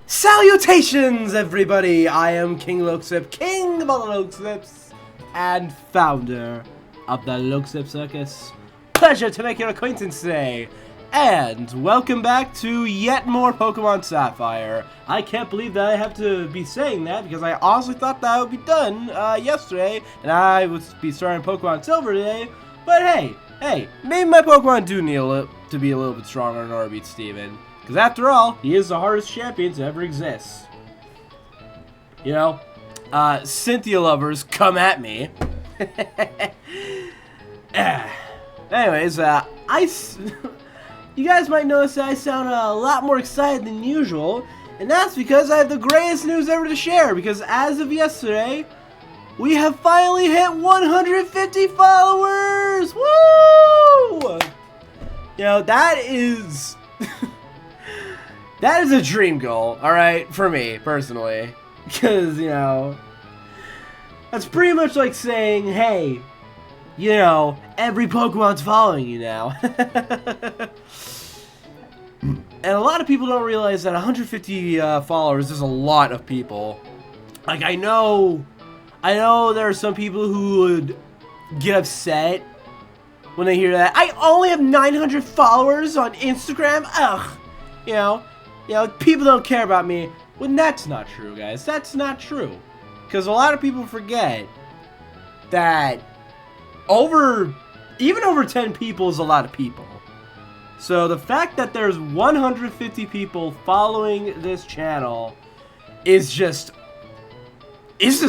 Salutations, everybody! I am King Loksip, king of all the Loksips, and founder of the Loksip Circus. Pleasure to make your acquaintance today, and welcome back to yet more Pokemon Sapphire. I can't believe that I have to be saying that, because I honestly thought that would be done yesterday, and I would be starting Pokemon Silver today, but hey, maybe my Pokemon do need to be a little bit stronger in order to beat Steven. Because after all, he is the hardest champion to ever exist. You know, Cynthia lovers, come at me. Anyways, you guys might notice that I sound a lot more excited than usual, and that's because I have the greatest news ever to share. Because as of yesterday, we have finally hit 150 followers. Woo! You know, that is. That is a dream goal, alright, for me, personally. Because, you know, that's pretty much like saying, hey, you know, every Pokemon's following you now. And a lot of people don't realize that 150 followers is a lot of people. Like, I know there are some people who would get upset when they hear that. I only have 900 followers on Instagram? Ugh, you know, people don't care about me. Well, that's not true, guys. That's not true. Because a lot of people forget that even over 10 people is a lot of people. So the fact that there's 150 people following this channel is just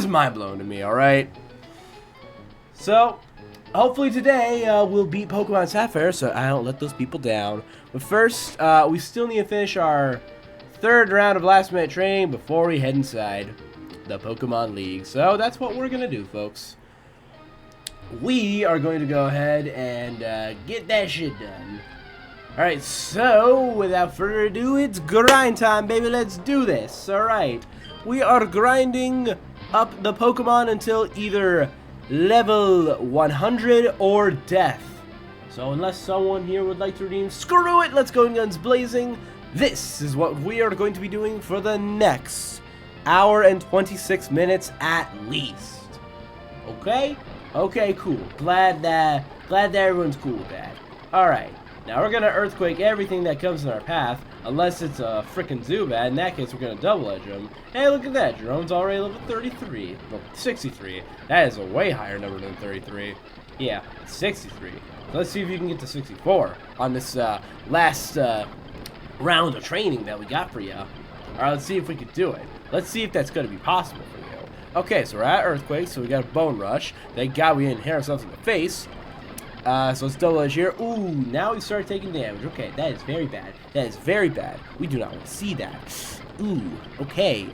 mind-blowing to me, alright? So, hopefully today we'll beat Pokemon Sapphire, so I don't let those people down. But first, we still need to finish our third round of last-minute training before we head inside the Pokemon League. So that's what we're going to do, folks. We are going to go ahead and get that shit done. Alright, so without further ado, it's grind time, baby. Let's do this. Alright, we are grinding up the Pokemon until either level 100 or death. So unless someone here would like to redeem, screw it, let's go in guns blazing. This is what we are going to be doing for the next hour and 26 minutes at least. Okay? Okay, cool. Glad that everyone's cool with that. Alright, now we're gonna Earthquake everything that comes in our path, unless it's a frickin' Zubat. In that case, we're gonna Double Edge him. Hey, look at that. Jerome's already level 33. Well, 63. That is a way higher number than 33. Yeah, 63. So let's see if you can get to 64 on this last round of training that we got for you. Alright, let's see if we can do it. Let's see if that's going to be possible for you. Okay, so we're at Earthquake, so we got a Bone Rush. Thank God we didn't hit ourselves in the face. So let's Double Edge here. Ooh, now we start taking damage. Okay, that is very bad. That is very bad. We do not want to see that. Ooh, okay.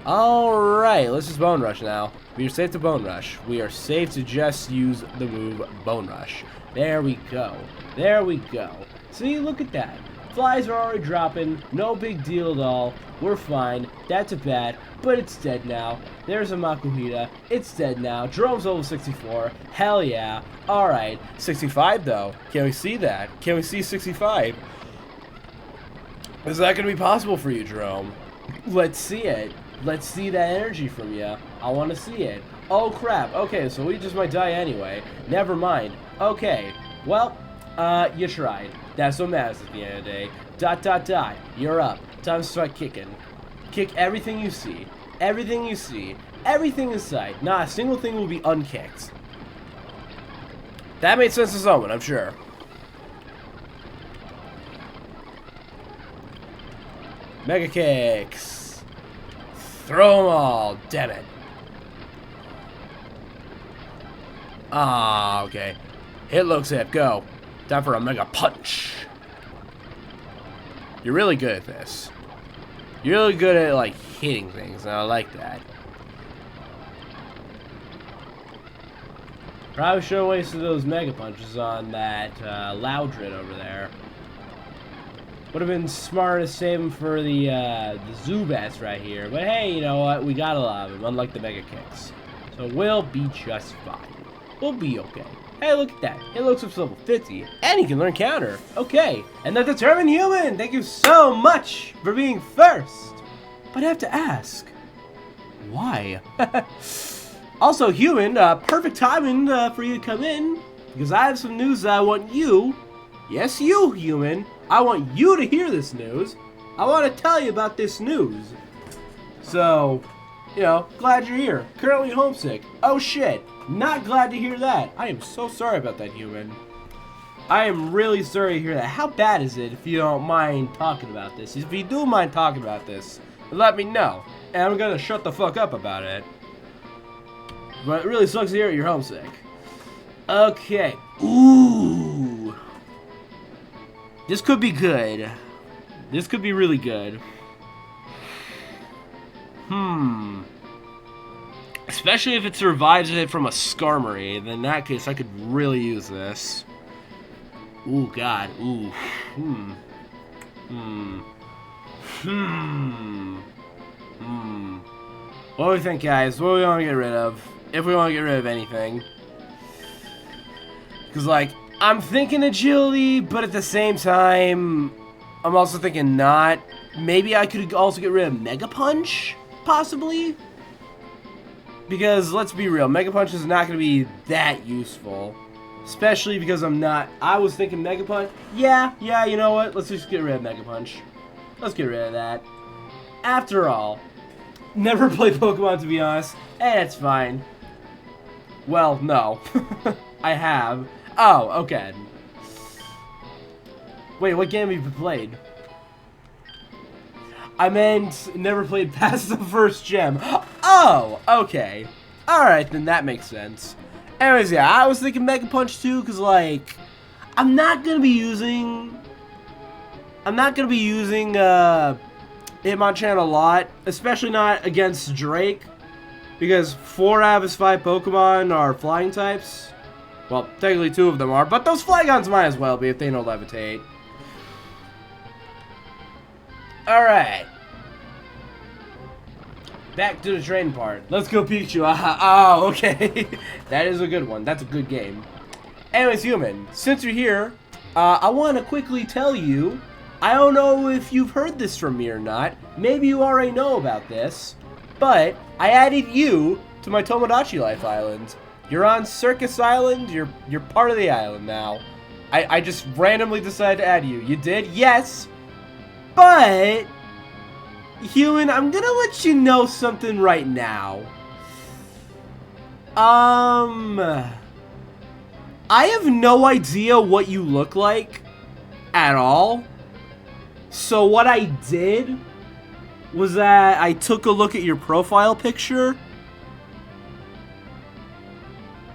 Alright, let's just Bone Rush now. We are safe to Bone Rush. We are safe to just use the move Bone Rush. There we go. There we go. See, look at that. Flies are already dropping. No big deal at all. We're fine. That's a bat, but it's dead now. There's a Makuhita. It's dead now. Jerome's level 64. Hell yeah. Alright. 65 though. Can we see that? Can we see 65? Is that going to be possible for you, Jerome? Let's see it. Let's see that energy from you. I want to see it. Oh crap. Okay, so we just might die anyway. Never mind. Okay. Well, you tried. That's what matters at the end of the day. ... You're up. Time to start kicking. Kick everything you see. Everything you see. Everything in sight. Not a single thing will be unkicked. That made sense to someone, I'm sure. Mega Kicks. Throw them all. Damn it. Ah, okay. Hitmonchan, go. Time for a Mega Punch. You're really good at this. You're really good at, like, hitting things, and I like that. Probably should have wasted those Mega Punches on that Loudred over there. Would have been smart to save him for the Zubats right here. But hey, you know what? We got a lot of them, unlike the Mega Kicks. So we'll be just fine. We'll be okay. Hey, look at that. It looks up level 50. And he can learn counter. Okay. And the Determined Human. Thank you so much for being first. But I have to ask, why? Also, Human, perfect timing for you to come in. Because I have some news that I want you, yes you, Human, I want you to hear this news. I want to tell you about this news. So, you know, glad you're here. Currently homesick. Oh shit. Not glad to hear that. I am so sorry about that, Human. I am really sorry to hear that. How bad is it if you don't mind talking about this? If you do mind talking about this, let me know. And I'm gonna shut the fuck up about it. But it really sucks to hear you're homesick. Okay. Ooh. This could be good. This could be really good. Especially if it survives it from a Skarmory. Then in that case, I could really use this. Ooh, God. Ooh. What do we think, guys? What do we want to get rid of? If we want to get rid of anything. Because, like, I'm thinking agility, but at the same time, I'm also thinking not. Maybe I could also get rid of Mega Punch, possibly? Because, let's be real, Mega Punch is not going to be that useful. Especially because I was thinking Mega Punch. Yeah, you know what? Let's just get rid of Mega Punch. Let's get rid of that. After all, never played Pokemon, to be honest. And it's fine. Well, no. I have. Oh, okay. Wait, what game have you played? I meant never played past the first gem. Oh, okay. Alright, then that makes sense. Anyways, yeah, I was thinking Mega Punch too, because, like, I'm not going to be using Hitmonchan a lot, especially not against Drake, because 4 out of his 5 Pokemon are flying types. Well, technically 2 of them are, but those Flygons might as well be if they know Levitate. Alright. Back to the training part. Let's go Pikachu. Oh, okay. That is a good one. That's a good game. Anyways, Human, since you're here, I want to quickly tell you, I don't know if you've heard this from me or not. Maybe you already know about this, but I added you to my Tomodachi Life Island. You're on Circus Island. You're part of the island now. I just randomly decided to add you. You did? Yes. But, Human, I'm gonna let you know something right now. I have no idea what you look like at all. So what I did was that I took a look at your profile picture.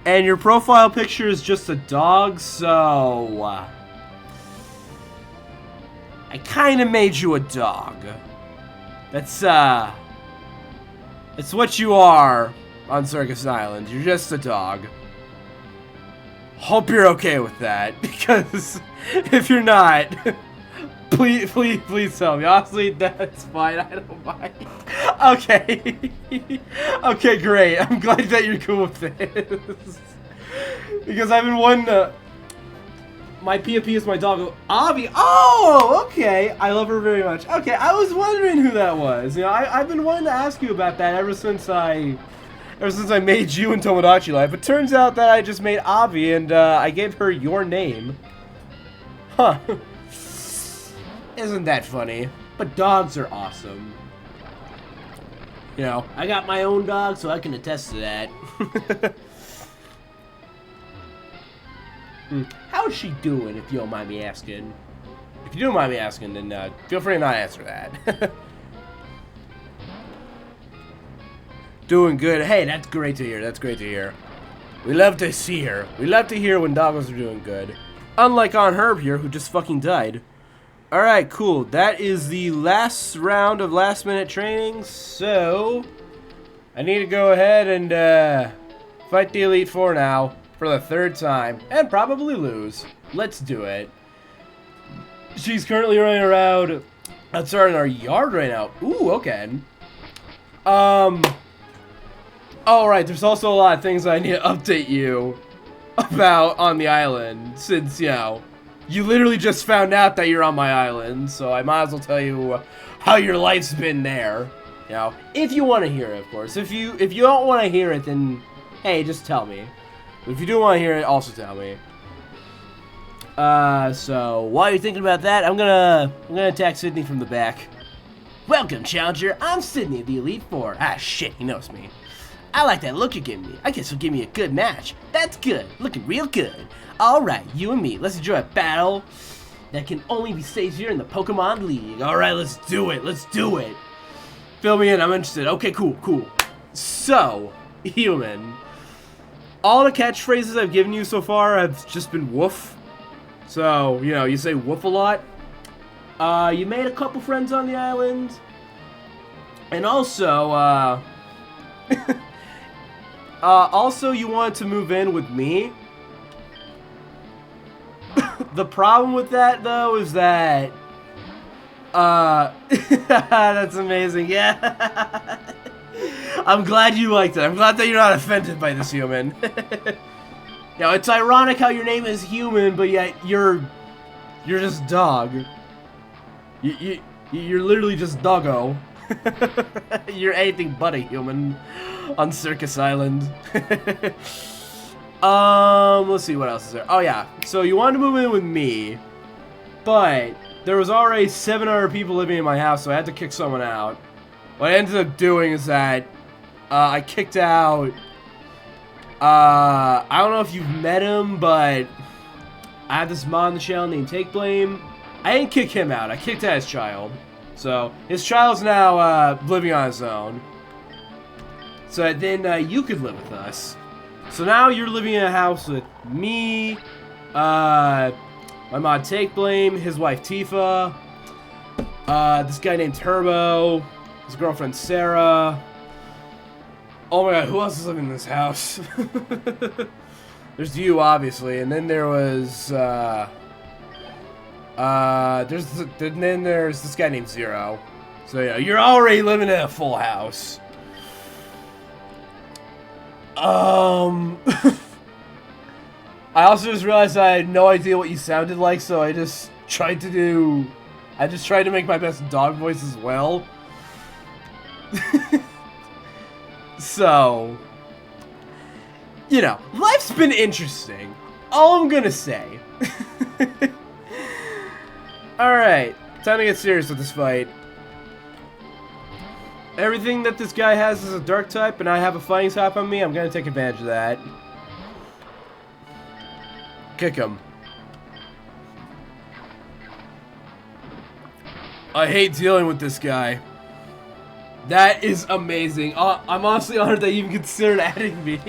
And your profile picture is just a dog, so I kind of made you a dog. That's what you are on Circus Island. You're just a dog. Hope you're okay with that, because if you're not, please tell me. Honestly, that's fine. I don't mind. Okay. Okay, great. I'm glad that you're cool with this. Because I've been wanting to... My PFP is my dog, Avi. Oh, okay. I love her very much. Okay, I was wondering who that was. You know, I've been wanting to ask you about that ever since I made you in Tomodachi Life. It turns out that I just made Avi, and I gave her your name. Huh. Isn't that funny? But dogs are awesome. You know, I got my own dog, so I can attest to that. How is she doing, if you don't mind me asking? If you don't mind me asking, then feel free to not answer that. Doing good. Hey, that's great to hear. That's great to hear. We love to see her. We love to hear when doggos are doing good. Unlike on Herb here, who just fucking died. Alright, cool. That is the last round of last minute training, so I need to go ahead and fight the Elite Four now for the 3rd time, and probably lose. Let's do it. She's currently running around outside in our yard right now. Ooh, okay. Alright, there's also a lot of things I need to update you about on the island, since, you know, you literally just found out that you're on my island, so I might as well tell you how your life's been there. You know, if you want to hear it, of course. If you don't want to hear it, then hey, just tell me. But if you do want to hear it, also tell me. So while you're thinking about that, I'm gonna attack Sydney from the back. Welcome, Challenger. I'm Sydney of the Elite Four. Ah, shit, he knows me. I like that look you're giving me. I guess you'll give me a good match. That's good. Looking real good. Alright, you and me, let's enjoy a battle that can only be staged here in the Pokemon League. Alright, let's do it. Let's do it. Fill me in. I'm interested. Okay, cool, cool. So, human. All the catchphrases I've given you so far have just been woof. So, you know, you say woof a lot. You made a couple friends on the island. And also, also you wanted to move in with me. The problem with that, though, is that, that's amazing, yeah. I'm glad you liked it. I'm glad that you're not offended by this, human. You know, it's ironic how your name is human, but yet you're just dog. You're literally just doggo. You're anything but a human on Circus Island. Let's see what else is there. Oh yeah, so you wanted to move in with me, but there was already 700 people living in my house, so I had to kick someone out. What I ended up doing is that I kicked out, I don't know if you've met him, but I have this mod on the channel named Take Blame. I didn't kick him out, I kicked out his child. So, his child's now living on his own. So then you could live with us. So now you're living in a house with me, my mod Take Blame, his wife Tifa, this guy named Turbo, his girlfriend Sarah. Oh my god, who else is living in this house? There's you, obviously, and then there was, then there's this guy named Zero. So yeah, you're already living in a full house. I also just realized I had no idea what you sounded like, so I just tried to make my best dog voice as well. So, you know, life's been interesting. All I'm gonna say. Alright, time to get serious with this fight. Everything that this guy has is a dark type, and I have a fighting type on me. I'm gonna take advantage of that. Kick him. I hate dealing with this guy. That is amazing. I'm honestly honored that you even considered adding me.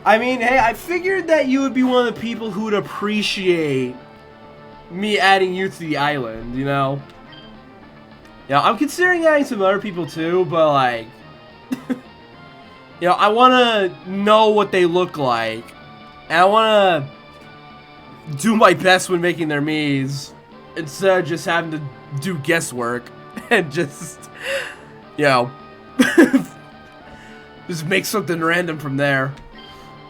I mean, hey, I figured that you would be one of the people who would appreciate me adding you to the island, you know? Yeah, I'm considering adding some other people too, but like, you know, I want to know what they look like, and I want to do my best when making their Miis, instead of just having to do guesswork, and just, you know, just make something random from there.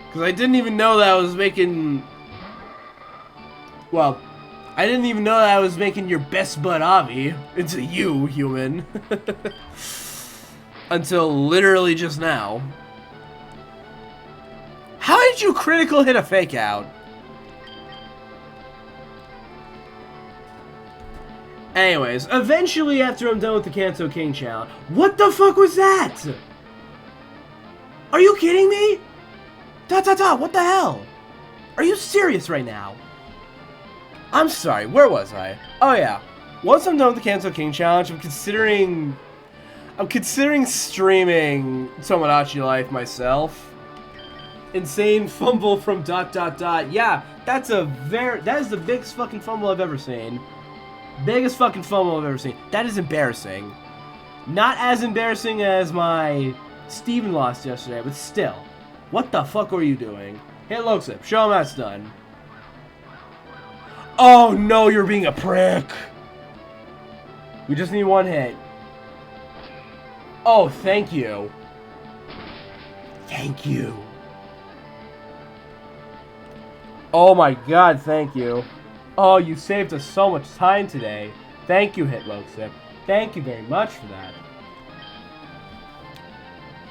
Because I didn't even know that I was making, well, I didn't even know that I was making your best bud Avi into you, human. Until literally just now. How did you critical hit a fake out? Anyways, eventually after I'm done with the Kanto King challenge. What the fuck was that? Are you kidding me? What the hell? Are you serious right now? I'm sorry, where was I? Oh yeah, once I'm done with the Kanto King challenge, I'm considering streaming Tomodachi Life myself. Insane fumble from ... Yeah, that is the biggest fucking fumble I've ever seen. Biggest fucking fumble I've ever seen. That is embarrassing. Not as embarrassing as my Steven loss yesterday, but still. What the fuck were you doing? Hit Loxip. Show him that's done. Oh no, you're being a prick. We just need one hit. Oh, thank you. Thank you. Oh my god, thank you. Oh, you saved us so much time today. Thank you, Hitmonchan. Thank you very much for that.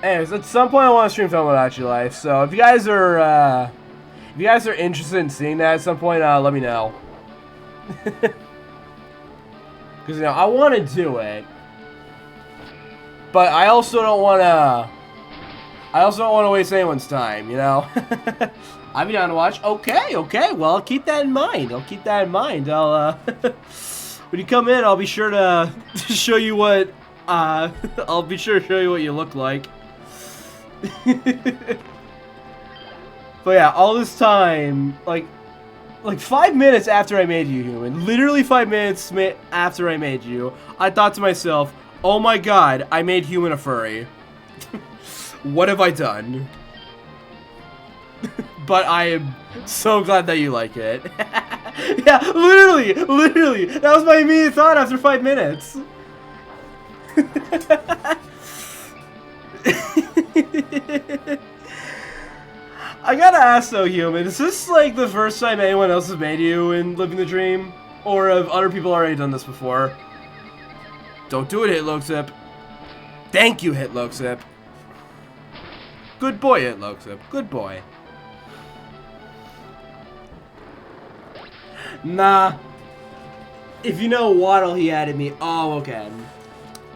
Anyways, at some point I want to stream Tomodachi Life, so if you guys are interested in seeing that at some point, let me know. Because, you know, I want to do it. But I also don't want to waste anyone's time, you know? I'll be down to watch. Okay, well, I'll keep that in mind. I'll when you come in, I'll be sure to show you what, I'll be sure to show you what you look like. But yeah, all this time, like 5 minutes after I made you human, literally 5 minutes after I made you, I thought to myself, oh my god, I made human a furry. What have I done? But I am so glad that you like it. Yeah, literally, that was my immediate thought after 5 minutes. I gotta ask though, human, is this like the first time anyone else has made you in Living the Dream? Or have other people already done this before? Don't do it, Hitmonchan. Thank you, Hitmonchan. Good boy, Hitmonchan. Good boy. Nah. If you know Waddle, he added me. Oh, okay.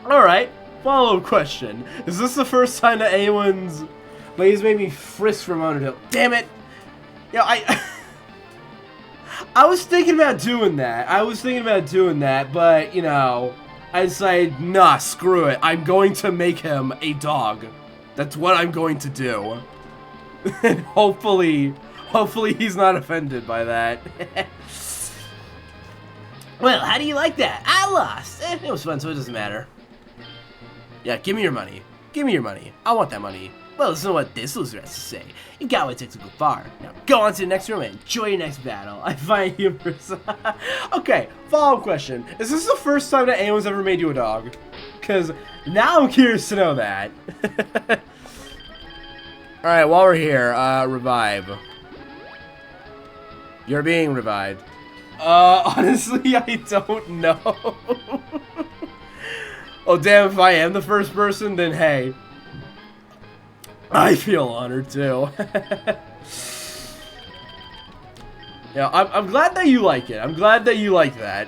Alright. Follow-up question. Is this the first time that anyone's... But he's made me frisk from Undertale. Damn it! Yo, I was thinking about doing that. But, you know, I decided, nah, screw it. I'm going to make him a dog. That's what I'm going to do. And hopefully he's not offended by that. Well, how do you like that? I lost. It was fun, so it doesn't matter. Yeah, give me your money. Give me your money. I want that money. Well, listen to what this loser has to say. You got what it takes to go far. Now go on to the next room and enjoy your next battle. I find humorous. Okay, follow-up question. Is this the first time that anyone's ever made you a dog? Because now I'm curious to know that. Alright, while we're here, revive. You're being revived. Honestly, I don't know. Oh, damn, if I am the first person, then hey. I feel honored, too. Yeah, I'm glad that you like it. I'm glad that you like that.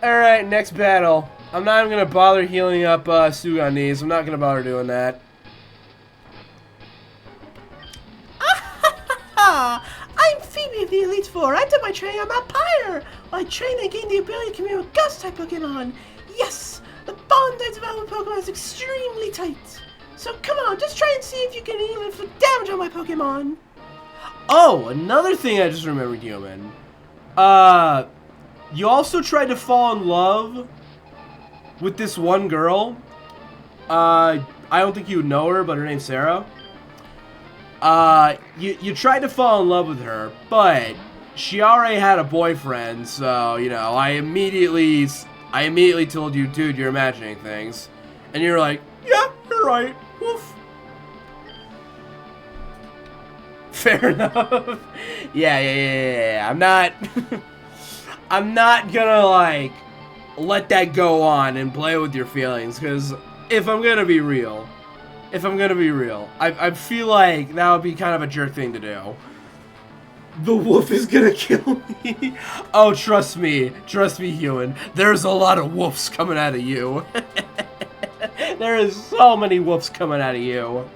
Alright, next battle. I'm not even gonna bother healing up Suganese. I'm not gonna bother doing that. I'm Phoebe of the Elite Four. I did my training on Mount Pyre. While I trained, I gained the ability to commune with Ghost-type Pokemon. Yes, the bond I developed with Pokemon is extremely tight. So come on, just try and see if you can even inflict damage on my Pokemon. Oh, another thing I just remembered, human. You also tried to fall in love with this one girl. I don't think you would know her, but her name's Sarah. You tried to fall in love with her, but she already had a boyfriend, so, you know, I immediately told you, dude, you're imagining things. And you're like, yeah, you're right. Woof. Fair enough. Yeah. I'm not gonna, like, let that go on and play with your feelings, because if I'm gonna be real, I feel like that would be kind of a jerk thing to do. The wolf is gonna kill me. Oh, trust me, human. There's a lot of wolves coming out of you. There is so many wolves coming out of you.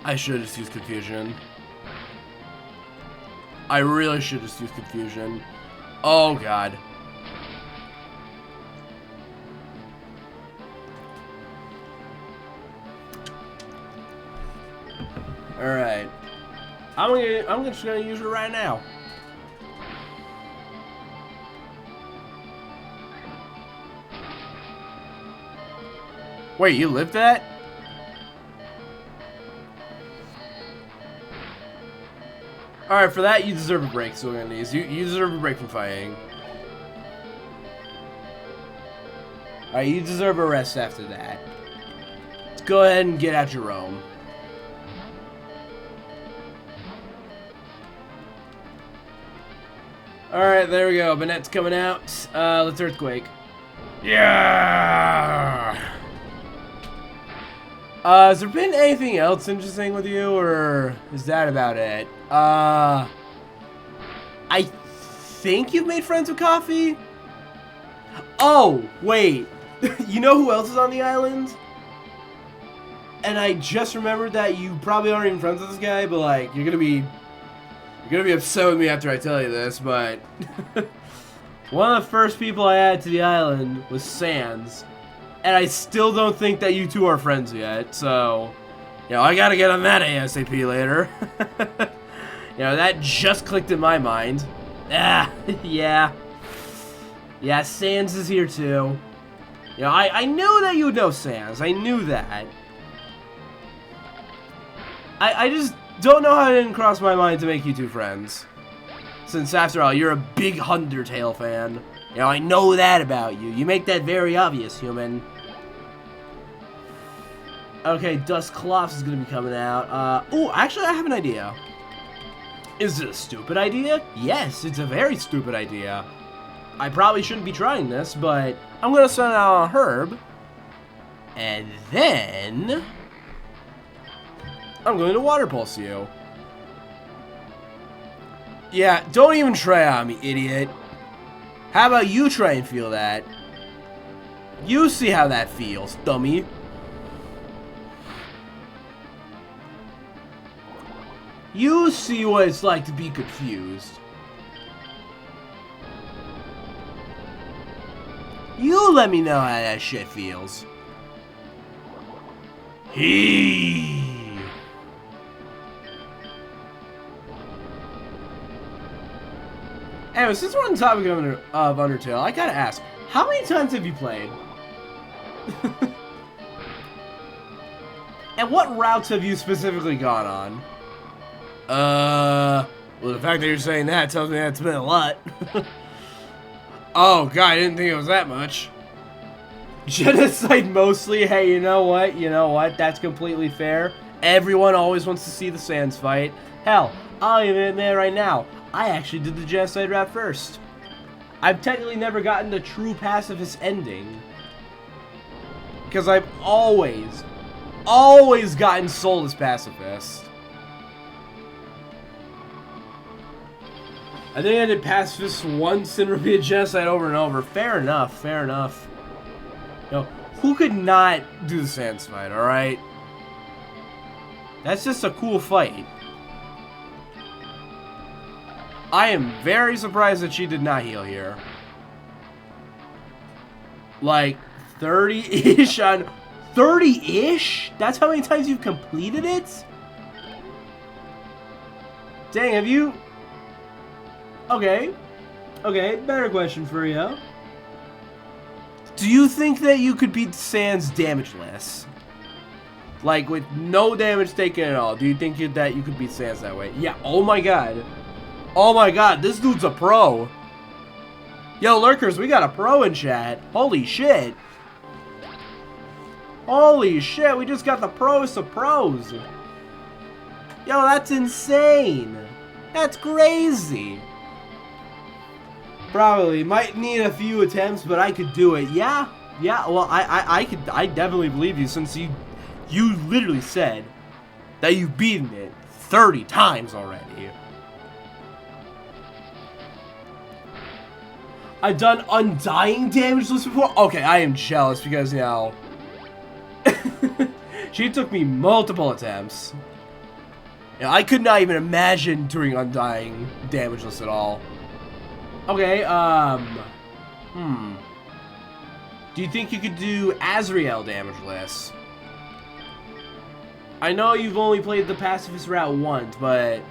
I should just use confusion. I really should just use confusion. Oh, God. Alright. I'm just gonna use it right now. Wait, you lived that? Alright, for that, you deserve a break, so we're gonna use. You deserve a break from fighting. Alright, you deserve a rest after that. Let's go ahead and get out your roam. Alright, there we go. Banette's coming out. Let's Earthquake. Yeah! Has there been anything else interesting with you, or is that about it? I think you've made friends with Coffee? Oh, wait. You know who else is on the island? And I just remembered that you probably aren't even friends with this guy, but like, you're gonna be upset with me after I tell you this, but one of the first people I added to the island was Sans. And I still don't think that you two are friends yet, so, you know, I gotta get on that ASAP later. You know, that just clicked in my mind. Ah, yeah. Yeah, Sans is here too. You know, I knew that you would know Sans. I knew that. I just don't know how it didn't cross my mind to make you two friends. Since, after all, you're a big Undertale fan. You know, I know that about you. You make that very obvious, human. Okay, Dusclops is gonna be coming out. Oh, actually, I have an idea. Is it a stupid idea? Yes, it's a very stupid idea. I probably shouldn't be trying this, but I'm gonna send out a Herb. And then I'm going to Water Pulse you. Yeah, don't even try on me, idiot. How about you try and feel that? You see how that feels, dummy. You see what it's like to be confused. You let me know how that shit feels. Anyway, since we're on the topic of Undertale, I gotta ask, how many times have you played? And what routes have you specifically gone on? Well, the fact that you're saying that tells me that it's been a lot. Oh, God, I didn't think it was that much. Genocide mostly. Hey, you know what? You know what? That's completely fair. Everyone always wants to see the Sans fight. Hell, I'll even admit right now, I actually did the Genocide route first. I've technically never gotten the true pacifist ending. Because I've always gotten sold as pacifist. I think I did pacifist once and repeated Genocide over and over. Fair enough, fair enough. You know, who could not do the Sans fight, alright? That's just a cool fight. I am very surprised that she did not heal here. Like, 30-ish on... 30-ish? That's how many times you've completed it? Dang, have you... Okay. Okay, better question for you. Do you think that you could beat Sans damageless? Like, with no damage taken at all. Do you think that you could beat Sans that way? Yeah, oh my god. Oh my god, this dude's a pro. Yo, lurkers, we got a pro in chat. Holy shit. Holy shit, we just got the pros of pros. Yo, that's insane. That's crazy. Probably might need a few attempts, but I could do it. Yeah, well, I definitely believe you, since you literally said that you've beaten it 30 times already. I've done undying damageless before? Okay, I am jealous because, you know, she took me multiple attempts. You know, I could not even imagine doing undying damageless at all. Okay, do you think you could do Azrael damageless? I know you've only played the pacifist route once, but,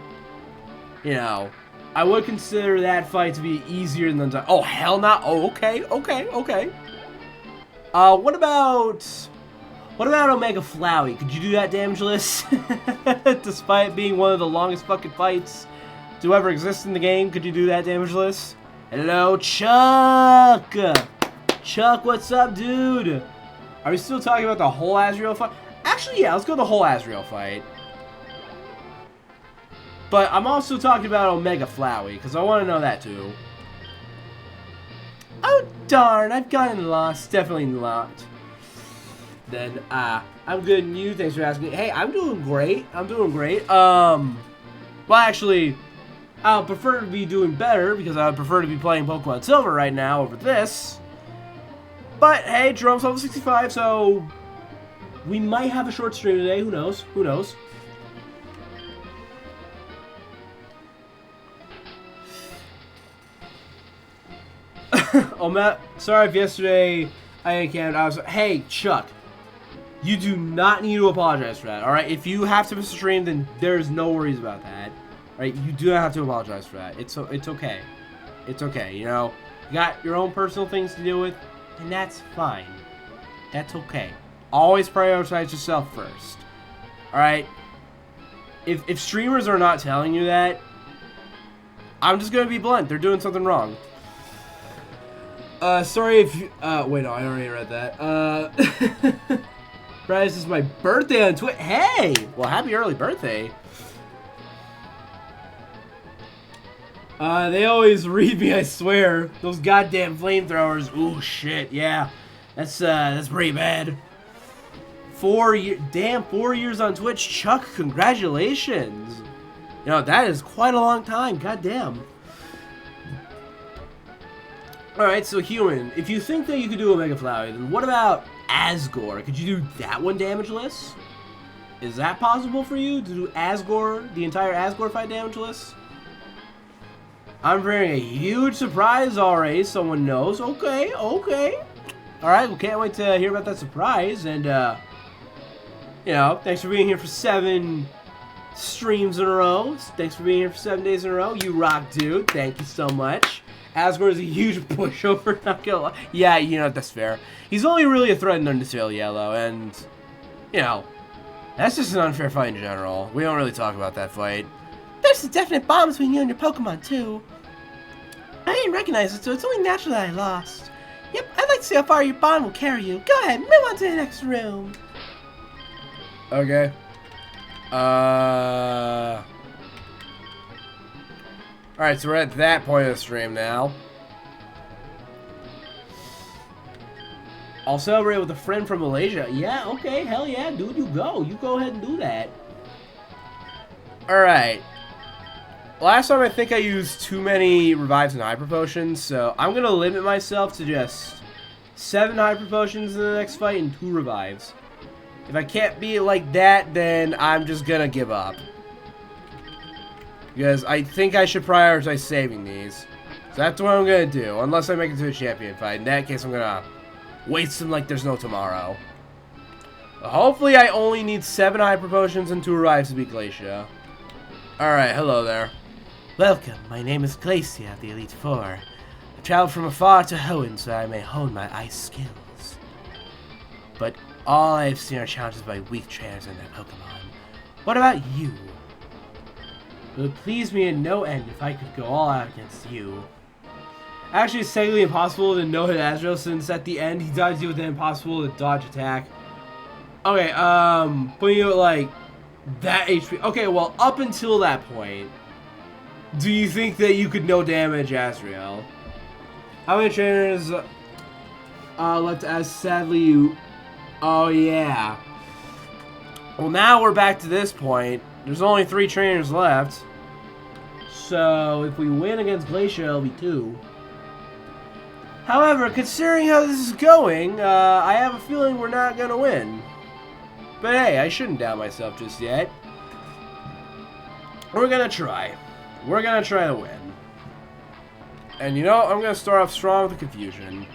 you know, I would consider that fight to be easier than the... Oh, hell no. Oh, okay, okay, okay. What about Omega Flowey? Could you do that damageless? Despite being one of the longest fucking fights to ever exist in the game, could you do that damageless? Hello, Chuck! Chuck, what's up, dude? Are we still talking about the whole Azrael fight? Actually, yeah, let's go the whole Azrael fight. But I'm also talking about Omega Flowey, because I want to know that too. Oh, darn, I've gotten lost. Definitely not. Then, I'm good and you. Thanks for asking. Hey, I'm doing great. I'm doing great. Well, actually, I would prefer to be doing better, because I would prefer to be playing Pokemon Silver right now over this. But, hey, Jerome's level 65, so we might have a short stream today. Who knows? Who knows? Oh, Matt, sorry if yesterday I encountered. I was hey, Chuck, you do not need to apologize for that, alright? If you have to miss a stream, then there's no worries about that. Alright, you do not have to apologize for that. It's okay. It's okay, you know? You got your own personal things to deal with, and that's fine. That's okay. Always prioritize yourself first. Alright? If streamers are not telling you that, I'm just gonna be blunt. They're doing something wrong. Sorry if you, wait, no, I already read that. Bryce, this is my birthday on Twitch. Hey! Well, happy early birthday. They always read me, I swear. Those goddamn flamethrowers. Ooh, shit, yeah. That's pretty bad. 4 years on Twitch. Chuck, congratulations. You know, that is quite a long time. Goddamn. Alright, so Human, if you think that you could do Omega Flowey, then what about Asgore? Could you do that one damageless? Is that possible for you to do Asgore, the entire Asgore fight damageless? I'm hearing a huge surprise already, someone knows. Okay, okay. Alright, well, can't wait to hear about that surprise, and, you know, thanks for being here for 7 streams in a row. Thanks for being here for 7 days in a row. You rock, dude. Thank you so much. Asgore is a huge pushover, not gonna lie. Yeah, you know, that's fair. He's only really a threat in Undertale Yellow, and, you know, that's just an unfair fight in general. We don't really talk about that fight. There's a definite bond between you and your Pokemon, too. I didn't recognize it, so it's only natural that I lost. Yep, I'd like to see how far your bond will carry you. Go ahead, move on to the next room. Okay. Alright, so we're at that point of the stream now. I'll celebrate with a friend from Malaysia. Yeah, okay, hell yeah, dude, you go. You go ahead and do that. Alright. Last time I think I used too many revives and hyper potions, so I'm gonna limit myself to just 7 hyper potions in the next fight and 2 revives. If I can't beat it like that, then I'm just gonna give up. Because I think I should prioritize saving these. So that's what I'm gonna do, unless I make it to a champion fight. In that case, I'm gonna waste them like there's no tomorrow. But hopefully I only need 7 hyper potions and 2 revives to beat Glacia. Alright, hello there. Welcome, my name is Glacia of the Elite Four. I traveled from afar to Hoenn so I may hone my ice skills. But all I have seen are challenges by weak trainers and their Pokemon. What about you? It would please me in no end if I could go all out against you. Actually, it's technically impossible to no-hit Azrael since at the end he dodges you with an impossible to dodge attack. Okay, putting you at like that HP. Okay, well, up until that point, do you think that you could no damage Azrael? How many trainers left as sadly you... Oh, yeah. Well, now we're back to this point. There's only 3 trainers left. So, if we win against Glacia, it'll be 2. However, considering how this is going, I have a feeling we're not going to win. But hey, I shouldn't doubt myself just yet. We're going to try. We're going to try to win. And you know, I'm gonna start off strong with the confusion.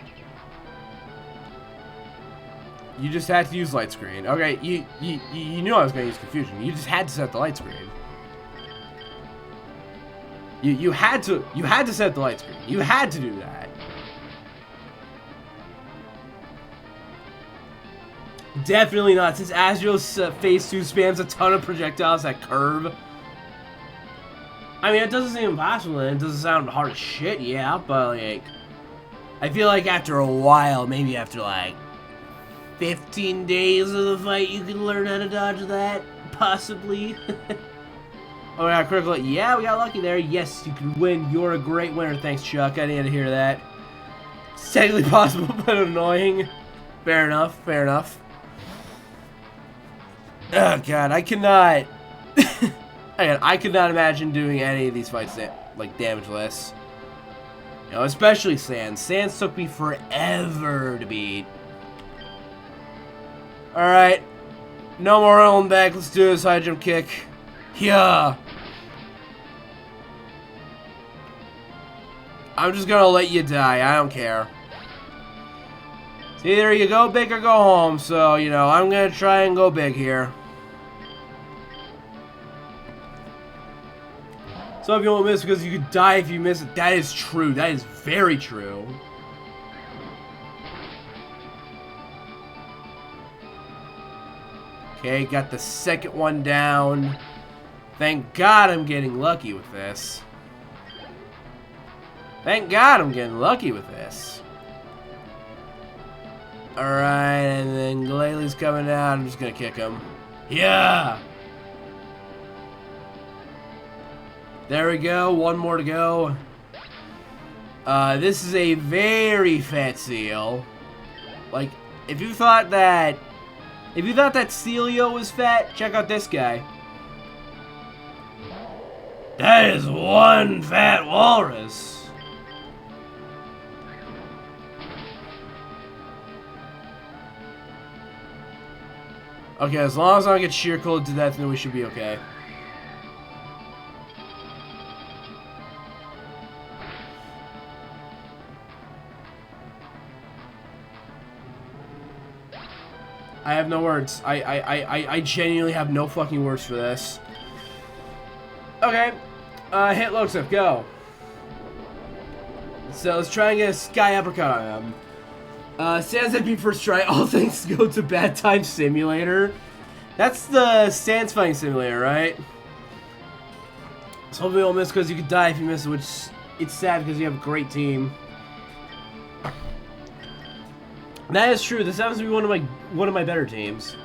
You just had to use light screen. Okay, you knew I was gonna use confusion. You just had to set the light screen. You had to set the light screen. You had to do that. Definitely not, since Asriel's phase 2 spams a ton of projectiles that curve. I mean, it doesn't seem impossible, and it doesn't sound hard as shit, yeah, but like, I feel like after a while, maybe after like 15 days of the fight, you can learn how to dodge that, possibly. Oh, we got a critical. Yeah, we got lucky there. Yes, you can win. You're a great winner. Thanks, Chuck. I didn't hear that. It's technically possible, but annoying. Fair enough. Fair enough. Oh god, I cannot. I could not imagine doing any of these fights like damageless. You know, especially Sans. Sans took me forever to beat. Alright. No more rolling back. Let's do this high jump kick. Yeah. I'm just gonna let you die. I don't care. It's either you go big or go home. So, you know, I'm gonna try and go big here. Some of you won't miss because you could die if you miss it. That is true. That is very true. Okay, got the second one down. Thank God I'm getting lucky with this. Thank God I'm getting lucky with this. Alright, and then Glalie coming out. I'm just gonna kick him. Yeah! There we go. One more to go. This is a very fat seal. Like, if you thought that Celio was fat, check out this guy. That is one fat walrus. Okay, as long as I don't get sheer cold to death, then we should be okay. I have no words. I genuinely have no fucking words for this. Okay. Hit Loxif, go. So let's try and get a sky uppercut on him. Sans MP first try. All things go to Bad Time Simulator. That's the Sans fighting simulator, right? So hopefully you don't miss because you could die if you miss it, which it's sad because you have a great team. That is true. This happens to be one of my better teams.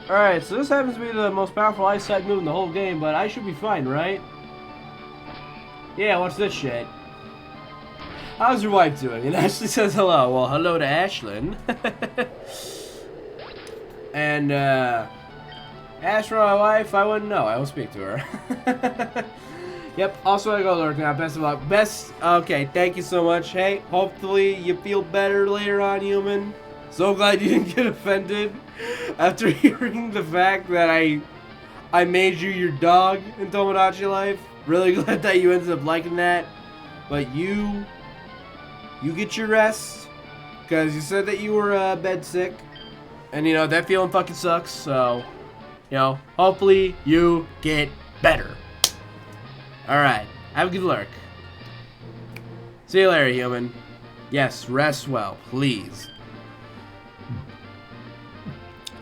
Alright, so this happens to be the most powerful ice type move in the whole game, but I should be fine, right? Yeah, watch this shit. How's your wife doing? And Ashley says hello. Well, hello to Ashlyn. And, as for my wife, I wouldn't know. I won't speak to her. Yep, also I go lurk now. Best of luck. Okay, thank you so much. Hey, hopefully you feel better later on, human. So glad you didn't get offended after hearing the fact that I made you your dog in Tomodachi Life. Really glad that you ended up liking that. But you get your rest, because you said that you were bed sick. And you know, that feeling fucking sucks, so, you know, hopefully you get better. Alright, have a good lurk. See you later, human. Yes, rest well, please.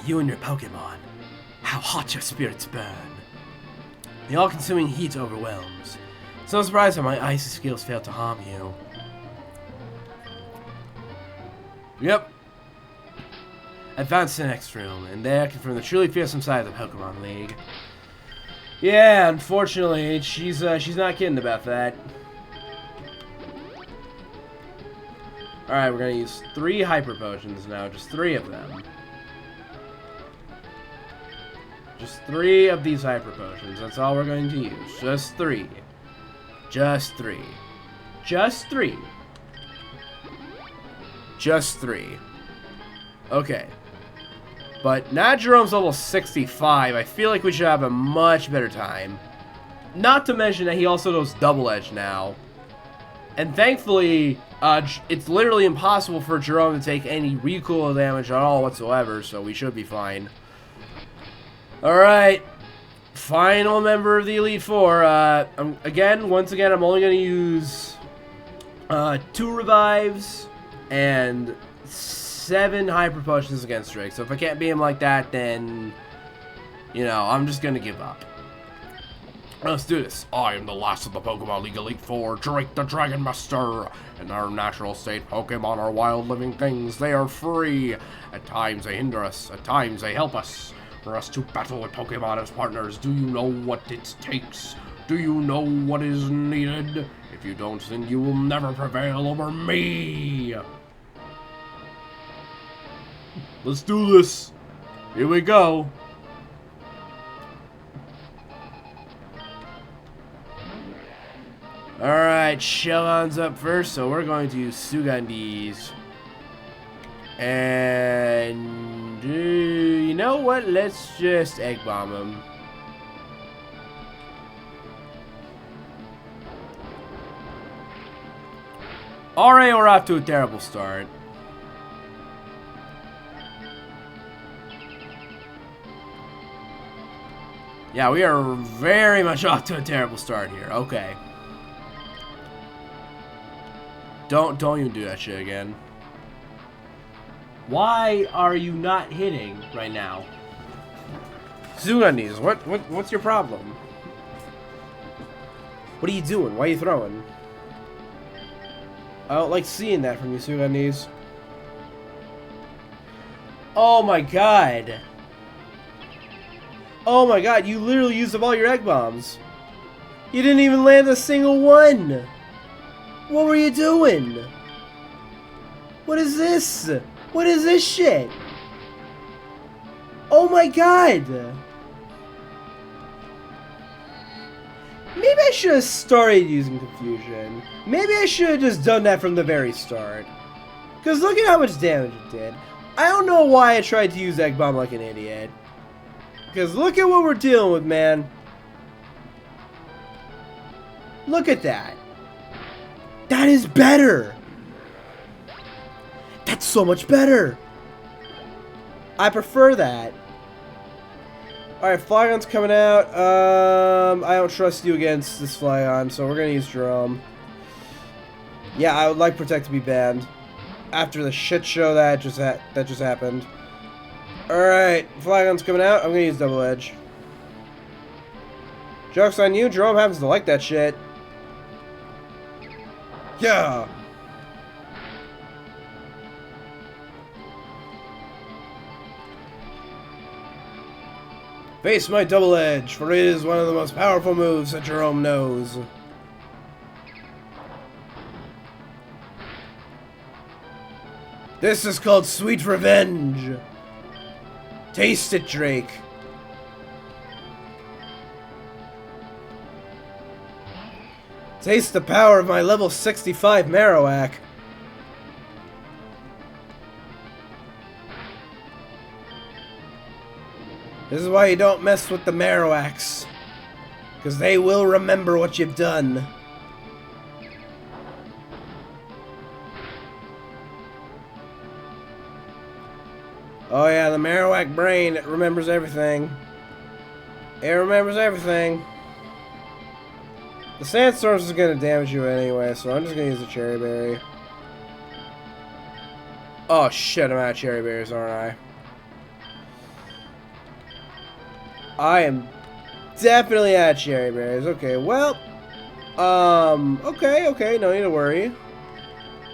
You and your Pokemon, how hot your spirits burn. The all-consuming heat overwhelms. It's no surprise that my icy skills failed to harm you. Yep. I found Sinex's room, and there I confirmed the truly fearsome side of the Pokemon League. Yeah, unfortunately, she's not kidding about that. Alright, we're gonna use 3 Hyper Potions now, just 3 of them. Just 3 of these Hyper Potions, that's all we're going to use. Just 3. Just 3. Just 3. Just 3. Okay. But now Jerome's level 65, I feel like we should have a much better time. Not to mention that he also knows Double Edge now. And thankfully, it's literally impossible for Jerome to take any recoil damage at all whatsoever, so we should be fine. Alright. Final member of the Elite Four. Once again, I'm only going to use 2 revives and 7 hyper potions against Drake. So if I can't beat him like that, then, you know, I'm just going to give up. Let's do this. I am the last of the Pokemon League Elite Four, Drake the Dragon Master. In their natural state, Pokemon are wild living things. They are free. At times they hinder us, at times they help us. For us to battle with Pokemon as partners, do you know what it takes? Do you know what is needed? If you don't, then you will never prevail over me. Let's do this. Here we go. Alright, Shelon's up first, so we're going to use Sugandis. And you know what? Let's just Egg Bomb him. Alright, we're off to a terrible start. Yeah, we are very much off to a terrible start here. Okay. Don't even do that shit again. Why are you not hitting right now? Sugandis, what's your problem? What are you doing? Why are you throwing? I don't like seeing that from you, Sugandis. Oh my god. Oh my god, you literally used up all your egg bombs. You didn't even land a single one. What were you doing? What is this? What is this shit? Oh my god! Maybe I should have started using Confusion. Maybe I should have just done that from the very start. Because look at how much damage it did. I don't know why I tried to use Egg Bomb like an idiot. Because look at what we're dealing with, man. Look at that. That is better! That's so much better! I prefer that. Alright, Flygon's coming out. I don't trust you against this Flygon, so we're gonna use Jerome. Yeah, I would like Protect to be banned. After the shit show that just happened. Alright, Flygon's coming out. I'm gonna use Double Edge. Joke's on you, Jerome happens to like that shit. Yeah! Face my Double Edge, for it is one of the most powerful moves that Jerome knows. This is called Sweet Revenge. Taste it, Drake. Taste the power of my level 65 Marowak. This is why you don't mess with the Marowaks. Because they will remember what you've done. Oh yeah, the Marowak brain, it remembers everything. It remembers everything. The Sandstorms is going to damage you anyway, so I'm just going to use the Cherry Berry. Oh shit, I'm out of Cherry Berries, aren't I? I am definitely out of Cherry Berries. Okay, well, okay, no need to worry.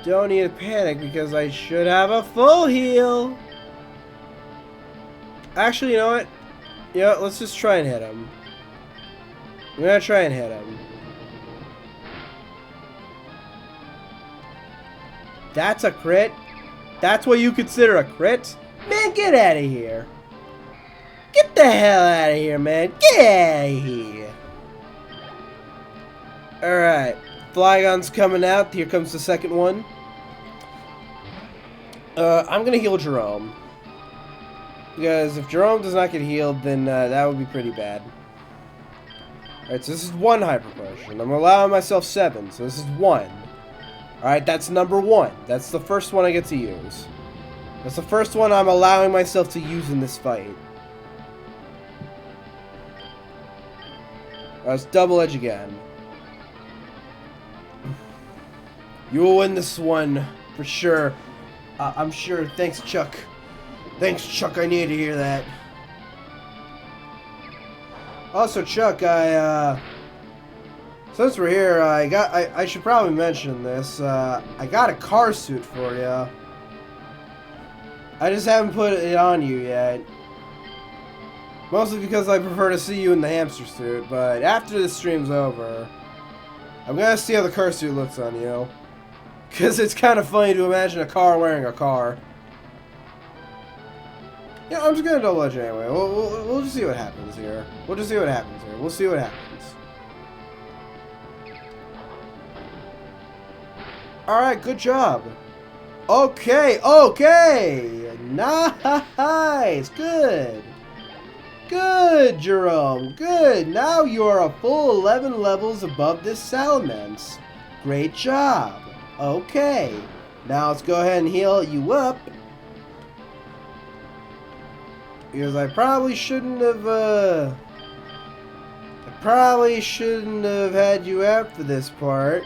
Don't need to panic because I should have a full heal. Actually, you know what? Yeah, let's just try and hit him. I'm gonna try and hit him. That's a crit? That's what you consider a crit? Man, get out of here. Get the hell out of here, man. Get out of here. Alright. Flygon's coming out. Here comes the second one. I'm gonna heal Jerome. Because if Jerome does not get healed, then that would be pretty bad. Alright, so this is 1 Hyper Potion. I'm allowing myself 7, so this is 1. Alright, that's number 1. That's the first one I get to use. That's the first one I'm allowing myself to use in this fight. Let's double edge again. You will win this one for sure. I'm sure. Thanks, Chuck. Thanks, Chuck. I needed to hear that. Also, Chuck, since we're here, I should probably mention this. I got a car suit for you. I just haven't put it on you yet. Mostly because I prefer to see you in the hamster suit, but after this stream's over, I'm gonna see how the car suit looks on you. Because it's kind of funny to imagine a car wearing a car. Yeah, I'm just gonna double edge anyway. We'll just see what happens here. We'll just see what happens here. We'll see what happens. Alright, good job. Okay, okay! Nice! Good! Good, Jerome! Good! Now you are a full 11 levels above this Salamence. Great job! Okay. Now let's go ahead and heal you up. Because I probably shouldn't have, had you out for this part.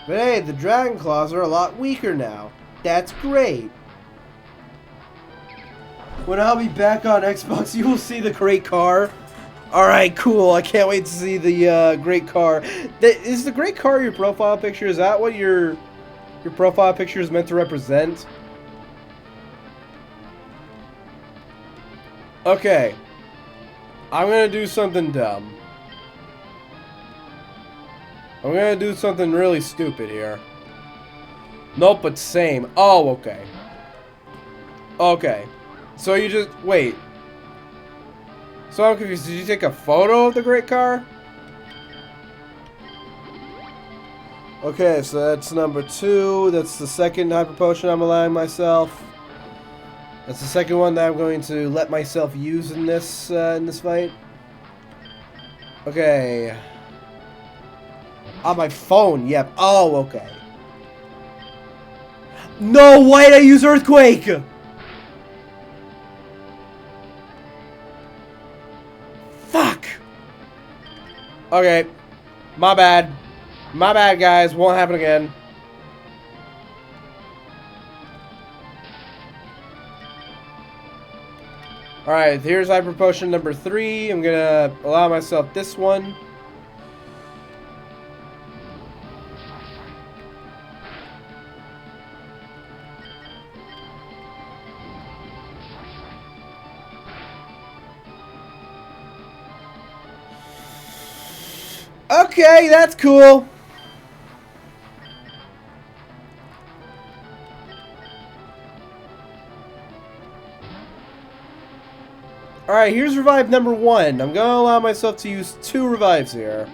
But hey, the Dragon Claws are a lot weaker now. That's great. When I'll be back on Xbox, you will see the great car. Alright, cool. I can't wait to see the great car. Is the great car your profile picture? Is that what your profile picture is meant to represent? Okay. I'm gonna do something dumb. I'm gonna do something really stupid here. Nope, but same. Oh, okay. Okay. So you just... Wait. So I'm confused. Did you take a photo of the great car? Okay, so that's number 2. That's the second Hyper Potion I'm allowing myself. That's the second one that I'm going to let myself use in this fight. Okay. On my phone, yep. Oh, okay. No, why did I use Earthquake? Fuck! Okay. My bad. My bad, guys. Won't happen again. Alright, here's Hyper Potion number 3. I'm gonna allow myself this one. Okay, that's cool. Alright, here's revive number 1. I'm gonna allow myself to use 2 revives here.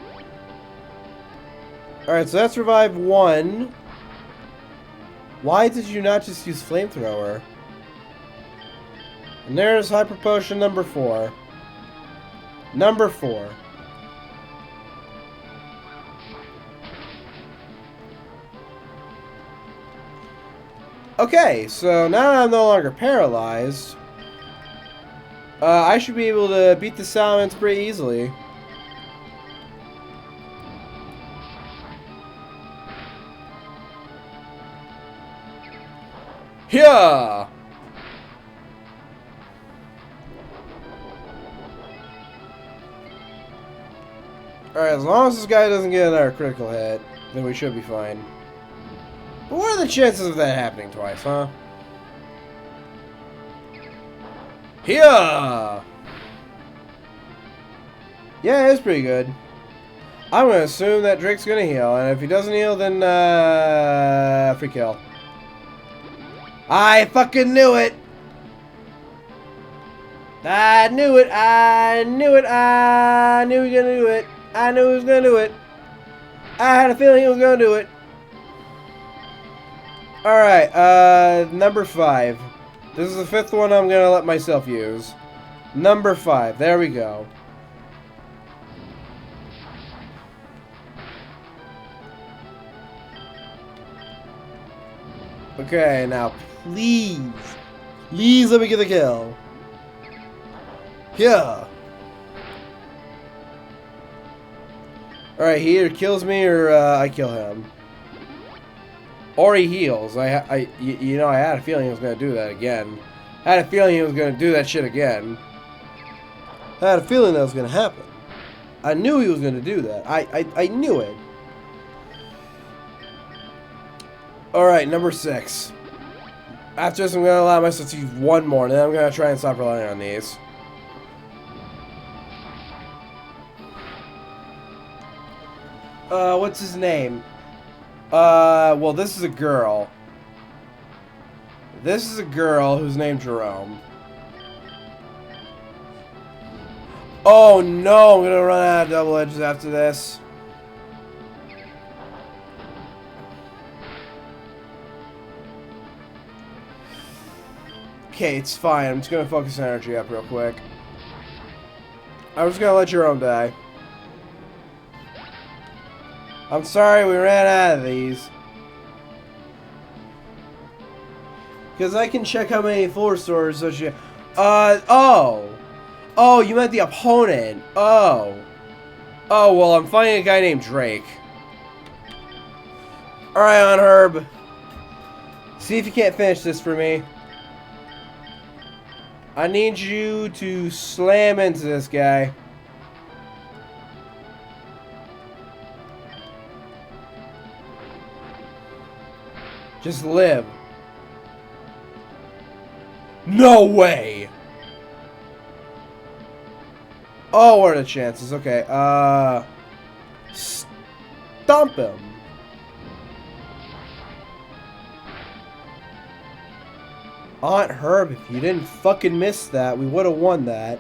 Alright, so that's revive 1. Why did you not just use flamethrower? And there's Hyper Potion number 4. Number 4. Okay, so now I'm no longer paralyzed. I should be able to beat the Salamence pretty easily. Yeah. Alright, as long as this guy doesn't get another critical hit, then we should be fine. But what are the chances of that happening twice, huh? Yeah! Yeah, it's pretty good. I'm gonna assume that Drake's gonna heal, and if he doesn't heal, then, free kill. I fucking knew it! I knew it! I knew it! I knew he was gonna do it! I knew he was gonna do it! I had a feeling he was gonna do it! Alright, number 5. This is the 5th one I'm gonna let myself use. Number 5. There we go. Okay, now please let me get the kill. Yeah. Alright, he either kills me or I kill him. Or he heals. You know, I had a feeling he was going to do that again. I had a feeling he was going to do that shit again. I had a feeling that was going to happen. I knew he was going to do that. I knew it. Alright, number 6. After this, I'm going to allow myself to use one more, and then I'm going to try and stop relying on these. What's his name? Well, this is a girl. This is a girl who's named Jerome. Oh no, I'm gonna run out of double edges after this. Okay, it's fine. I'm just gonna focus energy up real quick. I'm just gonna let Jerome die. I'm sorry we ran out of these. Because I can check how many floor stores so she... oh! Oh, you meant the opponent. Oh. Oh, well, I'm fighting a guy named Drake. Alright, on Herb. See if you can't finish this for me. I need you to slam into this guy. Just live. No way! Oh, what are the chances? Okay, stomp him. Aunt Herb, if you didn't fucking miss that, we would have won that.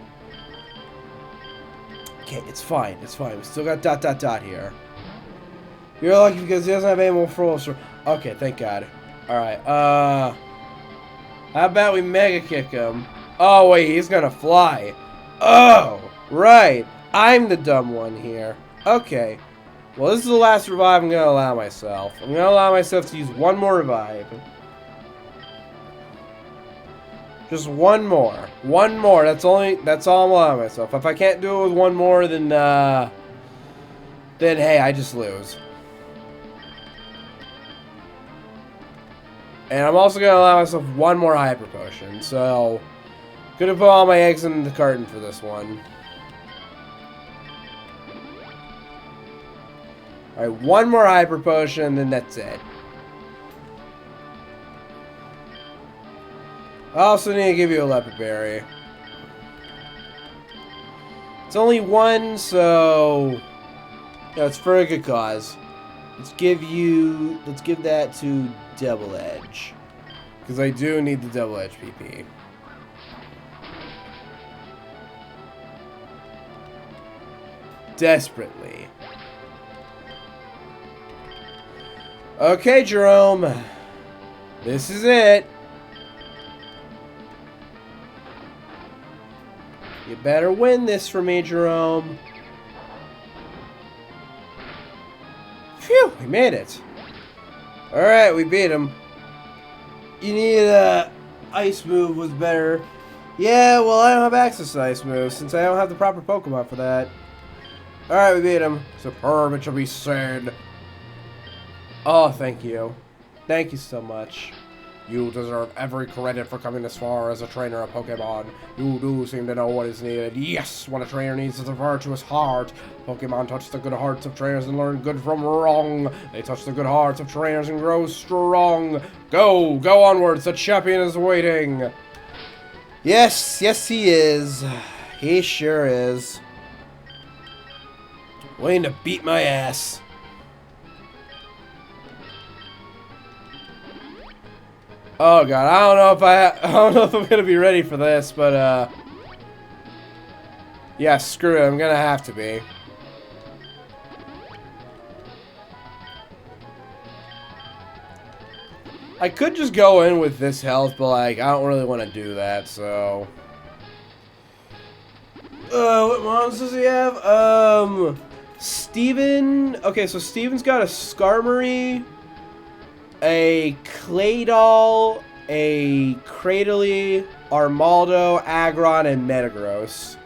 Okay, it's fine, it's fine. We still got ... here. You're lucky because he doesn't have any more froze. Okay, thank God. Alright, how about we mega kick him? Oh, wait, he's gonna fly. Oh, right. I'm the dumb one here. Okay. Well, this is the last revive I'm gonna allow myself. I'm gonna allow myself to use one more revive. Just one more. One more. That's all I'm allowing myself. If I can't do it with one more, then hey, I just lose. And I'm also going to allow myself one more Hyper Potion, so... Gonna put all my eggs in the carton for this one. Alright, one more Hyper Potion, then that's it. I also need to give you a Leopard Berry. It's only one, so... Yeah, it's for a good cause. Let's give that to Double Edge. Because I do need the Double Edge PP. Desperately. Okay, Jerome. This is it. You better win this for me, Jerome. Phew, we made it. Alright, we beat him. You needed a ice move was better. Yeah, well, I don't have access to ice moves since I don't have the proper Pokemon for that. Alright, we beat him. Superb, it shall be said. Oh, thank you. Thank you so much. You deserve every credit for coming this far as a trainer of Pokemon. You do seem to know what is needed. Yes, what a trainer needs is a virtuous heart. Pokemon touch the good hearts of trainers and learn good from wrong. They touch the good hearts of trainers and grow strong. Go onwards, the champion is waiting. Yes, he is. He sure is. Waiting to beat my ass. Oh god, I don't know if I'm gonna be ready for this, but yeah, screw it, I'm gonna have to be. I could just go in with this health, but like I don't really want to do that, so. What mons does he have? Steven. Okay, so Steven's got a Skarmory, a Claydol, a Cradily, Armaldo, Aggron, and Metagross.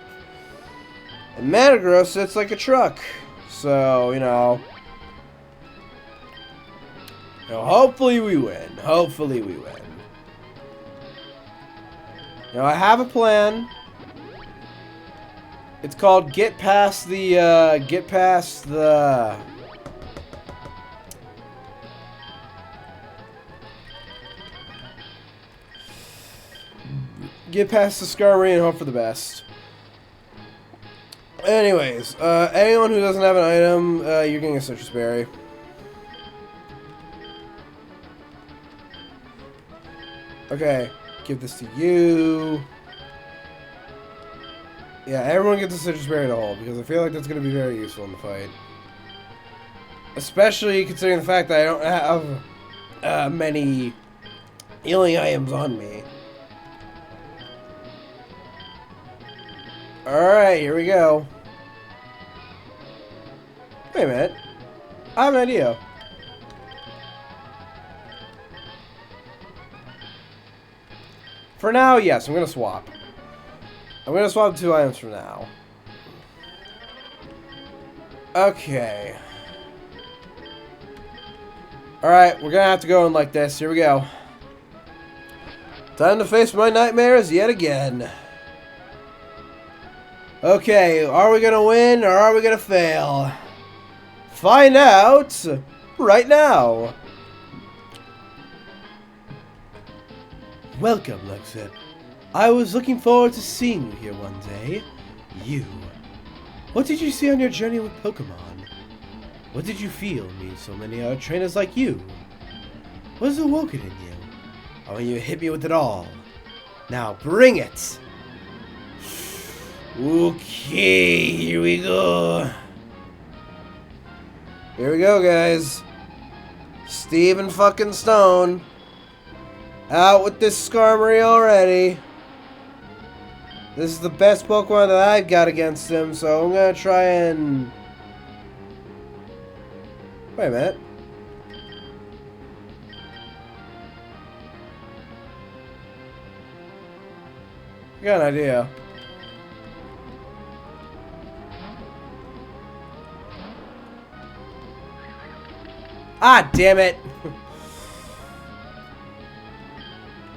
And Metagross sits like a truck. So, you know, hopefully we win. Hopefully we win. You know, I have a plan. It's called Get Past the, Get Past the Skarmory and hope for the best. Anyways, anyone who doesn't have an item, you're getting a citrus berry. Okay, give this to you. Yeah, everyone gets a citrus berry to hold, because I feel like that's going to be very useful in the fight. Especially considering the fact that I don't have many healing items on me. Alright, here we go. Wait a minute. I have an idea. For now, yes, I'm going to swap. I'm going to swap 2 items for now. Okay. Alright, we're going to have to go in like this. Here we go. Time to face my nightmares yet again. Okay, are we going to win or are we going to fail? Find out right now. Welcome, Lexit. I was looking forward to seeing you here one day. You. What did you see on your journey with Pokemon? What did you feel meeting so many other trainers like you? What is awoken in you? I want you to hit me with it all. Now bring it! Okay, here we go. Here we go, guys. Steven fucking Stone. Out with this Skarmory already. This is the best Pokemon that I've got against him, so I'm gonna try and... Wait a minute. I got an idea. Ah, damn it!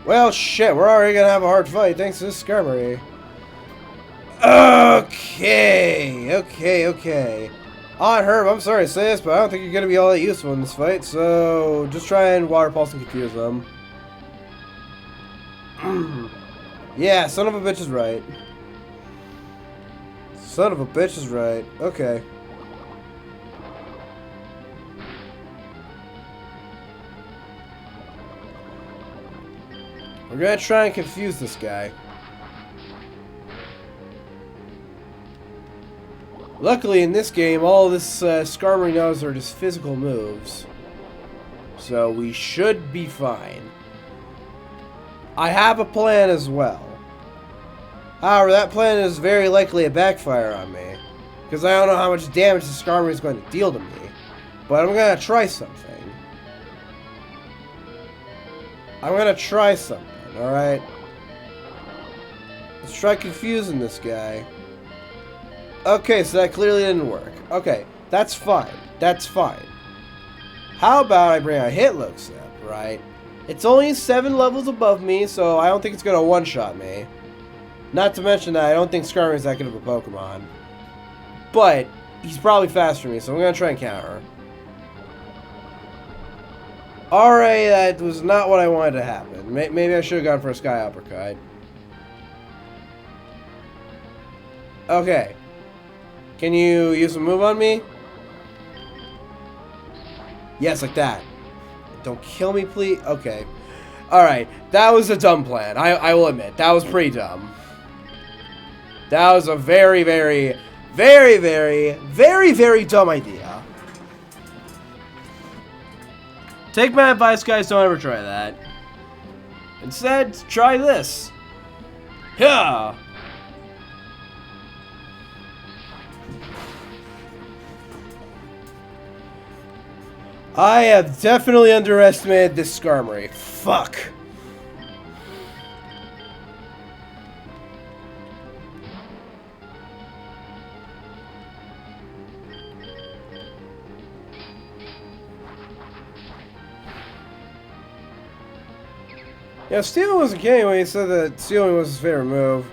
Well, shit, we're already gonna have a hard fight thanks to this Skarmory. Okay. On Herb, I'm sorry to say this, but I don't think you're gonna be all that useful in this fight, so just try and Water Pulse and confuse them. Yeah, son of a bitch is right. Son of a bitch is right. Okay. We're gonna try and confuse this guy. Luckily, in this game, all this Skarmory knows are just physical moves. So we should be fine. I have a plan as well. However, that plan is very likely a backfire on me. Because I don't know how much damage the Skarmory is going to deal to me. But I'm gonna try something. Alright? Let's try confusing this guy. Okay, so that clearly didn't work. Okay, that's fine. How about I bring a Hitmonchan, right? It's only 7 levels above me, so I don't think it's gonna one-shot me. Not to mention that I don't think Skarmory is that good of a Pokemon. But, he's probably faster than me, so I'm gonna try and counter. Alright, that was not what I wanted to happen. Maybe I should have gone for a Sky Uppercut. Okay. Can you use a move on me? Yes, like that. Don't kill me, please. Okay. Alright, that was a dumb plan. I will admit, that was pretty dumb. That was a very, very dumb idea. Take my advice, guys. Don't ever try that. Instead, try this. Yeah. I have definitely underestimated this Skarmory. Fuck. Yeah, Stealing wasn't kidding when he said that Stealing was his favorite move.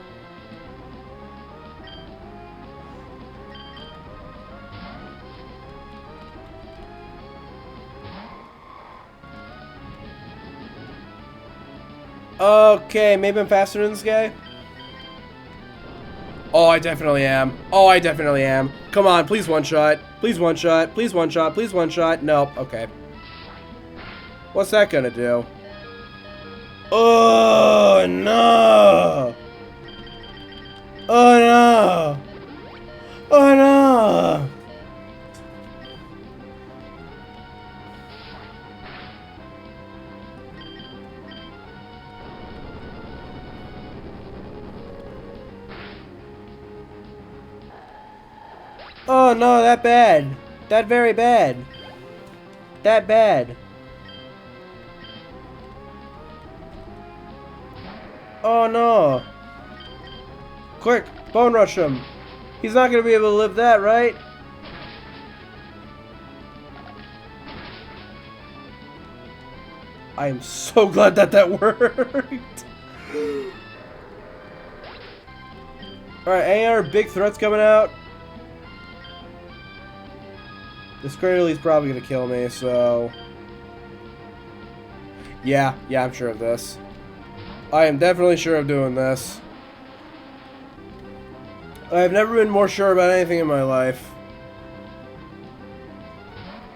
Okay, maybe I'm faster than this guy? Oh, I definitely am. Oh, I definitely am. Come on, please one shot. Please one shot. Please one shot. Please one shot. Nope. Okay. What's that gonna do? Oh, no. Oh, no. Oh, no. Oh no, that bad. That very bad. That bad. Oh no. Quick, bone rush him. He's not gonna be able to live that, right? I am so glad that that worked. Alright, any other big threats coming out? This Cradley's probably gonna kill me, so... Yeah, I'm sure of this. I am definitely sure of doing this. I've never been more sure about anything in my life.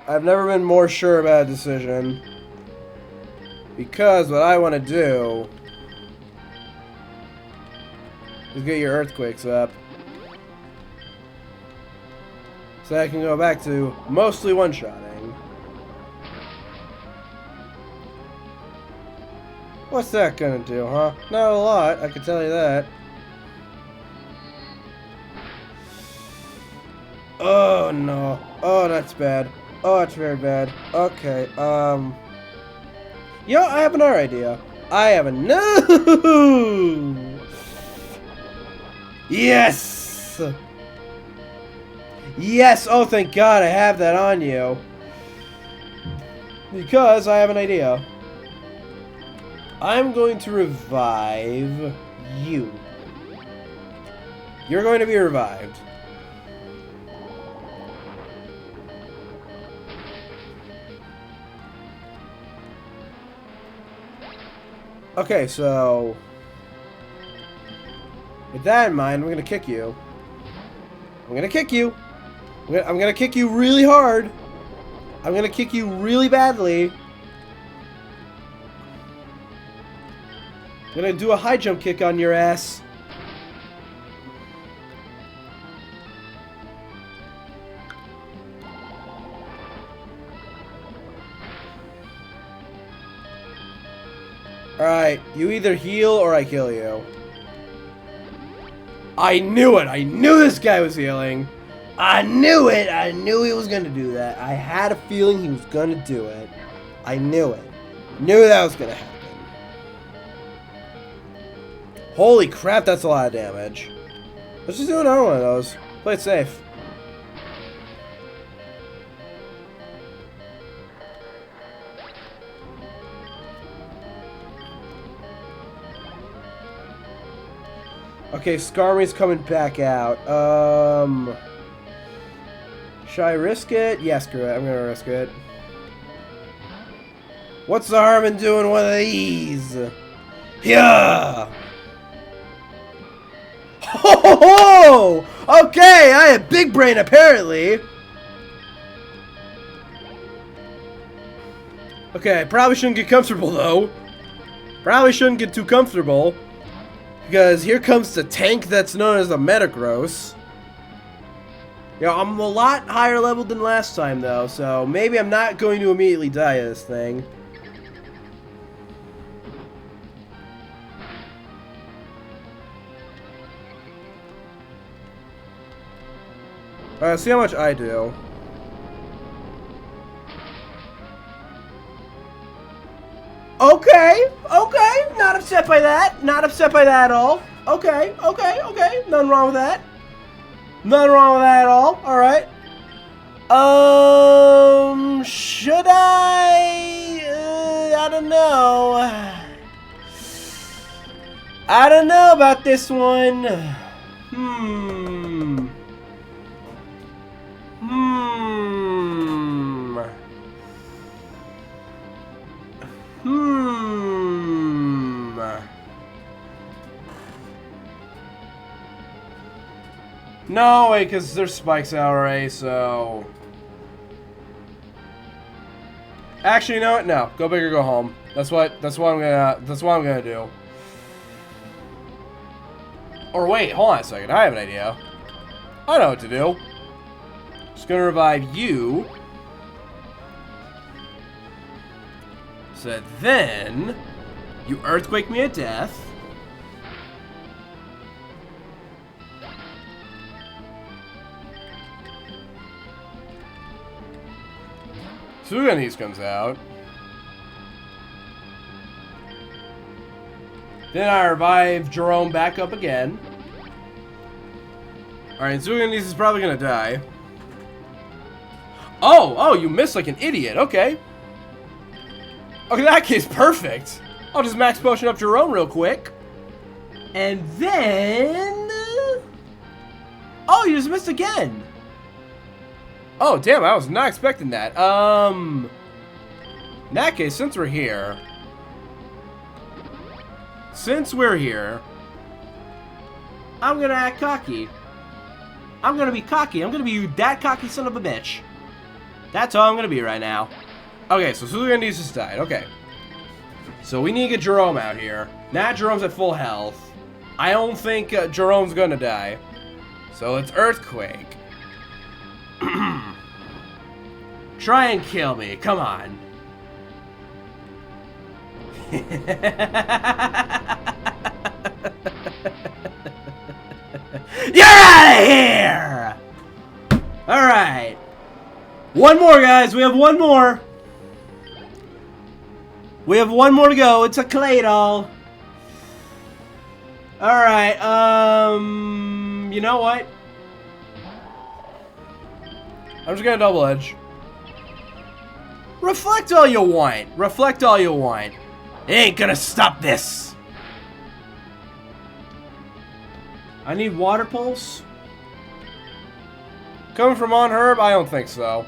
I've never been more sure about a decision. Because what I want to do is get your earthquakes up. So I can go back to mostly one-shotting. What's that gonna do, huh? Not a lot, I can tell you that. Oh no. Oh, that's bad. Oh, that's very bad. Okay, you know, I have another idea. I have a no. Yes! Yes! Oh, thank God I have that on you. Because I have an idea. I'm going to revive you. You're going to be revived. Okay, so... with that in mind, we're going to kick you. I'm going to kick you. I'm gonna kick you really hard. I'm gonna kick you really badly. I'm gonna do a high jump kick on your ass. Alright, you either heal or I kill you. I knew it! I knew this guy was healing! I knew it! I knew he was gonna do that. I had a feeling he was gonna do it. I knew it. Knew that was gonna happen. Holy crap, that's a lot of damage. Let's just do another one of those. Play it safe. Okay, Skarmory's coming back out. Should I risk it? Yeah, screw it. I'm gonna risk it. What's the harm in doing one of these? Yeah! Ho ho ho! Okay, I have big brain apparently. Okay, I probably shouldn't get comfortable though. Probably shouldn't get too comfortable. Because here comes the tank that's known as a Metagross. You know, I'm a lot higher level than last time, though, so maybe I'm not going to immediately die of this thing. Alright, let's see how much I do. Okay, okay, not upset by that. Not upset by that at all. Okay, okay, okay, nothing wrong with that. Nothing wrong with that at all. Alright. Should I don't know. I don't know about this one. Hmm. No, wait, because there's spikes out already, so... Actually, you know what? No. Go big or go home. That's what I'm gonna do. Or wait, hold on a second. I have an idea. I know what to do. Just gonna revive you. So then you earthquake me to death. Suganese comes out. Then I revive Jerome back up again. Alright, Suganese is probably gonna die. Oh, you missed like an idiot. Okay. Okay, in that case, perfect. I'll just max potion up Jerome real quick. And then... Oh, you just missed again. Oh, damn, I was not expecting that. In that case, since we're here... I'm gonna act cocky. I'm gonna be cocky. I'm gonna be that cocky son of a bitch. That's all I'm gonna be right now. Okay, so Suganese just died. Okay. So we need to get Jerome out here. Now Jerome's at full health. I don't think Jerome's gonna die. So it's Earthquake. Try and kill me. Come on. You're out of here! Alright. One more, guys. We have one more. We have one more to go. It's a clay doll. Alright, you know what? I'm just gonna double edge. Reflect all you want. Reflect all you want. It ain't gonna stop this. I need water pulse. Coming from on Herb? I don't think so.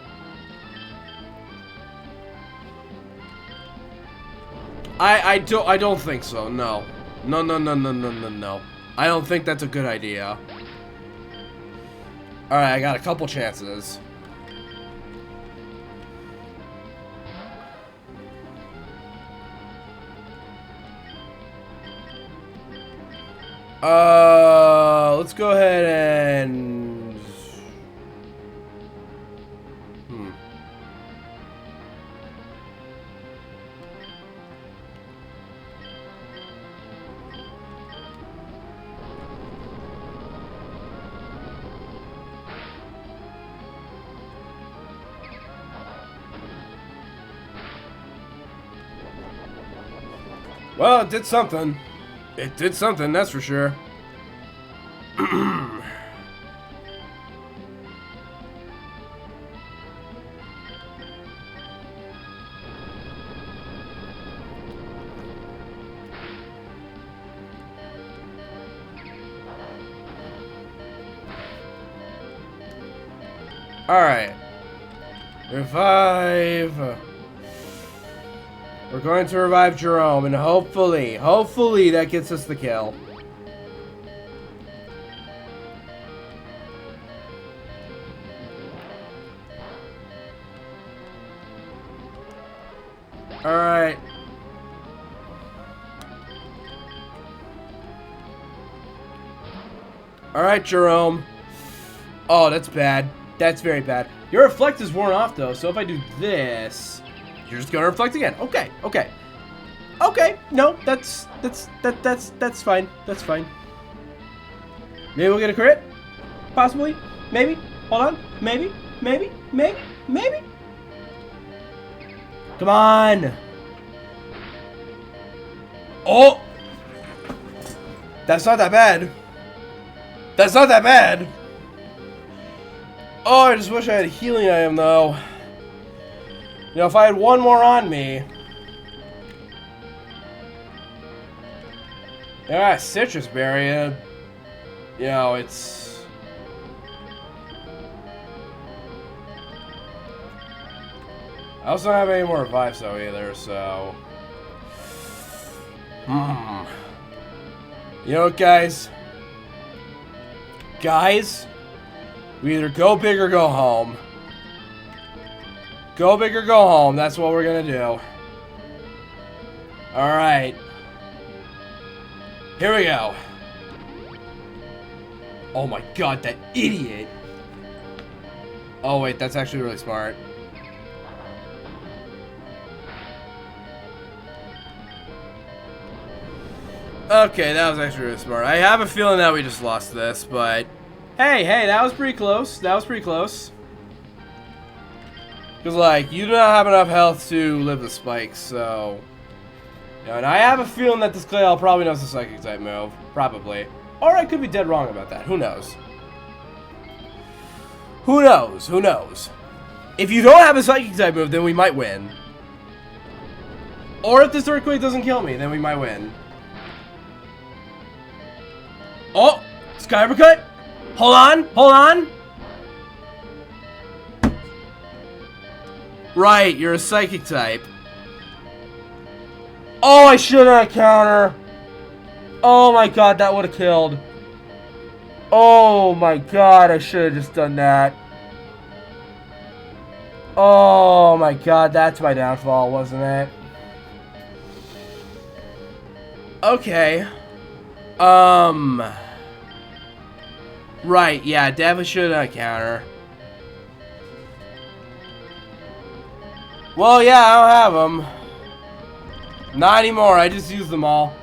I don't think so. No. No. I don't think that's a good idea. Alright, I got a couple chances. Let's go ahead and... Well, it did something. It did something, that's for sure. Alright. Revive. We're going to revive Jerome, and hopefully that gets us the kill. Alright. Alright, Jerome. Oh, that's bad. That's very bad. Your reflect is worn off though, so if I do this, you're just gonna reflect again. Okay, okay. Okay, no, that's fine. That's fine. Maybe we'll get a crit? Possibly? Maybe? Hold on. Maybe? Maybe? Maybe? Maybe? Come on! Oh! That's not that bad. That's not that bad. Oh, I just wish I had a healing item though. You know, if I had one more on me. Yeah, citrus berry. You know, it's. I also don't have any more revives though either, so. You know what, guys? Guys, we either go big or go home. Go big or go home. That's what we're gonna do. Alright. Here we go. Oh my god, that idiot. Oh wait, that's actually really smart. Okay, that was actually really smart. I have a feeling that we just lost this, but... Hey, that was pretty close. That was pretty close. Because, like, you do not have enough health to live the spikes, so... You know, and I have a feeling that this Claydol probably knows the Psychic type move. Probably. Or I could be dead wrong about that. Who knows? Who knows? Who knows? If you don't have a Psychic type move, then we might win. Or if this Earthquake doesn't kill me, then we might win. Oh! Sky Uppercut! Hold on! Hold on! Right, you're a Psychic type. Oh, I should have counter! Oh my god, that would have killed. Oh my god, I should have just done that. Oh my god, that's my downfall, wasn't it? Okay. Right, yeah, definitely should have counter. Well, yeah, I don't have them. Not anymore, I just used them all.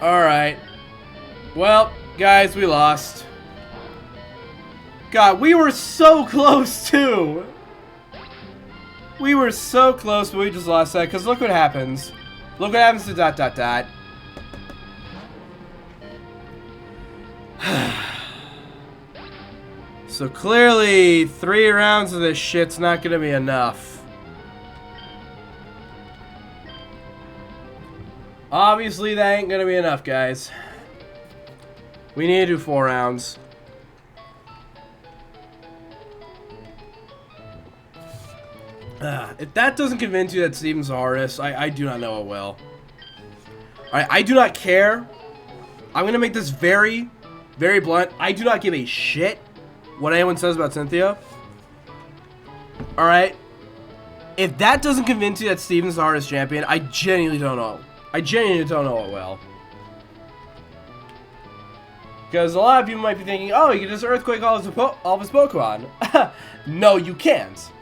Alright. Well, guys, we lost. God, we were so close, too. We were so close, but we just lost that, because look what happens. Look what happens to ... So clearly, 3 rounds of this shit's not gonna be enough. Obviously, that ain't gonna be enough, guys. We need to do 4 rounds. If that doesn't convince you that Steven's the hardest, I do not know it will. Alright, I do not care. I'm gonna make this very, very blunt. I do not give a shit what anyone says about Cynthia. Alright? If that doesn't convince you that Steven's the hardest champion, I genuinely don't know. I genuinely don't know it will. Because a lot of people might be thinking, oh, you can just Earthquake all of his Pokemon. No, you can't.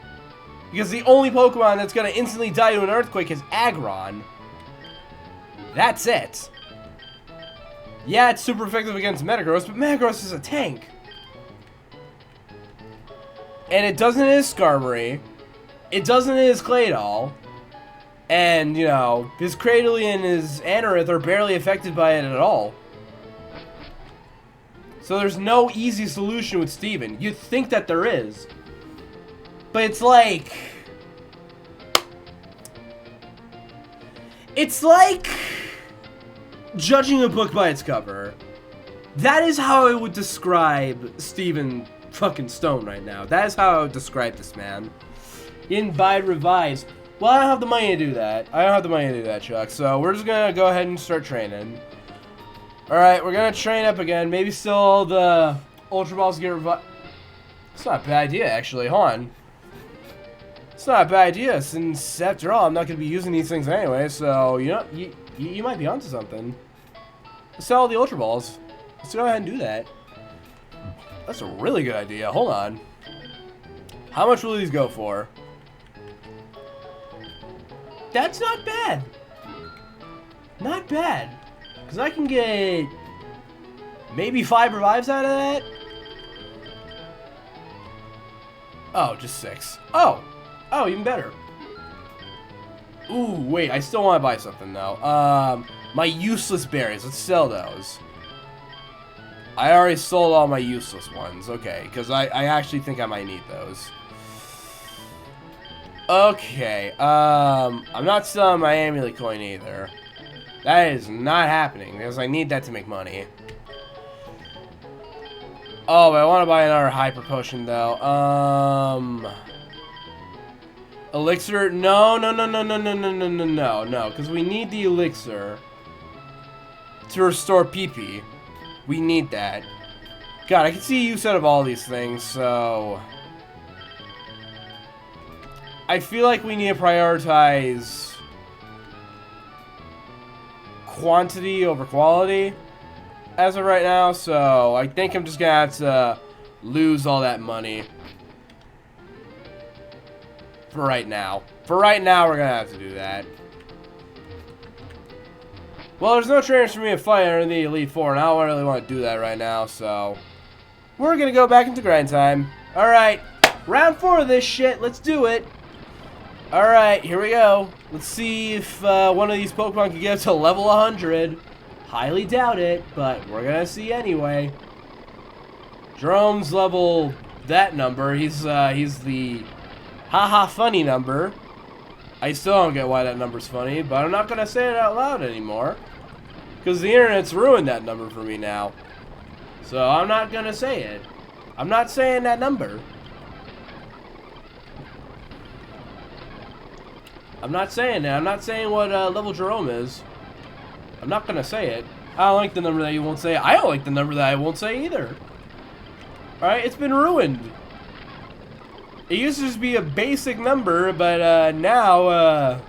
Because the only Pokemon that's going to instantly die to an Earthquake is Aggron. That's it. Yeah, it's super effective against Metagross, but Metagross is a tank. And it doesn't hit his Skarmory. It doesn't hit his Claydol. And, you know, his Cradily and his Anorith are barely affected by it at all. So there's no easy solution with Steven. You'd think that there is. But it's like... It's like... judging a book by its cover. That is how I would describe Steven fucking Stone right now. That is how I would describe this man. He didn't buy Revives. Well, I don't have the money to do that. I don't have the money to do that, Chuck. So we're just gonna go ahead and start training. Alright, we're gonna train up again. Maybe still the Ultra Balls get revived. It's not a bad idea, actually. Hold on. It's not a bad idea, since after all, I'm not gonna be using these things anyway. So you know, you might be onto something. sell the Ultra Balls. Let's go ahead and do that. That's a really good idea. Hold on. How much will these go for? That's not bad. Not bad. Because I can get maybe 5 revives out of that. Oh, just 6. Oh. Oh, even better. Ooh, wait. I still want to buy something, though. My useless berries. Let's sell those. I already sold all my useless ones. Okay, because I actually think I might need those. Okay, I'm not selling my amulet coin either. That is not happening, because I need that to make money. Oh, but I want to buy another hyper potion, though. Elixir? No, because we need the elixir to restore PP. We need that. God, I can see use out of all these things, so I feel like we need to prioritize quantity over quality as of right now, so I think I'm just gonna have to lose all that money for right now. For right now, we're gonna have to do that. Well, there's no trainers for me to fight in the Elite Four, and I don't really want to do that right now, so we're gonna go back into grind time. Alright, round 4 of this shit, let's do it. Alright, here we go. Let's see if one of these Pokemon can get up to level 100. Highly doubt it, but we're gonna see anyway. Jerome's level that number. He's the haha funny number. I still don't get why that number's funny, but I'm not gonna say it out loud anymore. Because the internet's ruined that number for me now. So I'm not gonna say it. I'm not saying that number. I'm not saying that. I'm not saying what level Jerome is. I'm not gonna say it. I don't like the number that you won't say. I don't like the number that I won't say either. Alright, it's been ruined. It used to just be a basic number, but now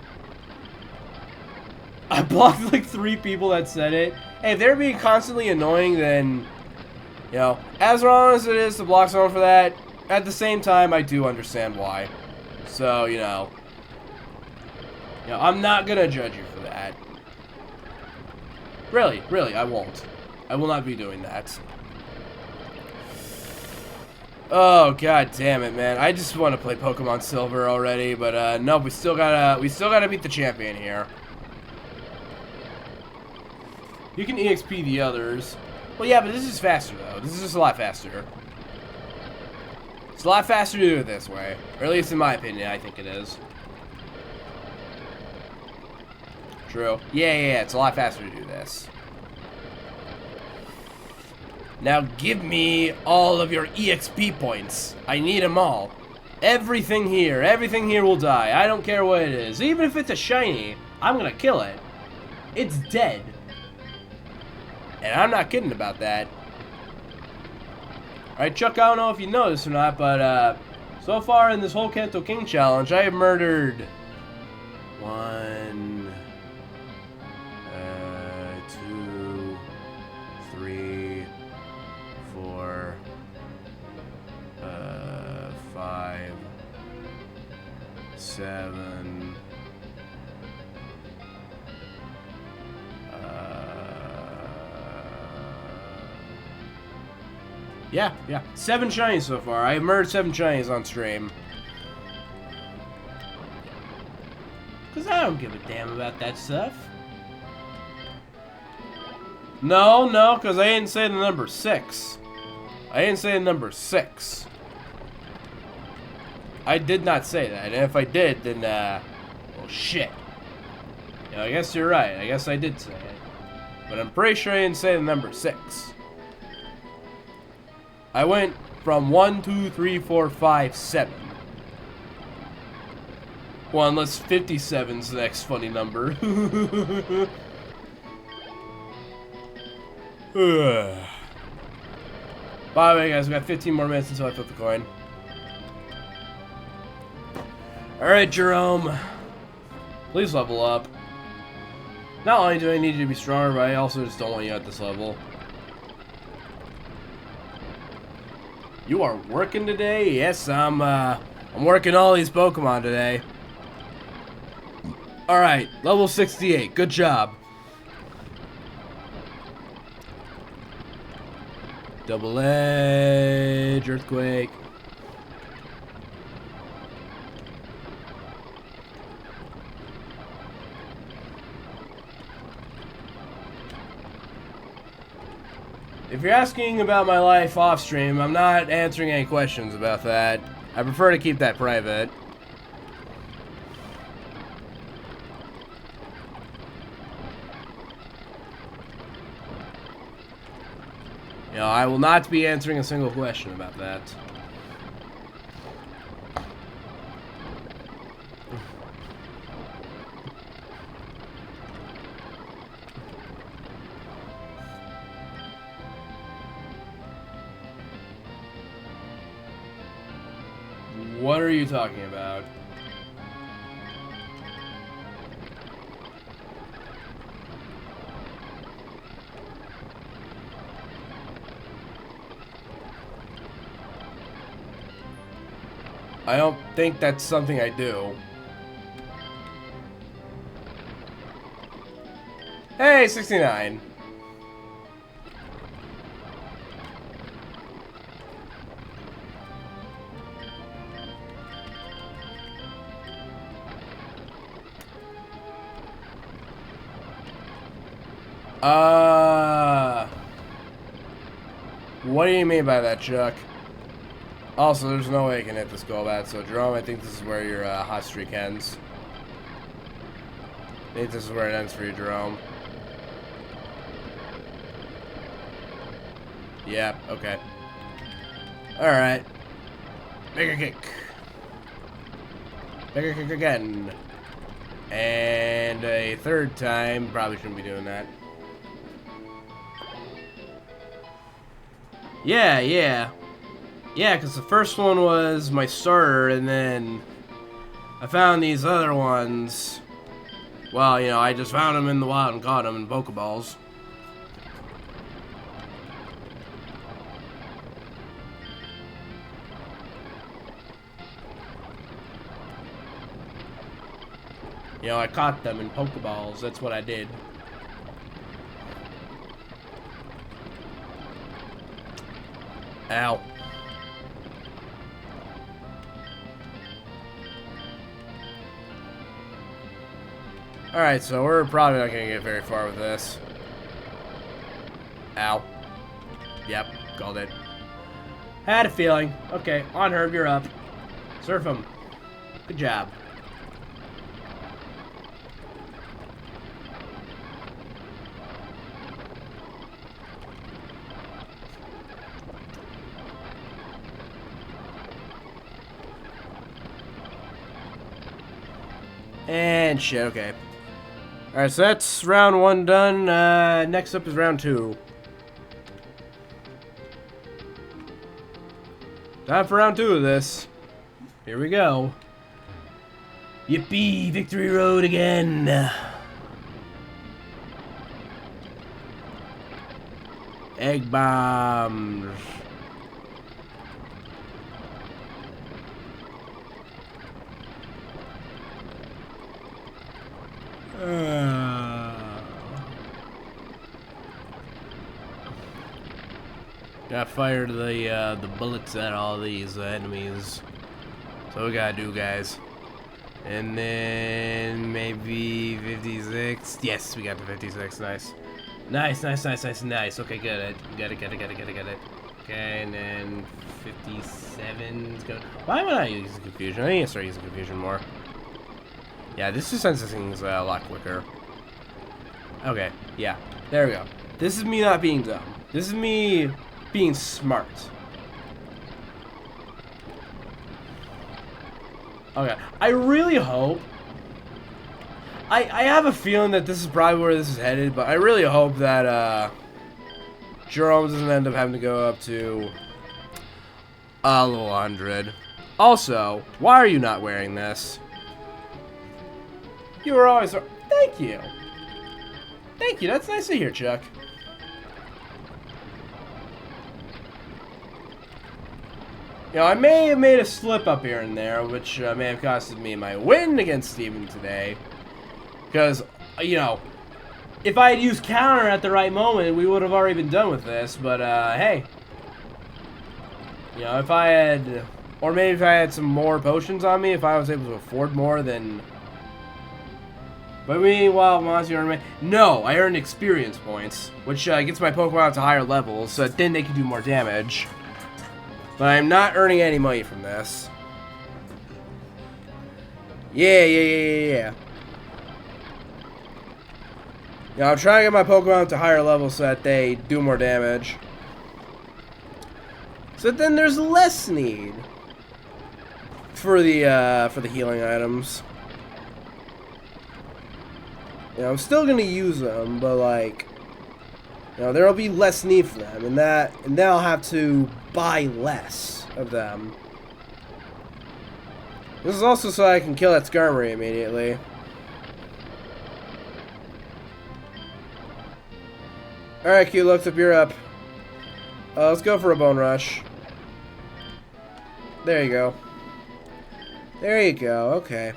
I blocked like 3 people that said it. Hey, if they're being constantly annoying, then, you know, as wrong as it is to block someone for that, at the same time, I do understand why. So, you know, I'm not gonna judge you for that. Really, I won't. I will not be doing that. Oh god damn it, man! I just want to play Pokemon Silver already, but no, we still gotta beat the champion here. You can EXP the others. Well, yeah, but this is faster though. This is just a lot faster. It's a lot faster to do it this way, or at least in my opinion, I think it is. True. Yeah, it's a lot faster to do this. Now give me all of your EXP points. I need them all. Everything here will die. I don't care what it is. Even if it's a shiny, I'm gonna kill it. It's dead. And I'm not kidding about that. Alright, Chuck, I don't know if you know this or not, but so far in this whole Kanto King challenge, I have murdered 1, 2, 3, 4, 5, 7, yeah, 7 shinies so far. I have murdered 7 shinies on stream. Because I don't give a damn about that stuff. No, because I didn't say the number 6. I didn't say the number 6. I did not say that, and if I did, then, well, shit. You know, I guess you're right. I guess I did say it. But I'm pretty sure I didn't say the number 6. I went from 1, 2, 3, 4, 5, 7. Well, unless 57's the next funny number. By the way, guys, we got 15 more minutes until I flip the coin. Alright, Jerome. Please level up. Not only do I need you to be stronger, but I also just don't want you at this level. You are working today? Yes, I'm working all these Pokemon today. Alright, level 68. Good job. Double Edge, Earthquake. If you're asking about my life off stream, I'm not answering any questions about that. I prefer to keep that private. You know, I will not be answering a single question about that. What are you talking about? I don't think that's something I do. Hey, 69. What do you mean by that, Chuck? Also, there's no way I can hit this Golbat, so Jerome, I think this is where your hot streak ends. I think this is where it ends for you, Jerome. Yeah, okay. Alright. Bigger kick. Bigger kick again. And a third time. Probably shouldn't be doing that. Yeah. Yeah, because the first one was my starter, and then I found these other ones. Well, you know, I just found them in the wild and caught them in Pokeballs. You know, I caught them in Pokeballs. That's what I did. Ow. Alright, so we're probably not going to get very far with this. Ow. Yep, called it. Had a feeling. Okay, on Herb, you're up. Surf him. Good job. And shit, okay. Alright, so that's round 1 done. Next up is round 2. Time for round 2 of this. Here we go. Yippee! Victory Road again! Egg bombs. Got fired the bullets at all these enemies. So we gotta do, guys. And then maybe 56. Yes, we got the 56. Nice. Nice. Okay, good. Get it. Okay, and then 57 is good. Why am I not using Confusion? I need to start using Confusion more. Yeah, this just senses things a lot quicker. Okay, yeah. There we go. This is me not being dumb. This is me being smart. Okay, I really hope... I have a feeling that this is probably where this is headed, but I really hope that, Jerome doesn't end up having to go up to... level 100. Also, why are you not wearing this? You were always... Thank you! Thank you, that's nice to hear, Chuck. You know, I may have made a slip up here and there, which may have costed me my win against Steven today. Because, you know, if I had used counter at the right moment, we would have already been done with this. But, hey. You know, if I had... Or maybe if I had some more potions on me, if I was able to afford more, then... But meanwhile, Monster... No, I earned experience points, which gets my Pokemon to higher levels, so then they can do more damage. But I'm not earning any money from this. Yeah. You know, I'm trying to get my Pokemon to higher levels so that they do more damage. So then there's less need for the healing items. You know, I'm still gonna use them, but like, you know, there'll be less need for them, and then I'll have to buy less of them. This is also so I can kill that Skarmory immediately. Alright, Q-Lux, up you're up. Let's go for a Bone Rush. There you go. There you go, okay.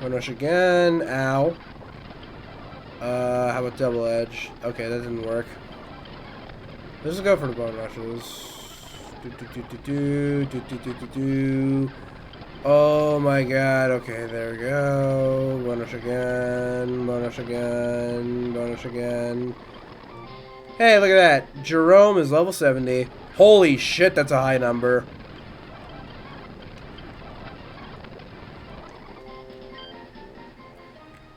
Bone Rush again. Ow. How about Double Edge? Okay, that didn't work. Let's just go for the Bone Rushes. Oh my god, okay, there we go. Bone Rush again, Bone Rush again, Bone Rush again. Hey, look at that. Jerome is level 70. Holy shit, that's a high number.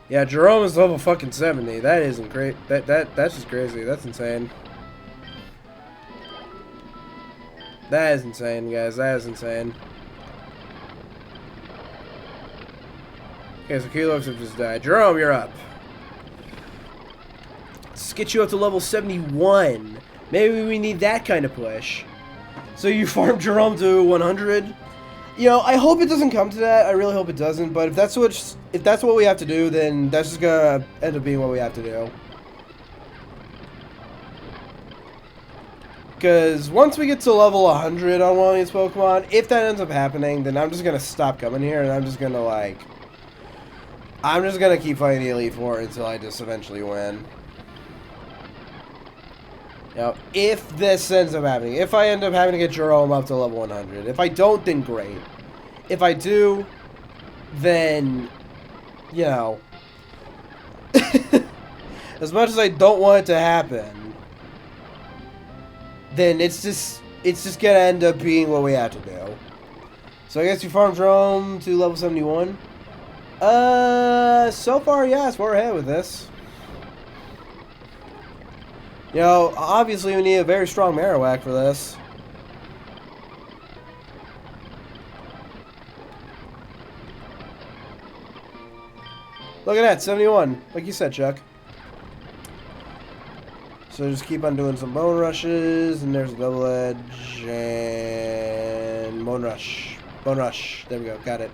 Yeah, Jerome is level fucking 70. That isn't great. That's just crazy. That's insane. That is insane, guys. That is insane. Okay, so Keylux have just died. Jerome, you're up. Let's get you up to level 71. Maybe we need that kind of push. So you farm Jerome to 100? You know, I hope it doesn't come to that. I really hope it doesn't. But if that's what we have to do, then that's just gonna end up being what we have to do. Because once we get to level 100 on one of these Pokemon, if that ends up happening, then I'm just gonna stop coming here and I'm just gonna keep fighting the Elite Four until I just eventually win. Now, if this ends up happening, if I end up having to get Jerome up to level 100, if I don't, then great. If I do, then, you know, as much as I don't want it to happen, then it's just gonna end up being what we have to do. So I guess you farm Jerome to level 71. So far, yes, we're ahead with this. You know, obviously we need a very strong Marowak for this. Look at that, 71. Like you said, Chuck. So just keep on doing some Bone Rushes, and there's a Double Edge, and Bone Rush. Bone Rush. There we go, got it.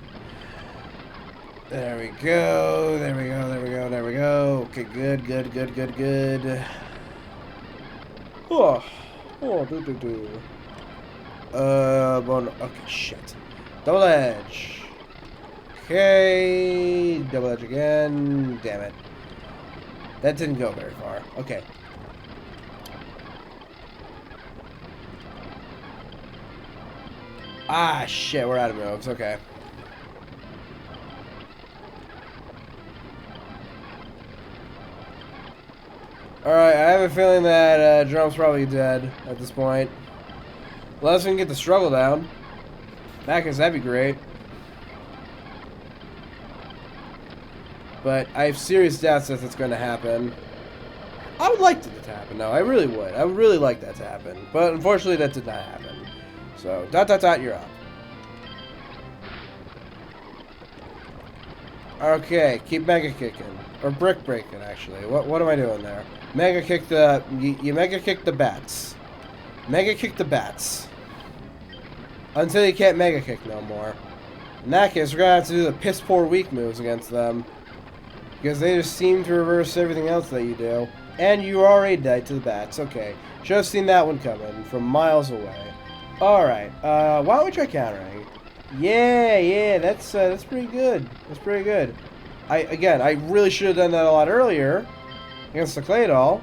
There we go, there we go, there we go, there we go. Okay, good. Oh, Bone, okay, shit. Double Edge. Okay, Double Edge again. Damn it. That didn't go very far. Okay. Ah, shit, we're out of moves. Okay. Alright, I have a feeling that Jerome's probably dead at this point. Unless we can get the struggle down. Because that'd be great. But I have serious doubts that that's going to happen. I would like it to happen, though. I really would. I would really like that to happen. But unfortunately, that did not happen. So, ... you're up. Okay, keep Mega Kicking. Or Brick Breaking, actually. What am I doing there? Mega Kick the... You Mega Kick the bats. Mega Kick the bats. Until you can't Mega Kick no more. In that case, we're going to have to do the piss poor weak moves against them. Because they just seem to reverse everything else that you do. And you already died to the bats. Okay. Should have seen that one coming from miles away. Alright. Why don't we try countering? Yeah, that's pretty good. That's pretty good. I really should have done that a lot earlier against the Claydol.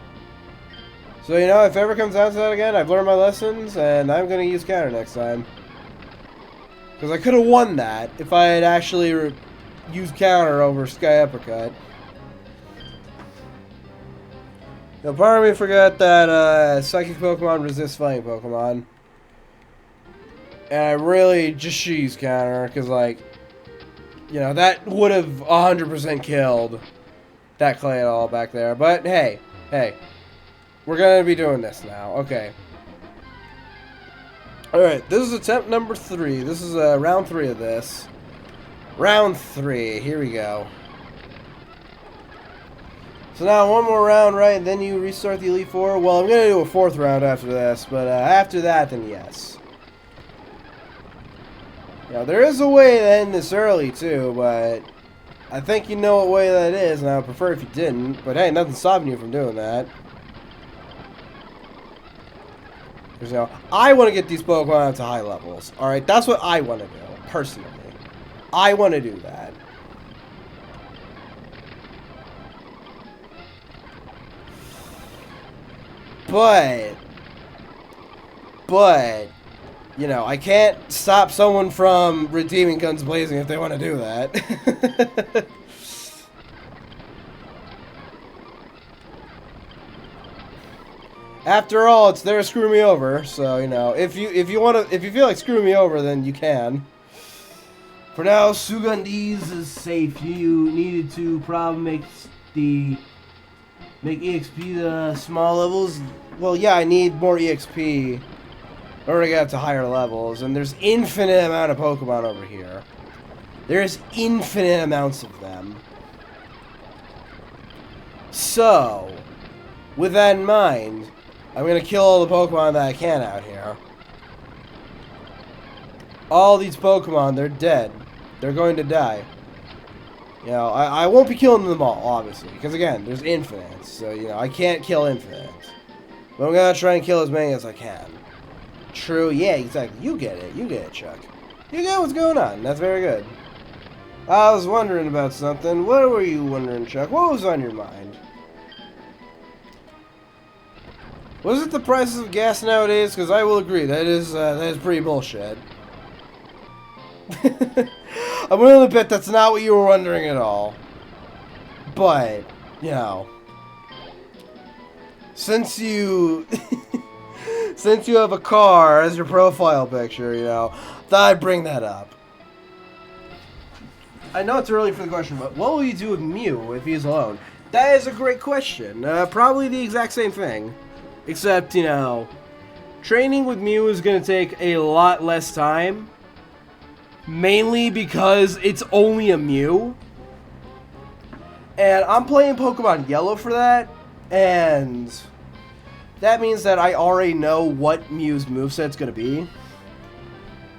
So, you know, if it ever comes down to that again, I've learned my lessons, and I'm going to use counter next time. Because I could have won that if I had actually used counter over Sky Uppercut. Now, part of me forgot that Psychic Pokemon resist Fighting Pokemon. And I really just should use counter, because, like, you know, that would have 100% killed that Claydol back there. But, hey. We're going to be doing this now. Okay. Alright, this is attempt number 3. This is round 3 of this. Round 3. Here we go. So now one more round, right? And then you restart the Elite Four. Well, I'm going to do a 4th round after this. But after that, then yes. Now, there is a way to end this early, too. But I think you know what way that is. And I would prefer if you didn't. But hey, nothing's stopping you from doing that. You know, I want to get these Pokemon to high levels. Alright, that's what I want to do, personally. I want to do that. But, you know, I can't stop someone from redeeming Guns Blazing if they want to do that. After all, it's there to screw me over, so you know, if you feel like screwing me over, then you can. For now, Sugandese is safe. You needed to probably make EXP the small levels. Well, yeah, I need more EXP in order to get up to higher levels, and there's infinite amount of Pokemon over here. There's infinite amounts of them. So, with that in mind, I'm going to kill all the Pokemon that I can out here. All these Pokemon, they're dead. They're going to die. You know, I won't be killing them all, obviously. Because, again, there's infinites. So, you know, I can't kill infinites. But I'm going to try and kill as many as I can. True, yeah, exactly. You get it. You get it, Chuck. You get what's going on. That's very good. I was wondering about something. What were you wondering, Chuck? What was on your mind? Was it the prices of gas nowadays? Because I will agree, that is pretty bullshit. I'm willing to bet that's not what you were wondering at all. But, you know, since you have a car as your profile picture, you know, thought I'd bring that up. I know it's early for the question, but what will you do with Mew if he's alone? That is a great question. Probably the exact same thing. Except, you know, training with Mew is going to take a lot less time. Mainly because it's only a Mew. And I'm playing Pokemon Yellow for that. And that means that I already know what Mew's moveset's going to be.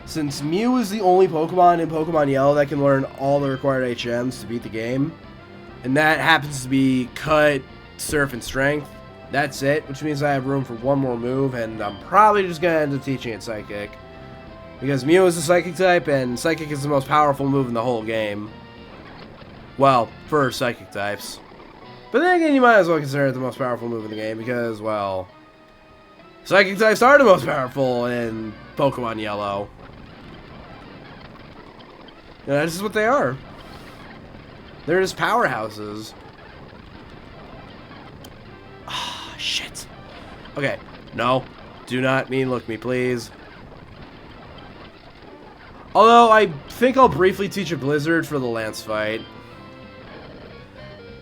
Since Mew is the only Pokemon in Pokemon Yellow that can learn all the required HMs to beat the game. And that happens to be Cut, Surf, and Strength. That's it, which means I have room for one more move, and I'm probably just going to end up teaching it Psychic. Because Mew is a Psychic type, and Psychic is the most powerful move in the whole game. Well, for Psychic types. But then again, you might as well consider it the most powerful move in the game, because, well, Psychic types are the most powerful in Pokemon Yellow. You know, that's just what they are. They're just powerhouses. Shit. Okay. No. Do not mean look me, please. Although, I think I'll briefly teach a Blizzard for the Lance fight.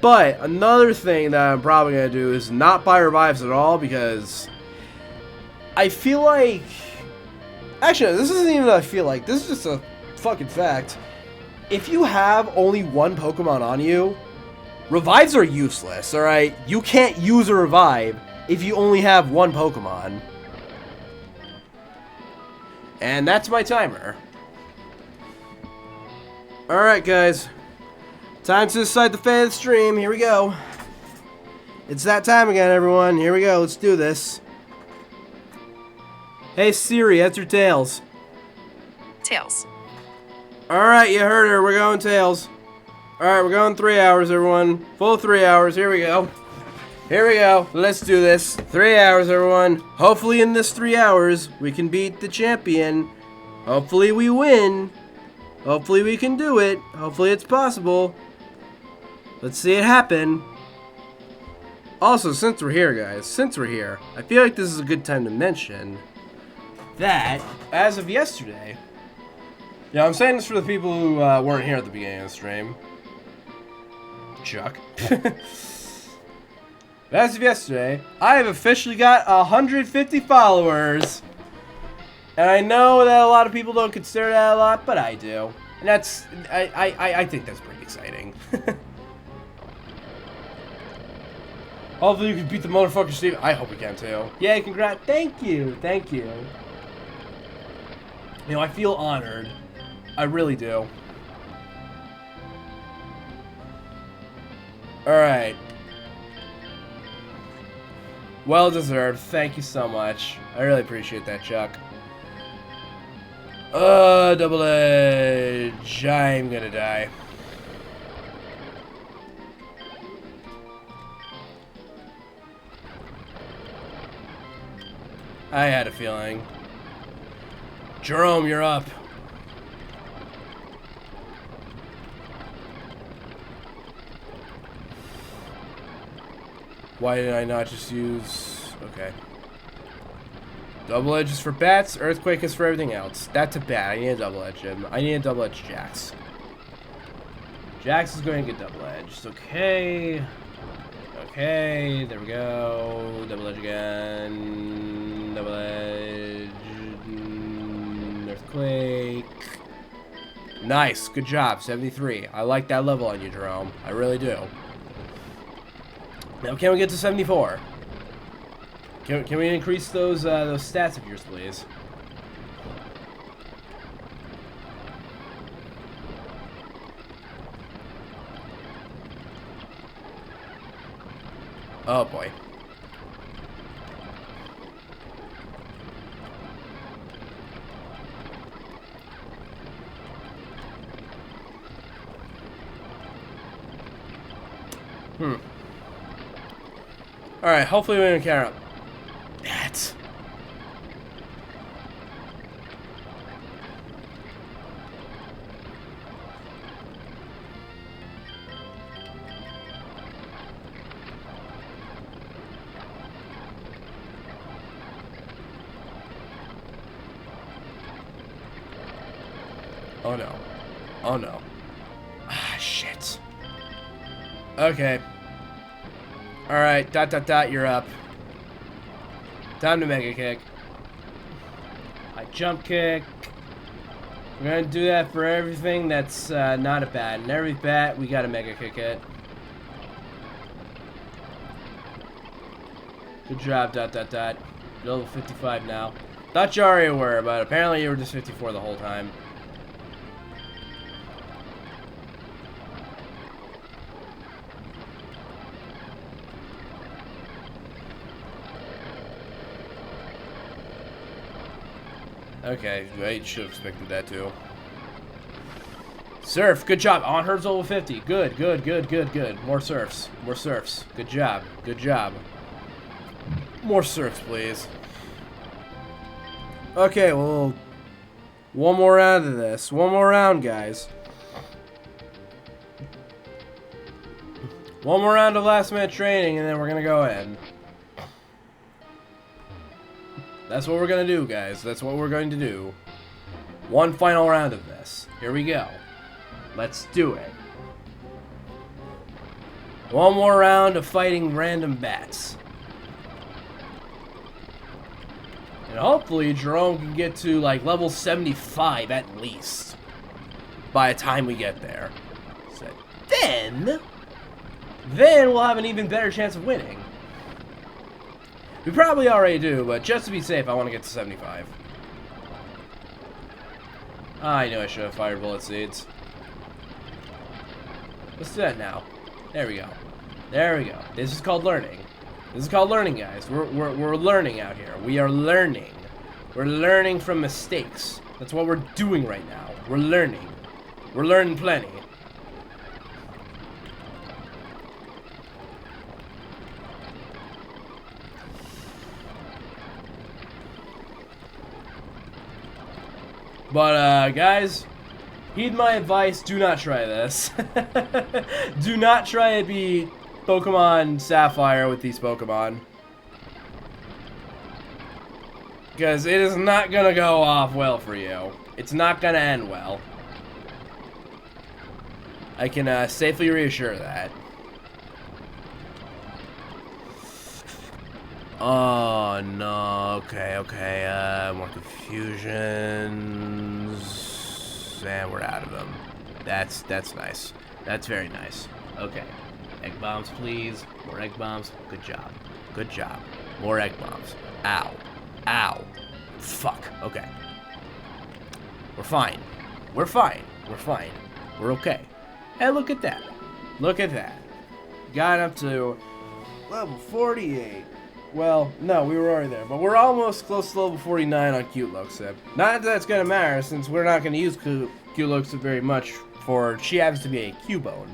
But, another thing that I'm probably going to do is not buy revives at all, because I feel like... Actually, this isn't even I feel like. This is just a fucking fact. If you have only one Pokemon on you, revives are useless, alright? You can't use a revive if you only have one Pokemon. And that's my timer. Alright, guys. Time to decide the fate of the stream. Here we go. It's that time again, everyone. Here we go. Let's do this. Hey Siri, heads or tails? Tails. Alright, you heard her. We're going tails. Alright, we're going 3 hours, everyone. Full 3 hours. Here we go. Here we go. Let's do this. 3 hours, everyone. Hopefully in this 3 hours, we can beat the champion. Hopefully we win. Hopefully we can do it. Hopefully it's possible. Let's see it happen. Also, since we're here, guys, I feel like this is a good time to mention that, as of yesterday, yeah, I'm saying this for the people who weren't here at the beginning of the stream. Chuck. As of yesterday, I have officially got 150 followers. And I know that a lot of people don't consider that a lot, but I do. And that's, I think that's pretty exciting. Hopefully you can beat the motherfucker Steve. I hope we can too. Yeah, congrats. Thank you. Thank you. You know, I feel honored. I really do. Alright. Well deserved. Thank you so much. I really appreciate that, Chuck. Double edge. I'm gonna die. I had a feeling. Jerome, you're up. Why did I not just use... Okay. Double edge is for bats, earthquake is for everything else. That's a bat. I need a double edge. I need a double edge Jax. Jax is going to get double edged. Okay. Okay, there we go. Double edge again. Double edge. Earthquake. Nice. Good job. 73. I like that level on you, Jerome. I really do. Now, can we get to 74? Can we increase those stats of yours, please? Oh boy. Alright, hopefully we don't carry up. Bats. Oh no. Oh no. Ah, shit. Okay. Alright, you're up. Time to mega kick. I jump kick. We're gonna do that for everything that's not a bat. And every bat, we gotta mega kick it. Good job, Level 55 now. Thought you already were, but apparently you were just 54 the whole time. Okay, I should have expected that too. Surf, good job. On Herd's level 50. Good. More surfs. More surfs. Good job. More surfs, please. Okay, well, one more round of this. One more round, guys. One more round of last minute training, and then we're gonna go in. That's what we're gonna do, guys. That's what we're going to do. One final round of this. Here we go. Let's do it. One more round of fighting random bats. And hopefully Jerome can get to like level 75 at least by the time we get there. So then we'll have an even better chance of winning. We probably already do, but just to be safe, I want to get to 75. I knew I should have fired bullet seeds. Let's do that now. There we go. There we go. This is called learning. This is called learning, guys. We're learning out here. We are learning. We're learning from mistakes. That's what we're doing right now. We're learning. We're learning plenty. But, guys, heed my advice, do not try this. Do not try to beat Pokemon Sapphire with these Pokemon. Because it is not gonna go off well for you. It's not gonna end well. I can safely reassure that. Oh no, okay, more confusions. And we're out of them. That's nice. That's very nice. Okay. Egg bombs, please. More egg bombs. Good job. Good job. More egg bombs. Ow. Ow. Fuck. Okay. We're fine. We're fine. We're fine. We're okay. Hey, look at that. Look at that. Got up to level 48. Well, no, we were already there, but we're almost close to level 49 on Cubone. Not that it's gonna matter, since we're not gonna use Cubone very much, for she happens to be a Cubone.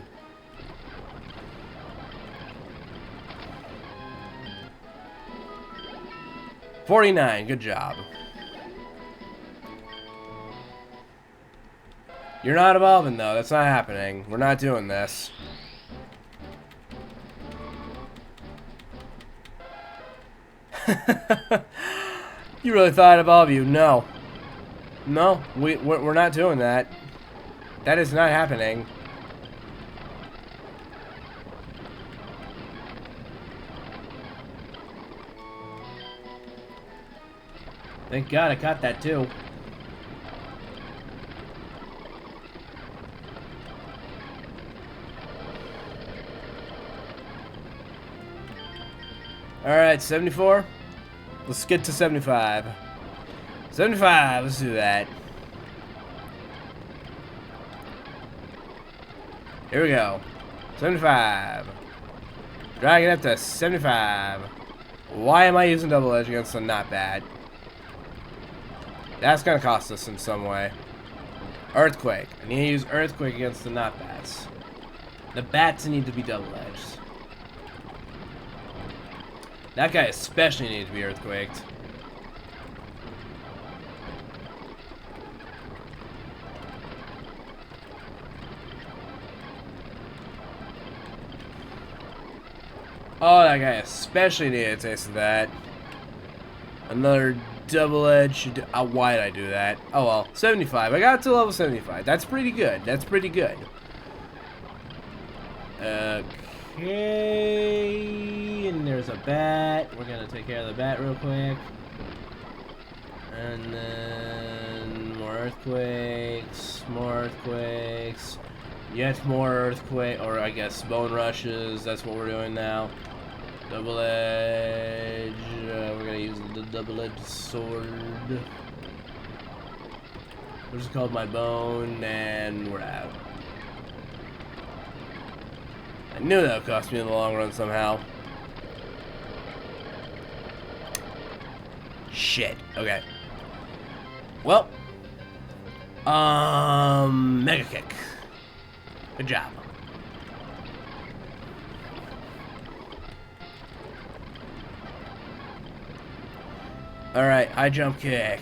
$49, good job. You're not evolving though, that's not happening. We're not doing this. You really thought I'd evolve you? No. No, we're not doing that. That is not happening. Thank God I caught that too. Alright, 74. Let's get to 75. 75, let's do that. Here we go. 75. Dragging up to 75. Why am I using double edge against the not bad? That's gonna cost us in some way. Earthquake. I need to use Earthquake against the not bats. The bats need to be double edged. That guy especially needs to be earthquaked. Oh, that guy especially needed a taste of that. Another double edge. Why did I do that? Oh well, 75. I got to level 75. That's pretty good. That's pretty good. Okay, and there's a bat. We're gonna take care of the bat real quick. And then more earthquakes, yet more earthquake, or I guess bone rushes. That's what we're doing now. Double edge. We're gonna use the double-edged sword, which is called my bone, and we're out. I knew that would cost me in the long run somehow. Shit. Okay. Well. Mega kick. Good job. Alright, high jump kick.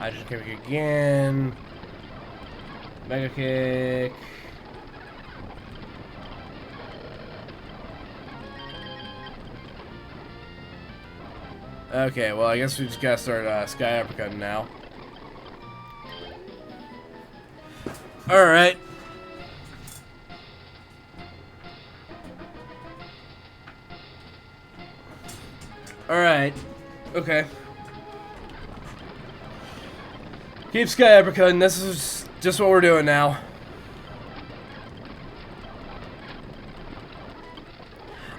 I just kick again. Mega kick. Okay, well I guess we just gotta start Sky Uppercutting now. Alright. Alright. Okay. Keep Sky Uppercutting. This is just what we're doing now.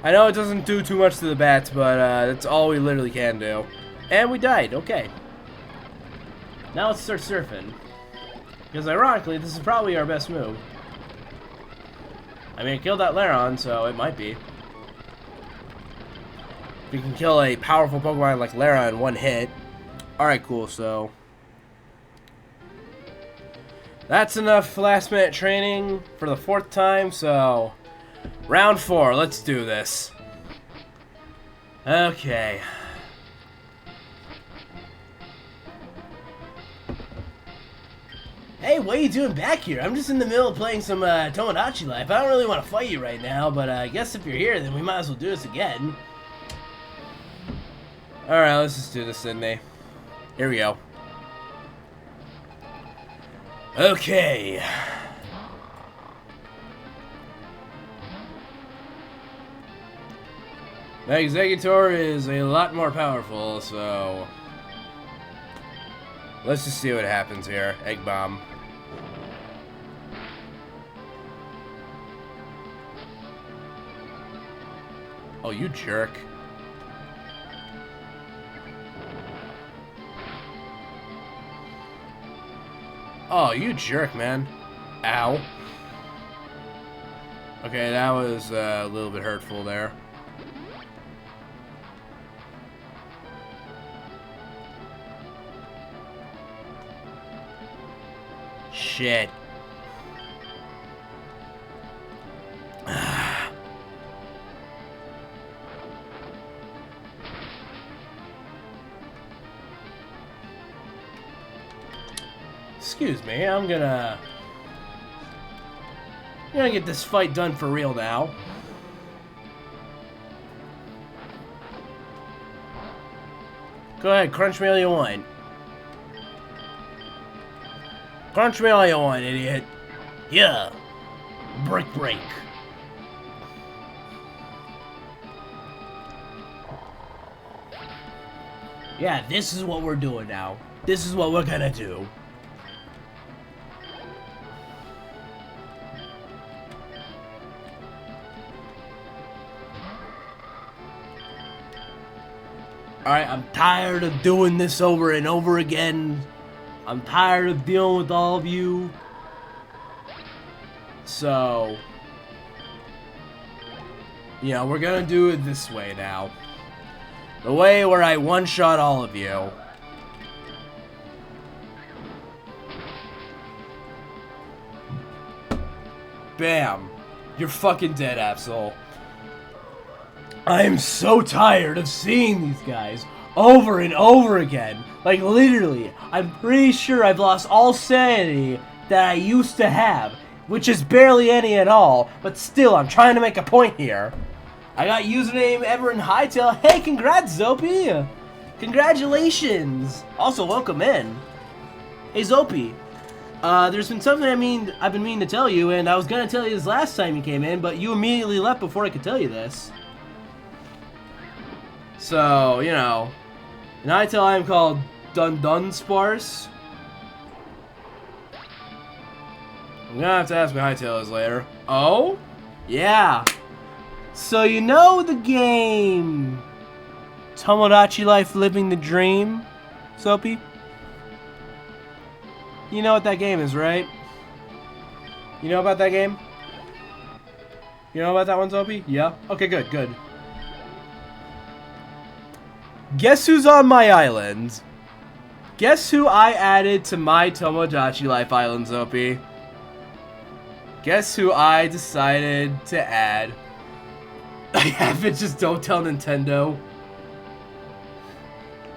I know it doesn't do too much to the bats, but that's all we literally can do. And we died. Okay. Now let's start surfing. Because ironically, this is probably our best move. I mean, it killed that Laron, so it might be. We can kill a powerful Pokemon like Lara in one hit. Alright, cool, so... that's enough last minute training for the 4th time, so... round 4, let's do this. Okay. Hey, what are you doing back here? I'm just in the middle of playing some Tomodachi Life. I don't really want to fight you right now, but I guess if you're here, then we might as well do this again. Alright, let's just do this, Sydney. Here we go. Okay. The Exeggutor is a lot more powerful, so... let's just see what happens here. Egg Bomb. Oh, you jerk. Oh, you jerk, man. Ow. Okay, that was a little bit hurtful there. Shit. Excuse me, I'm gonna get this fight done for real now. Go ahead, crunch me all you want. Crunch me all you want, idiot. Yeah. Break, break. Yeah, this is what we're doing now. This is what we're gonna do. Alright, I'm tired of doing this over and over again. I'm tired of dealing with all of you. So, you know, we're gonna do it this way now. The way where I one-shot all of you. Bam. You're fucking dead, Absol. I am so tired of seeing these guys over and over again. Like, literally, I'm pretty sure I've lost all sanity that I used to have, which is barely any at all, but still, I'm trying to make a point here. I got username Ever in Hightail. Hey, congrats, Zopi! Congratulations! Also, welcome in. Hey, Zopi. There's been something I've been meaning to tell you, and I was gonna tell you this last time you came in, but you immediately left before I could tell you this. So, you know, in Hightail I am called Dun Sparse. I'm gonna have to ask what Hightail is later. Oh? Yeah. So you know the game Tomodachi Life Living the Dream, Soapy? You know what that game is, right? You know about that game? You know about that one, Soapy? Yeah? Okay, good, good. Guess who's on my island? Guess who I added to my Tomodachi Life Island, Zopi? Guess who I decided to add? I have it, just don't tell Nintendo.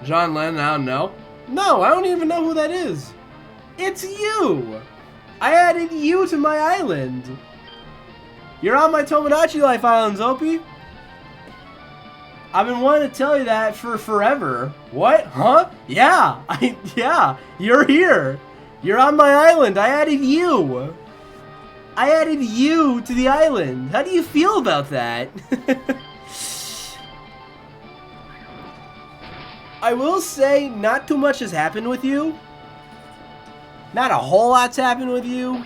John Lennon, I don't know. No, I don't even know who that is. It's you! I added you to my island. You're on my Tomodachi Life Island, Zopi. I've been wanting to tell you that for forever. What? Huh? Yeah. Yeah. You're here. You're on my island. I added you. I added you to the island. How do you feel about that? I will say not too much has happened with you. Not a whole lot's happened with you.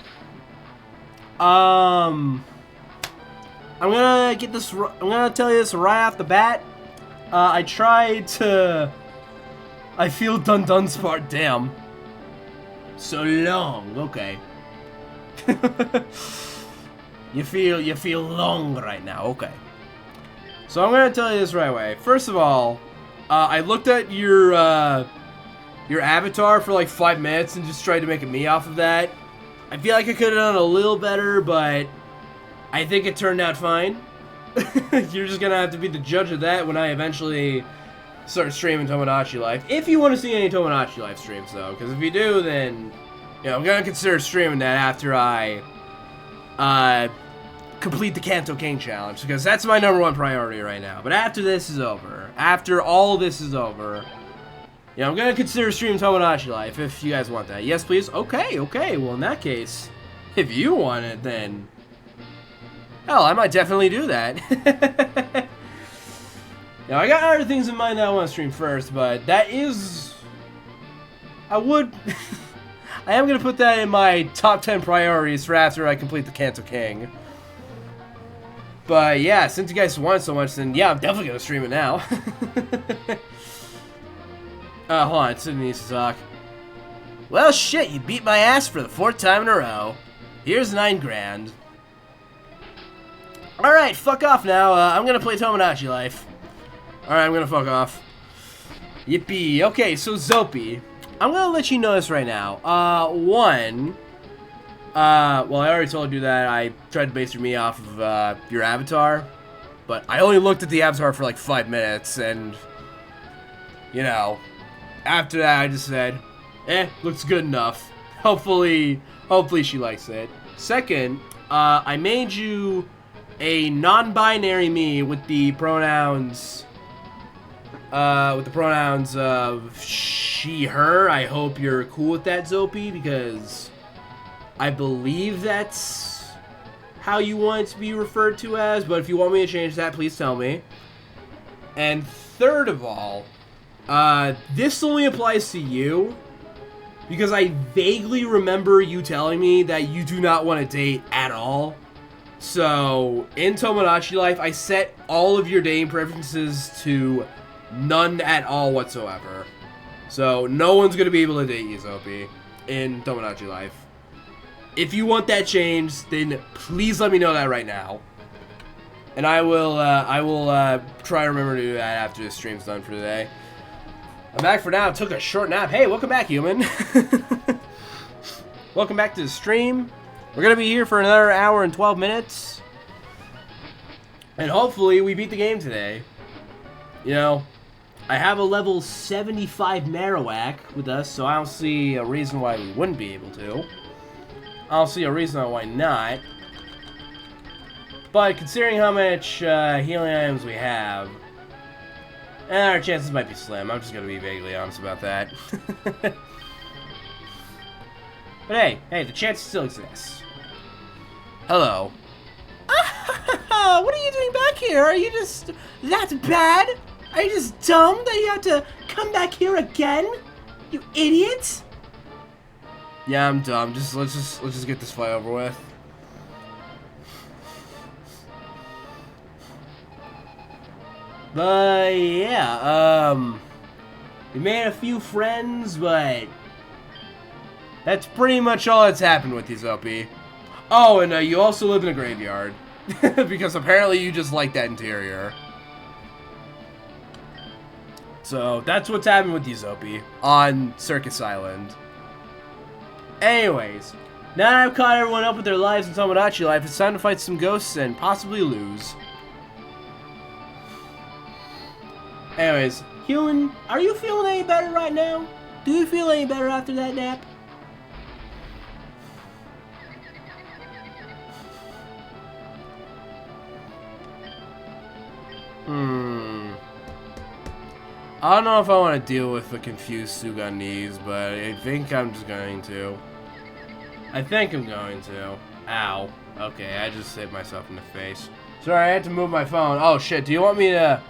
I'm gonna get this. I'm gonna tell you this right off the bat. I tried to. I feel Dun Spart. Damn. So long. Okay. you feel long right now. Okay. So I'm gonna tell you this right away. First of all, I looked at your avatar for like 5 minutes and just tried to make a me off of that. I feel like I could have done a little better, but I think it turned out fine. You're just gonna have to be the judge of that when I eventually start streaming Tomodachi Life. If you want to see any Tomodachi Life streams, though, because if you do, then I'm gonna consider streaming that after I complete the Kanto King challenge, because that's my #1 priority right now. But after this is over, after all this is over, I'm gonna consider streaming Tomodachi Life if you guys want that. Yes, please. Okay. Well, in that case, if you want it, then hell, I might definitely do that. Now, I got other things in mind that I want to stream first, but that is... I am going to put that in my top 10 priorities for after I complete the Kanto King. But yeah, since you guys want it so much, then yeah, I'm definitely going to stream it now. Hold on, Sydney needs to talk. Well, shit, you beat my ass for the 4th time in a row. Here's 9 grand. Alright, fuck off now. I'm going to play Tomodachi Life. Alright, I'm gonna fuck off. Yippee. Okay, so Zopi. I'm gonna let you know this right now. Well, I already told you that I tried to base your me off of, your avatar. But I only looked at the avatar for like 5 minutes, and, after that I just said, looks good enough. Hopefully she likes it. Second, I made you a non-binary me with the pronouns... of she, her. I hope you're cool with that, Zopi, because I believe that's how you want it to be referred to as, but if you want me to change that, please tell me. And third of all, this only applies to you, because I vaguely remember you telling me that you do not want to date at all. So, in Tomodachi Life, I set all of your dating preferences to none at all whatsoever. So, no one's going to be able to date you, Zopi, in Tomodachi Life. If you want that changed, then please let me know that right now. And I will try to remember to do that after the stream's done for today. I'm back for now. Took a short nap. Hey, welcome back, human. Welcome back to the stream. We're going to be here for another hour and 12 minutes. And hopefully we beat the game today. I have a level 75 Marowak with us, so I don't see a reason why we wouldn't be able to. I don't see a reason why not. But considering how much healing items we have, our chances might be slim. I'm just going to be vaguely honest about that. But hey, the chance still exists. Hello. What are you doing back here? Are you just that bad? Are you just dumb that you have to come back here again? You idiot! Yeah, I'm dumb. Let's just get this fight over with. But yeah, we made a few friends, but that's pretty much all that's happened with you, Zopi. Oh, and you also live in a graveyard. Because apparently you just like that interior. So, that's what's happened with you, Zopi, on Circus Island. Anyways, now that I've caught everyone up with their lives in Tomodachi Life, it's time to fight some ghosts and possibly lose. Anyways, human, are you feeling any better right now? Do you feel any better after that nap? I don't know if I want to deal with the confused Suganese, but I think I'm just going to. I think I'm going to. Ow. Okay, I just hit myself in the face. Sorry, I had to move my phone. Oh shit, do you want me to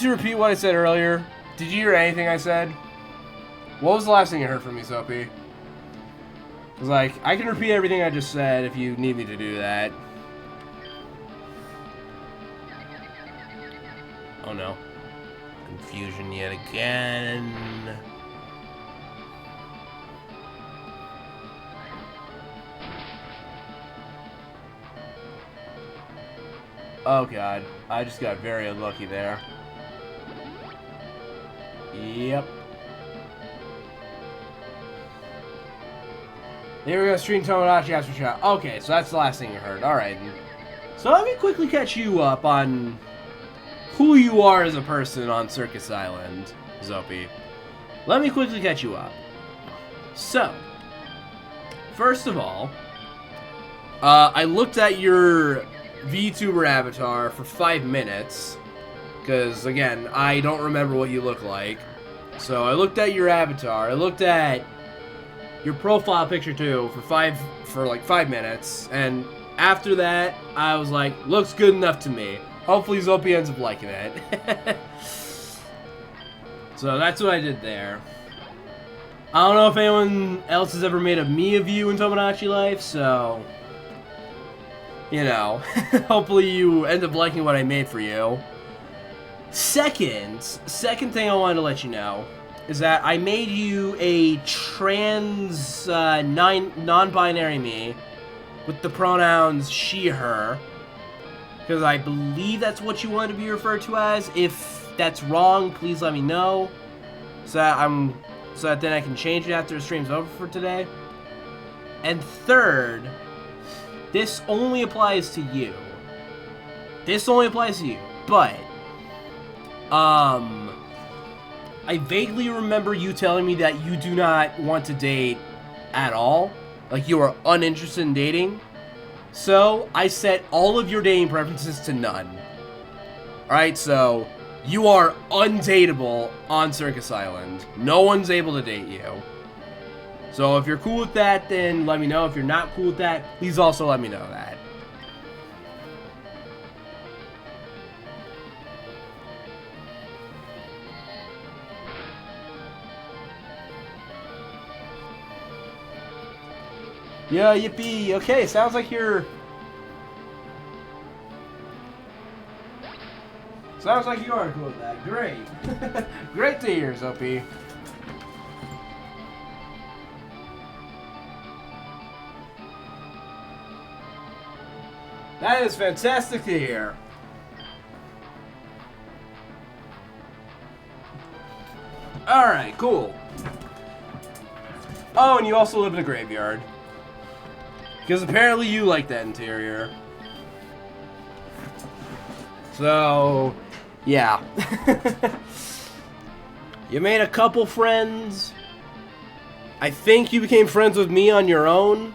repeat what I said earlier? Did you hear anything I said? What was the last thing you heard from me, Soapy? Cause like, I can repeat everything I just said if you need me to do that. confusion yet again. Oh god, I just got very unlucky there. Yep. Here we go, stream Tomodachi after shot. Okay, so that's the last thing you heard. Alright. So let me quickly catch you up on who you are as a person on Circus Island, Zopi. Let me quickly catch you up. So, first of all, I looked at your VTuber avatar for 5 minutes, because, again, I don't remember what you look like. So I looked at your avatar, I looked at your profile picture too for like 5 minutes, and after that, I was like, looks good enough to me. Hopefully Zopi ends up liking it. So that's what I did there. I don't know if anyone else has ever made a me of you in Tomodachi Life, so, you know, hopefully you end up liking what I made for you. Second thing I wanted to let you know is that I made you a trans non-binary me with the pronouns she, her, because I believe that's what you wanted to be referred to as. If that's wrong, please let me know, so that then I can change it after the stream's over for today. And third, this only applies to you. This only applies to you, but I vaguely remember you telling me that you do not want to date at all. Like, you are uninterested in dating. So, I set all of your dating preferences to none. Alright, so, you are undateable on Circus Island. No one's able to date you. So, if you're cool with that, then let me know. If you're not cool with that, please also let me know that. Yeah, yippee. Okay, sounds like you're... Sounds like you are cool with that. Great. Great to hear, Zopi. That is fantastic to hear. Alright, cool. Oh, and you also live in a graveyard. Because apparently you like that interior. So, yeah. You made a couple friends. I think you became friends with me on your own.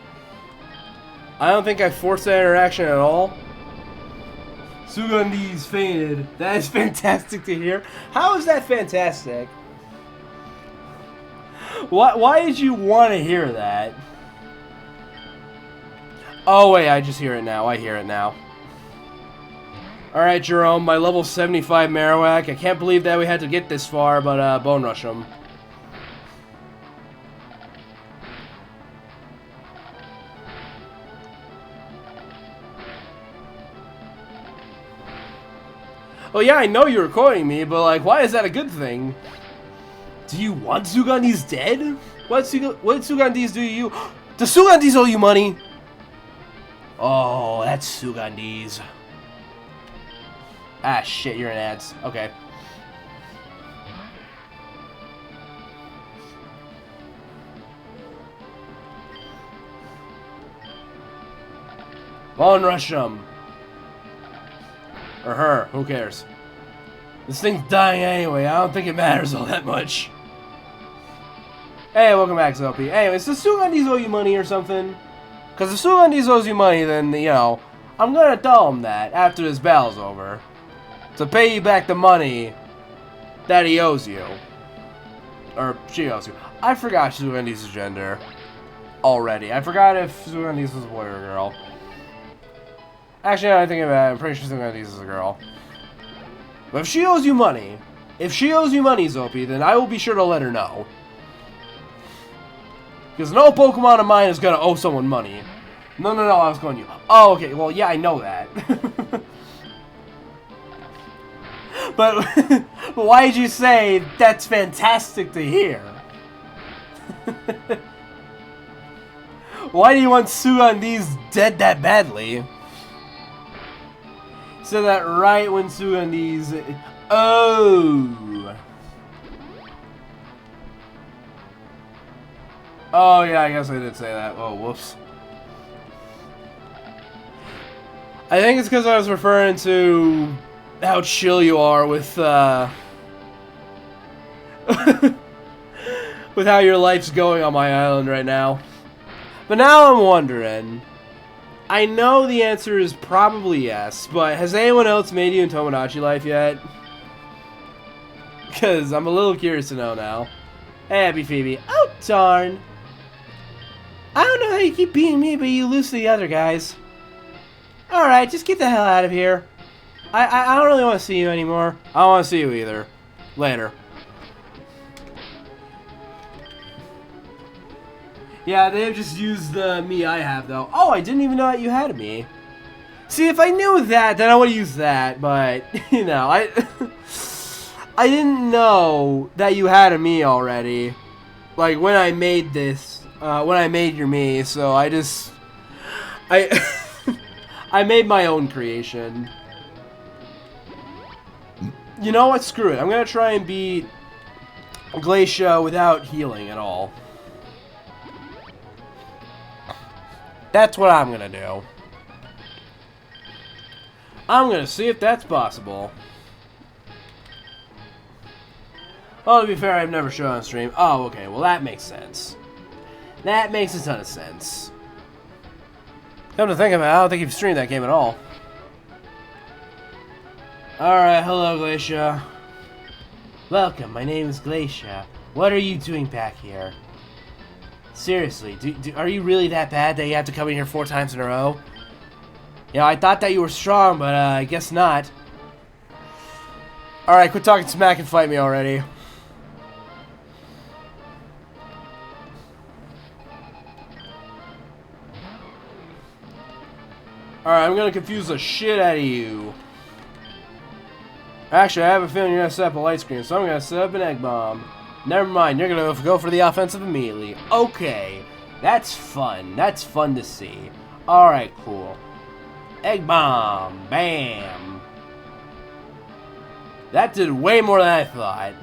I don't think I forced that interaction at all. Sugandi's fainted. That is fantastic to hear. How is that fantastic? Why did you want to hear that? Oh wait, I just hear it now. I hear it now. Alright, Jerome, my level 75 Marowak. I can't believe that we had to get this far, but Bone Rush him. Oh yeah, I know you're recording me, but like, why is that a good thing? Do you want Sugandis dead? What Sugandis do you? Does Sugandis owe you money? Oh, that's Sugandis. Ah, shit, you're in ads. Okay. Bone Rush him. Or her, who cares? This thing's dying anyway, I don't think it matters all that much. Hey, welcome back, Zopi. Anyways, does Sugandis owe you money or something? Because if Sugandis owes you money, then, you know, I'm gonna tell him that after this battle's over. To pay you back the money that he owes you. Or she owes you. I forgot Sugandis' gender already. I forgot if Sugandis was a boy or a girl. Actually, now I think about it, I'm pretty sure Sugandis is a girl. But if she owes you money, Zopi, then I will be sure to let her know. Because no Pokemon of mine is gonna owe someone money. No, I was going you. Oh, okay, well, yeah, I know that. but Why did you say that's fantastic to hear? Why do you want Sugandee's dead that badly? Said that right when Sugandee's... Oh! Oh yeah, I guess I did say that. Oh, whoops. I think it's because I was referring to how chill you are with, with how your life's going on my island right now. But now I'm wondering, I know the answer is probably yes, but has anyone else made you in Tomodachi Life yet? Because I'm a little curious to know now. Hey, Happy Phoebe. Oh, darn. I don't know how you keep beating me, but you lose to the other guys. Alright, just get the hell out of here. I don't really want to see you anymore. I don't want to see you either. Later. Yeah, they've just used the me I have, though. Oh, I didn't even know that you had a me. See, if I knew that, then I would have used that, but, you know, I didn't know that you had a me already. Like, when I made this, when I made your me, so I I made my own creation. You know what? Screw it. I'm gonna try and beat Glacia without healing at all. That's what I'm gonna do. I'm gonna see if that's possible. Well, to be fair, I've never shown on stream. Oh, okay. Well, that makes sense. That makes a ton of sense. Come to think of it, I don't think you've streamed that game at all. Alright, hello, Glacia. Welcome, my name is Glacia. What are you doing back here? Seriously, are you really that bad that you have to come in here 4 times in a row? Yeah, I thought that you were strong, but I guess not. Alright, quit talking smack and fight me already. Alright, I'm gonna confuse the shit out of you. Actually, I have a feeling you're gonna set up a light screen, so I'm gonna set up an egg bomb. Never mind, you're gonna go for the offensive immediately. Okay, that's fun. That's fun to see. Alright, cool. Egg bomb. Bam. That did way more than I thought.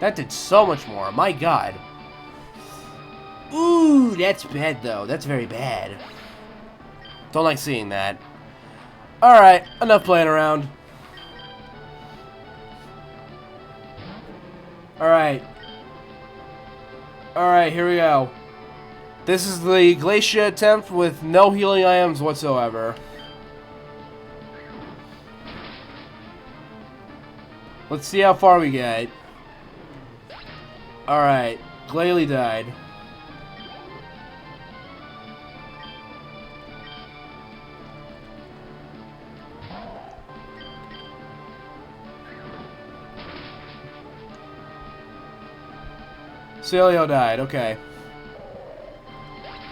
That did so much more. My god. Ooh, that's bad though. That's very bad. Don't like seeing that. Alright, enough playing around. Alright. Alright, here we go. This is the Glacia attempt with no healing items whatsoever. Let's see how far we get. Alright, Glalie died. Celio died, okay.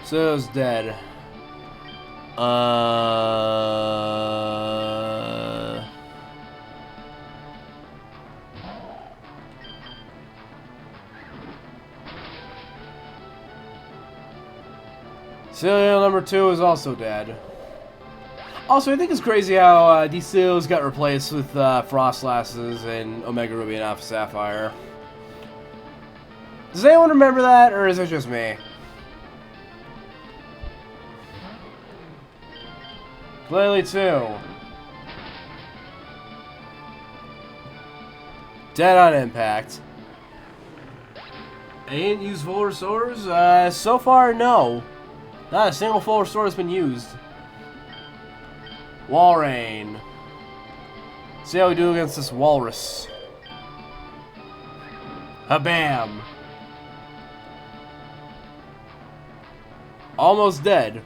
Celio's dead. Celio number 2 is also dead. Also, I think it's crazy how these Celios got replaced with Frost Lasses and Omega Ruby and Alpha Sapphire. Does anyone remember that, or is it just me? Glalie 2. Dead on impact. I didn't use full restores? So far, no. Not a single full restore has been used. Walrein. See how we do against this walrus. Habam. Almost dead.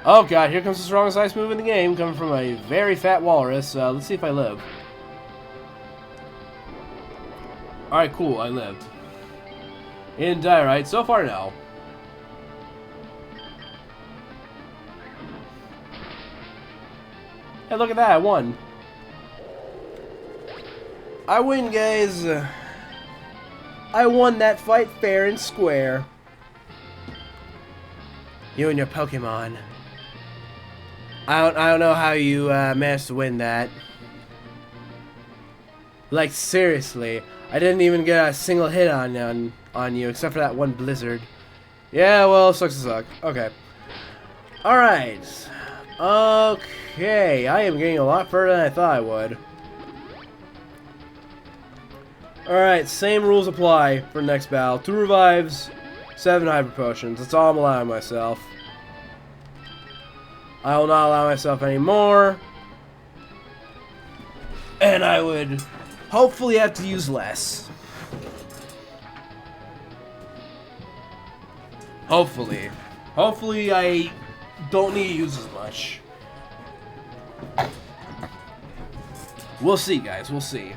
Oh god, here comes the strongest ice move in the game, coming from a very fat walrus. Let's see if I live. Alright, cool, I lived. He didn't die, right? So far, no. Hey, look at that, I won. I win, guys. I won that fight fair and square. You and your Pokemon. I don't know how you managed to win that. Like, seriously, I didn't even get a single hit on you, except for that one blizzard. Yeah, well, sucks to suck. Okay. Alright. Okay, I am getting a lot further than I thought I would. Alright, same rules apply for next battle. 2 revives, 7 hyper potions. That's all I'm allowing myself. I will not allow myself any more. And I would hopefully have to use less. Hopefully. Hopefully I don't need to use as much. We'll see, guys. We'll see.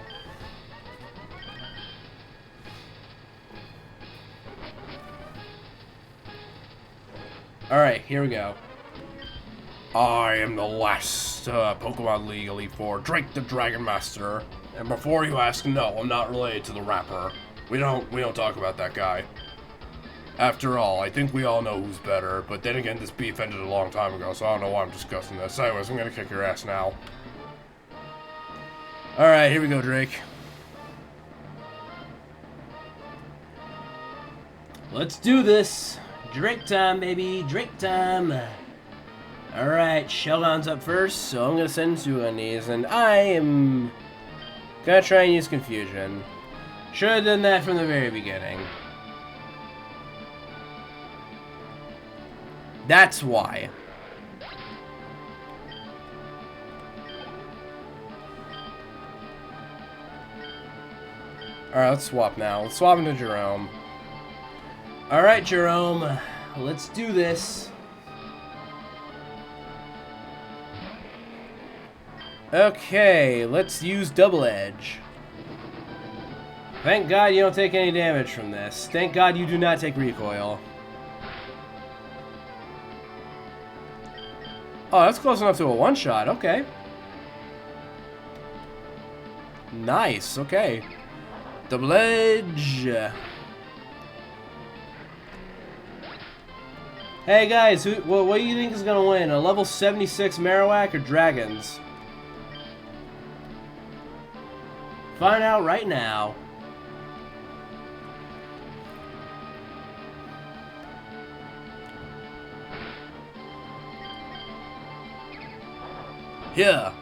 Alright, here we go. I am the last Pokemon League Elite Four, Drake the Dragon Master. And before you ask, no, I'm not related to the rapper. We don't talk about that guy. After all, I think we all know who's better, but then again, this beef ended a long time ago, so I don't know why I'm discussing this. Anyways, I'm gonna kick your ass now. Alright, here we go, Drake. Let's do this. Drake time, baby. Drake time. Alright, Sheldon's up first, so I'm gonna send 2 on these, and I am gonna try and use Confusion. Should have done that from the very beginning. That's why. Alright, let's swap now. Let's swap into Jerome. Alright, Jerome. Let's do this. Okay, let's use Double Edge. Thank God you don't take any damage from this. Thank God you do not take recoil. Oh, that's close enough to a one-shot. Okay. Nice. Okay. Double Edge. Hey guys, what do you think is gonna win? A level 76 Marowak or Dragons? Find out right now. Yeah.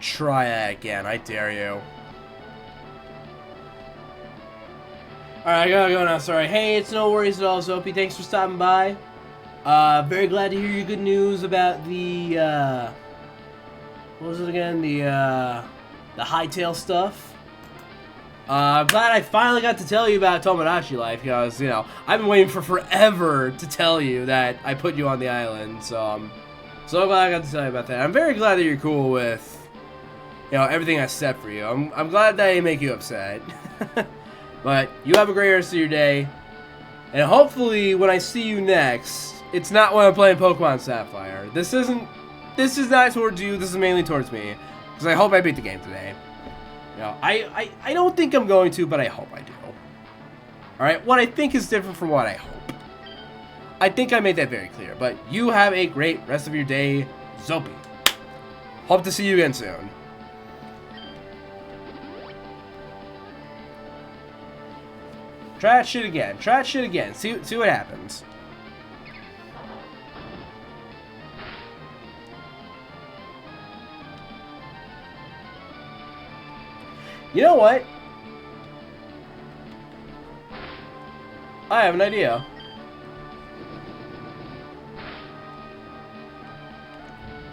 Try that again, I dare you. Alright, I gotta go now, sorry. Hey, it's no worries at all, Zopi. Thanks for stopping by. Very glad to hear your good news about the, what was it again? The hightail stuff. I'm glad I finally got to tell you about Tomodachi Life, because, you know, I've been waiting for forever to tell you that I put you on the island, so I'm so glad I got to tell you about that. I'm very glad that you're cool with, you know, everything I set for you. I'm glad that I didn't make you upset. But you have a great rest of your day, and hopefully when I see you next, it's not when I'm playing Pokemon Sapphire. This is not towards you, this is mainly towards me, because I hope I beat the game today. You know, I don't think I'm going to, but I hope I do. Alright, what I think is different from what I hope. I think I made that very clear, but you have a great rest of your day, Zopi. Hope to see you again soon. Try that shit again. Try that shit again. See what happens. You know what? I have an idea.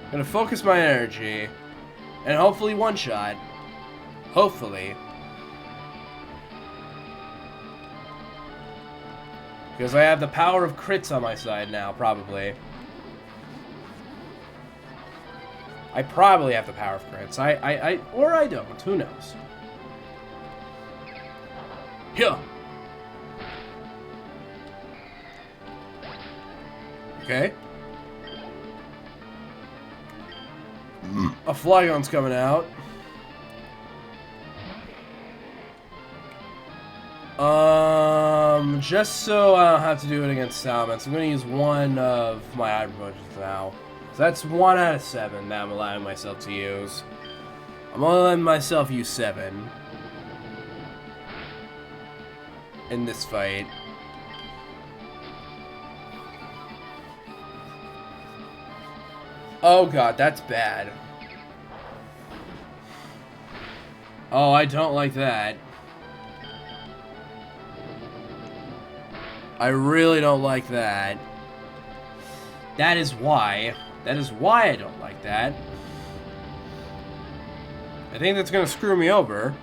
I'm gonna focus my energy and hopefully one shot. Hopefully. Because I have the power of crits on my side now, probably. I probably have the power of crits. Or I don't. Who knows? Here. Okay. A Flygon's coming out. Just so I don't have to do it against Salamence, I'm going to use one of my Hyper Potions now. So that's 1 out of 7 that I'm allowing myself to use. I'm only letting myself use 7 in this fight. Oh god, that's bad. Oh, I don't like that. I really don't like that. That is why. That is why I don't like that. I think that's gonna screw me over.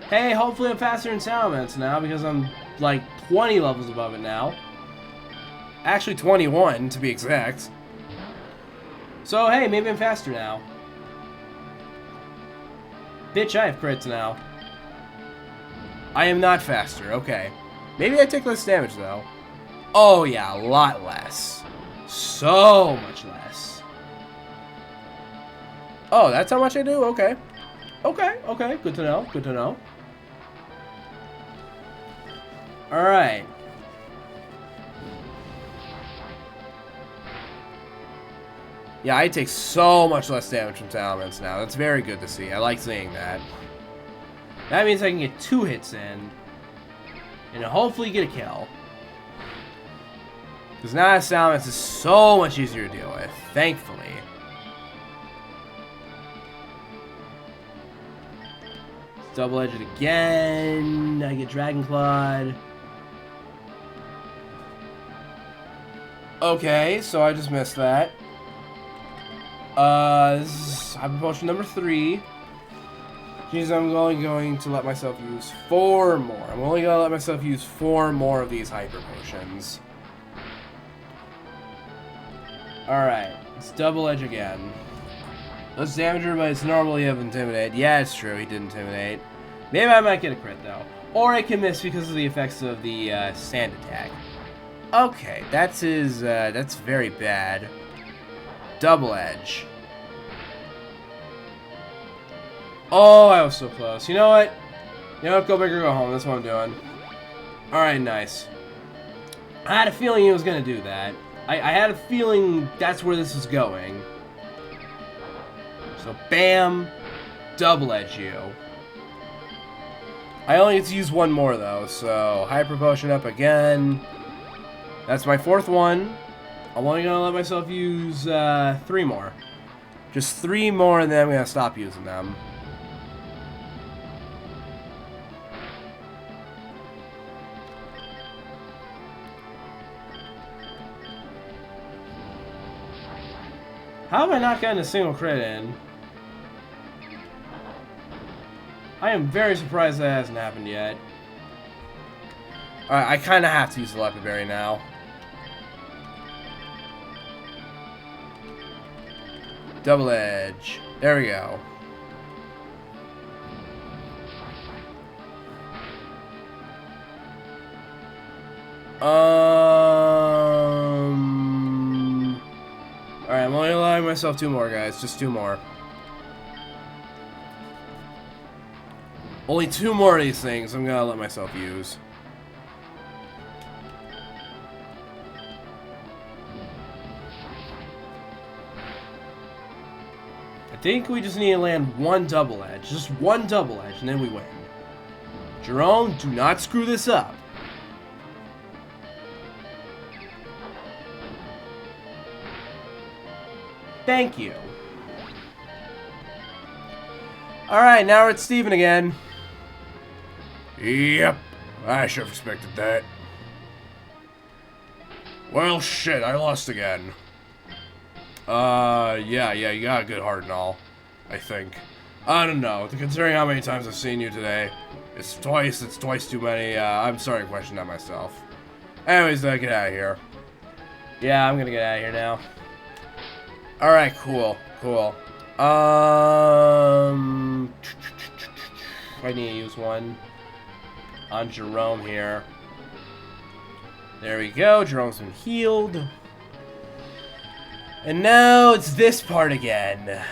Hey, hopefully I'm faster than Salamence now because I'm like 20 levels above it now. Actually 21 to be exact. So hey, maybe I'm faster now. Bitch, I have crits now. I am not faster, okay. Maybe I take less damage though. Oh yeah, a lot less. So much less. Oh, that's how much I do? Okay. Okay, good to know, good to know. Alright. Yeah, I take so much less damage from Salamence now. That's very good to see. I like seeing that. That means I can get 2 hits in. And hopefully get a kill. Because now Salamence is so much easier to deal with. Thankfully. Double-edged again. I get Dragon Clawed. Okay, so I just missed that. This is Hyper Potion number 3. Jeez, I'm only going to let myself use 4 more. I'm only going to let myself use 4 more of these Hyper Potions. Alright, it's Double Edge again. Let's damage her, but it's normally of Intimidate. Yeah, it's true, he did Intimidate. Maybe I might get a crit, though. Or I can miss because of the effects of the Sand Attack. Okay, that's his, that's very bad. Double Edge. Oh, I was so close. You know what? You know what? Go big or go home. That's what I'm doing. Alright, nice. I had a feeling he was going to do that. I had a feeling that's where this is going. So, bam. Double Edge you. I only get to use 1 more, though. So, Hyper Potion up again. That's my 4th one. I'm only going to let myself use 3 more. Just 3 more, and then I'm going to stop using them. How have I not gotten a single crit in? I am very surprised that hasn't happened yet. Alright, I kind of have to use the Leopard Berry now. Double Edge. There we go. Alright, I'm only allowing myself 2 more, guys. Just 2 more. Only 2 more of these things I'm gonna let myself use. I think we just need to land 1 double edge. Just 1 double edge, and then we win. Jerome, do not screw this up. Thank you. Alright, now we're at Steven again. Yep, I should have expected that. Well, shit, I lost again. Yeah, you got a good heart and all, I think. I don't know, considering how many times I've seen you today. It's twice too many. I'm sorry to question that myself. Anyways, get out of here. Yeah, I'm gonna get out of here now. Alright, cool. I need to use 1. on Jerome here. There we go. Jerome's been healed. And now it's this part again.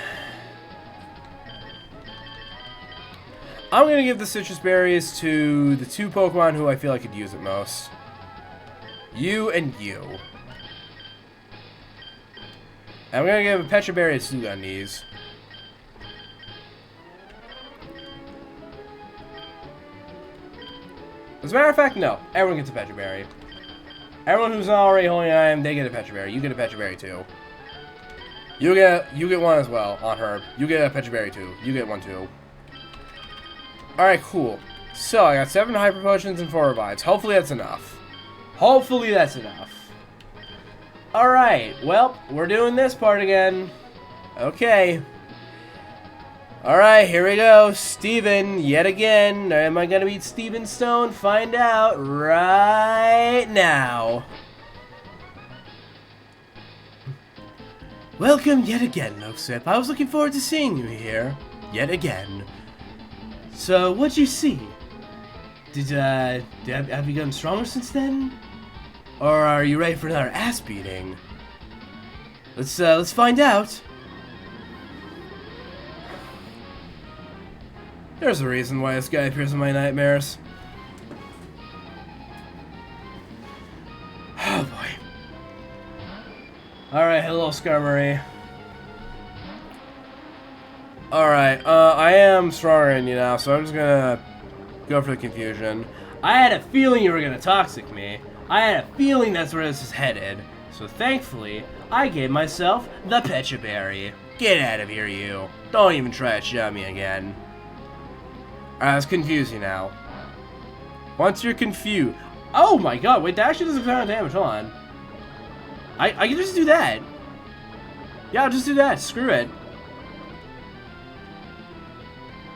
I'm going to give the citrus berries to the 2 Pokemon who I feel I could use it most. You and you. I'm going to give a Pecha Berry to Suganese. As a matter of fact, no. Everyone gets a Pecha Berry. Everyone who's not already holding an item, they get a Pecha Berry. You get a Pecha Berry too. You get one as well on her. You get a Pecha Berry too. You get one too. Alright, cool. So, I got 7 Hyper Potions and 4 Revives. Hopefully that's enough. Hopefully that's enough. Alright, well, we're doing this part again. Okay. Alright, here we go. Steven, yet again. Am I going to beat Steven Stone? Find out right now. Welcome yet again, Noxip. I was looking forward to seeing you here. Yet again. So, what'd you see? Have you gotten stronger since then? Or are you ready for another ass beating? Let's find out. There's a reason why this guy appears in my nightmares. Oh boy. Alright, hello Skarmory. Alright, I am stronger than you now, so I'm just gonna go for the confusion. I had a feeling you were gonna toxic me. I had a feeling that's where this is headed. So thankfully, I gave myself the Pecha Berry. Get out of here, you. Don't even try to shove me again. Alright, let's confuse you now. Once you're confused... Oh my god, wait, that actually doesn't count damage, hold on. I can just do that. Yeah, I'll just do that, screw it.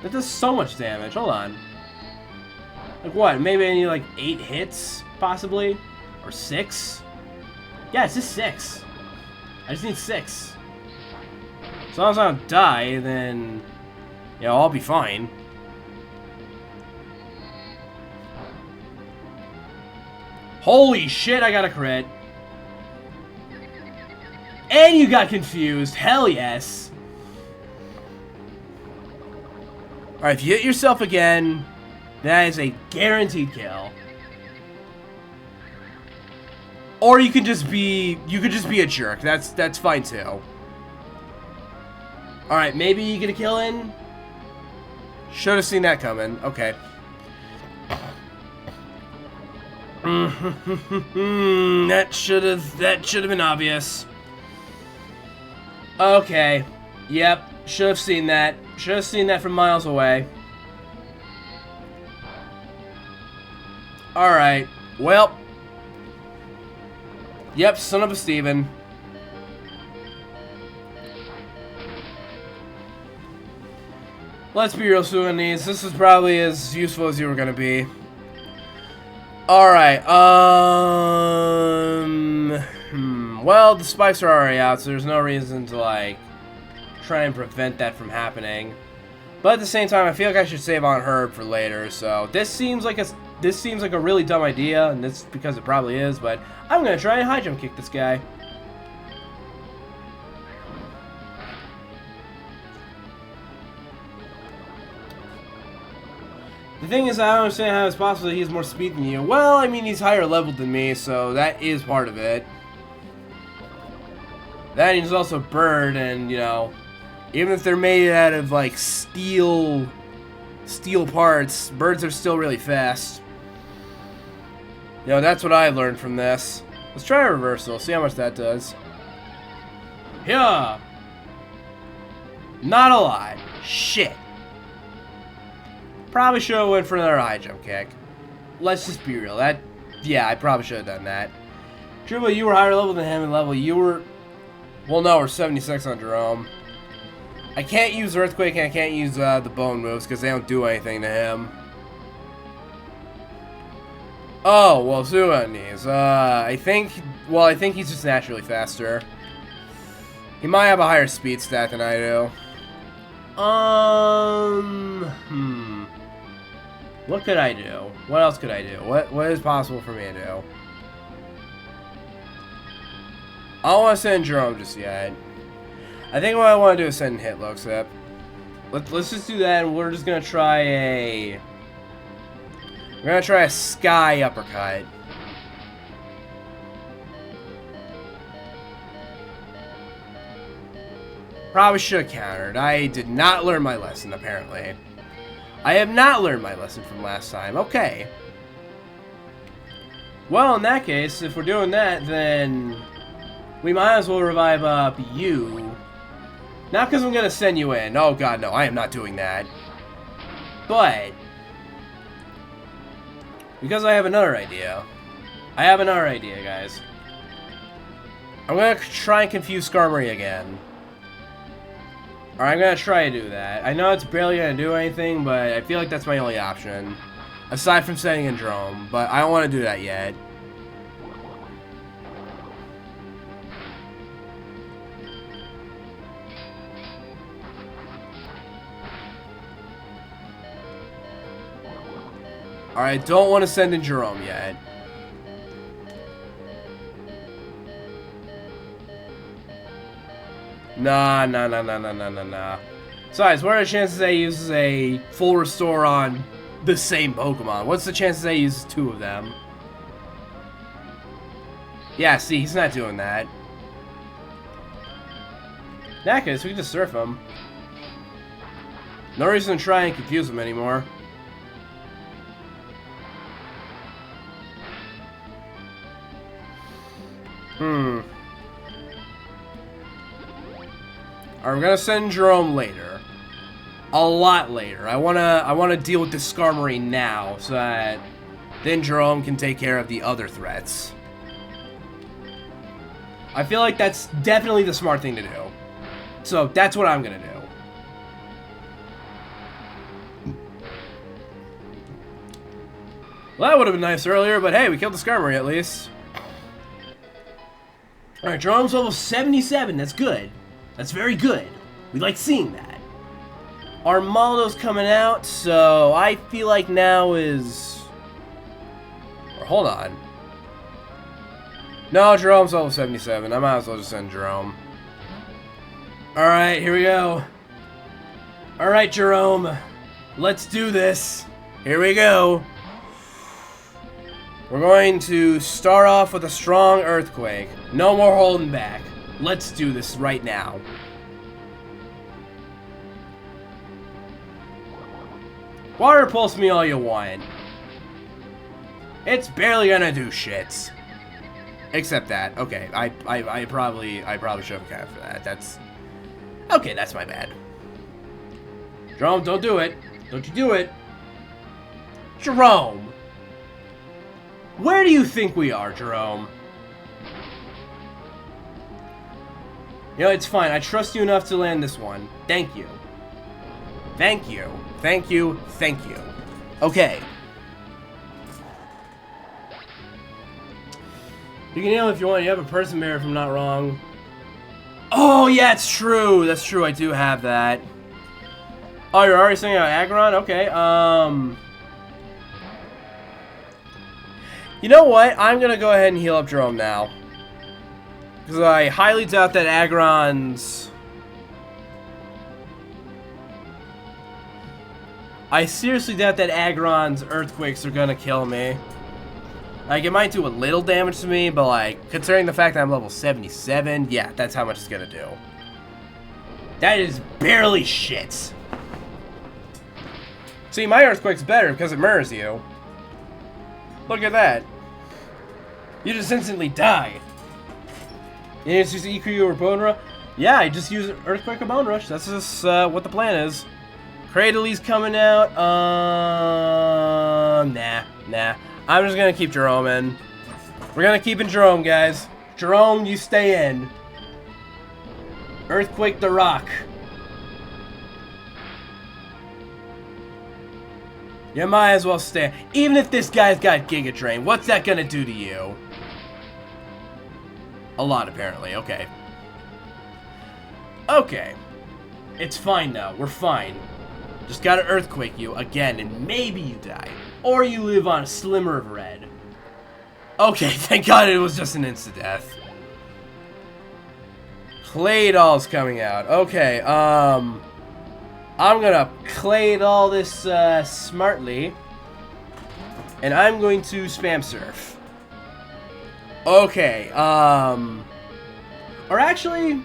That does so much damage, hold on. Like what, maybe I need like 8 hits, possibly? Or 6? Yeah, it's just 6. I just need 6. As long as I don't die, then... yeah, I'll be fine. Holy shit, I got a crit. And you got confused. Hell yes. Alright, if you hit yourself again, that is a guaranteed kill. Or you could just be a jerk. That's fine too. Alright, maybe you get a kill in? Should have seen that coming. Okay. that should have been obvious. Okay. Yep. Should have seen that. Should have seen that from miles away. Alright. Well. Yep, son of a Steven. Let's be real, Sudanese. This is probably as useful as you were gonna be. Alright, well, the spikes are already out, so there's no reason to, like, try and prevent that from happening. But at the same time, I feel like I should save on Herb for later, so this seems like a really dumb idea, and this because it probably is, but I'm gonna try and high jump kick this guy. The thing is, I don't understand how it's possible that he has more speed than you. Well, I mean, he's higher leveled than me, so that is part of it. That he's also bird, and, you know, even if they're made out of, like, steel parts, birds are still really fast. You know, that's what I learned from this. Let's try a reversal, see how much that does. Yeah. Not a lot. Shit. Probably should have went for another high jump kick. Let's just be real. Yeah, I probably should have done that. True, but you were higher level than him in level. You were... well, no, we're 76 on Jerome. I can't use Earthquake and I can't use the bone moves because they don't do anything to him. Oh, well, Sudanese. I think he's just naturally faster. He might have a higher speed stat than I do. What could I do? What else could I do? What is possible for me to do? I don't want to send Jerome just yet. I think what I want to do is send Hitmonchan. Let's just do that, and we're just gonna try a... We're gonna try a sky uppercut. Probably should have countered. I did not learn my lesson, apparently. I have not learned my lesson from last time. Okay. Well, in that case, if we're doing that, then we might as well revive up you. Not because I'm going to send you in. Oh, God, no. I am not doing that. But because I have another idea. I have another idea, guys. I'm going to try and confuse Skarmory again. Or I'm going to try to do that. I know it's barely going to do anything, but I feel like that's my only option. Aside from sending in Jerome. But I don't want to do that yet. Alright, don't want to send in Jerome yet. Nah. Besides, what are the chances that he uses a full restore on the same Pokemon? What's the chances that he uses two of them? Yeah, see, he's not doing that. In that case, we can just surf him. No reason to try and confuse him anymore. Alright, we're gonna send Jerome later. A lot later. I wanna deal with this Skarmory now, so that then Jerome can take care of the other threats. I feel like that's definitely the smart thing to do. So that's what I'm gonna do. Well, that would have been nice earlier, but hey, we killed the Skarmory at least. Alright, Jerome's level 77. That's good. That's very good. We like seeing that. Armaldo's coming out, so I feel like now is... Or hold on. No, Jerome's level 77. I might as well just send Jerome. Alright, here we go. Alright, Jerome. Let's do this. Here we go. We're going to start off with a strong Earthquake. No more holding back. Let's do this right now. Water Pulse me all you want. It's barely gonna do shit. Except that. Okay, I probably should have accounted for that. That's... Okay, that's my bad. Jerome, don't do it. Don't you do it. Jerome! Where do you think we are, Jerome? You know, it's fine. I trust you enough to land this one. Thank you. Thank you. Thank you. Thank you. Okay. You can heal if you want. You have a person mirror if I'm not wrong. Oh, yeah, it's true. That's true. I do have that. Oh, you're already saying Aggron? Okay, You know what? I'm gonna go ahead and heal up Jerome now. Because I highly doubt that Aggron's... I seriously doubt that Aggron's Earthquakes are gonna kill me. Like, it might do a little damage to me, but like, considering the fact that I'm level 77, yeah, that's how much it's gonna do. That is barely shit. See, my Earthquake's better because it mirrors you. Look at that. You just instantly die. You just use EQ or Bone Rush? Yeah, I just use Earthquake or Bone Rush. That's just what the plan is. Cradley's coming out. Nah. I'm just gonna keep Jerome in. We're gonna keep in Jerome, guys. Jerome, you stay in. Earthquake the rock. You might as well stay. Even if this guy's got Giga Drain, what's that gonna do to you? A lot, apparently. Okay. Okay. It's fine now. We're fine. Just gotta earthquake you again, and maybe you die. Or you live on a slimmer of red. Okay, thank God it was just an insta-death. Claydol's coming out. Okay, I'm gonna Claydol this smartly. And I'm going to spam surf. Okay, or actually,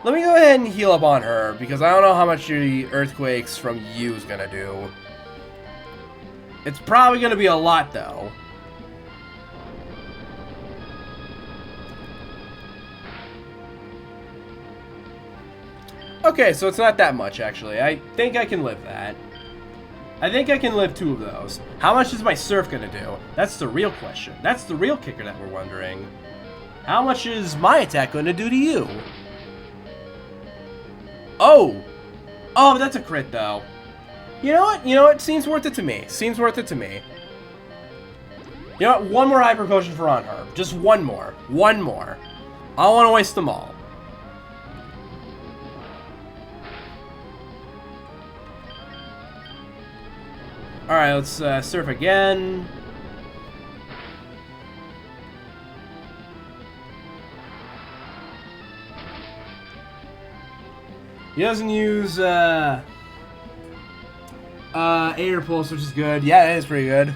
let me go ahead and heal up on her, because I don't know how much the earthquakes from you is gonna do. It's probably gonna be a lot, though. Okay, so it's not that much, actually. I think I can live that. I think I can live 2 of those. How much is my surf gonna do? That's the real question. That's the real kicker that we're wondering. How much is my attack gonna do to you? Oh! Oh, that's a crit, though. You know what? You know what? Seems worth it to me. Seems worth it to me. You know what? One more Hyper Potion for on her. Just one more. One more. I don't want to waste them all. Alright, let's surf again. He doesn't use Air Pulse, which is good. Yeah, it is pretty good.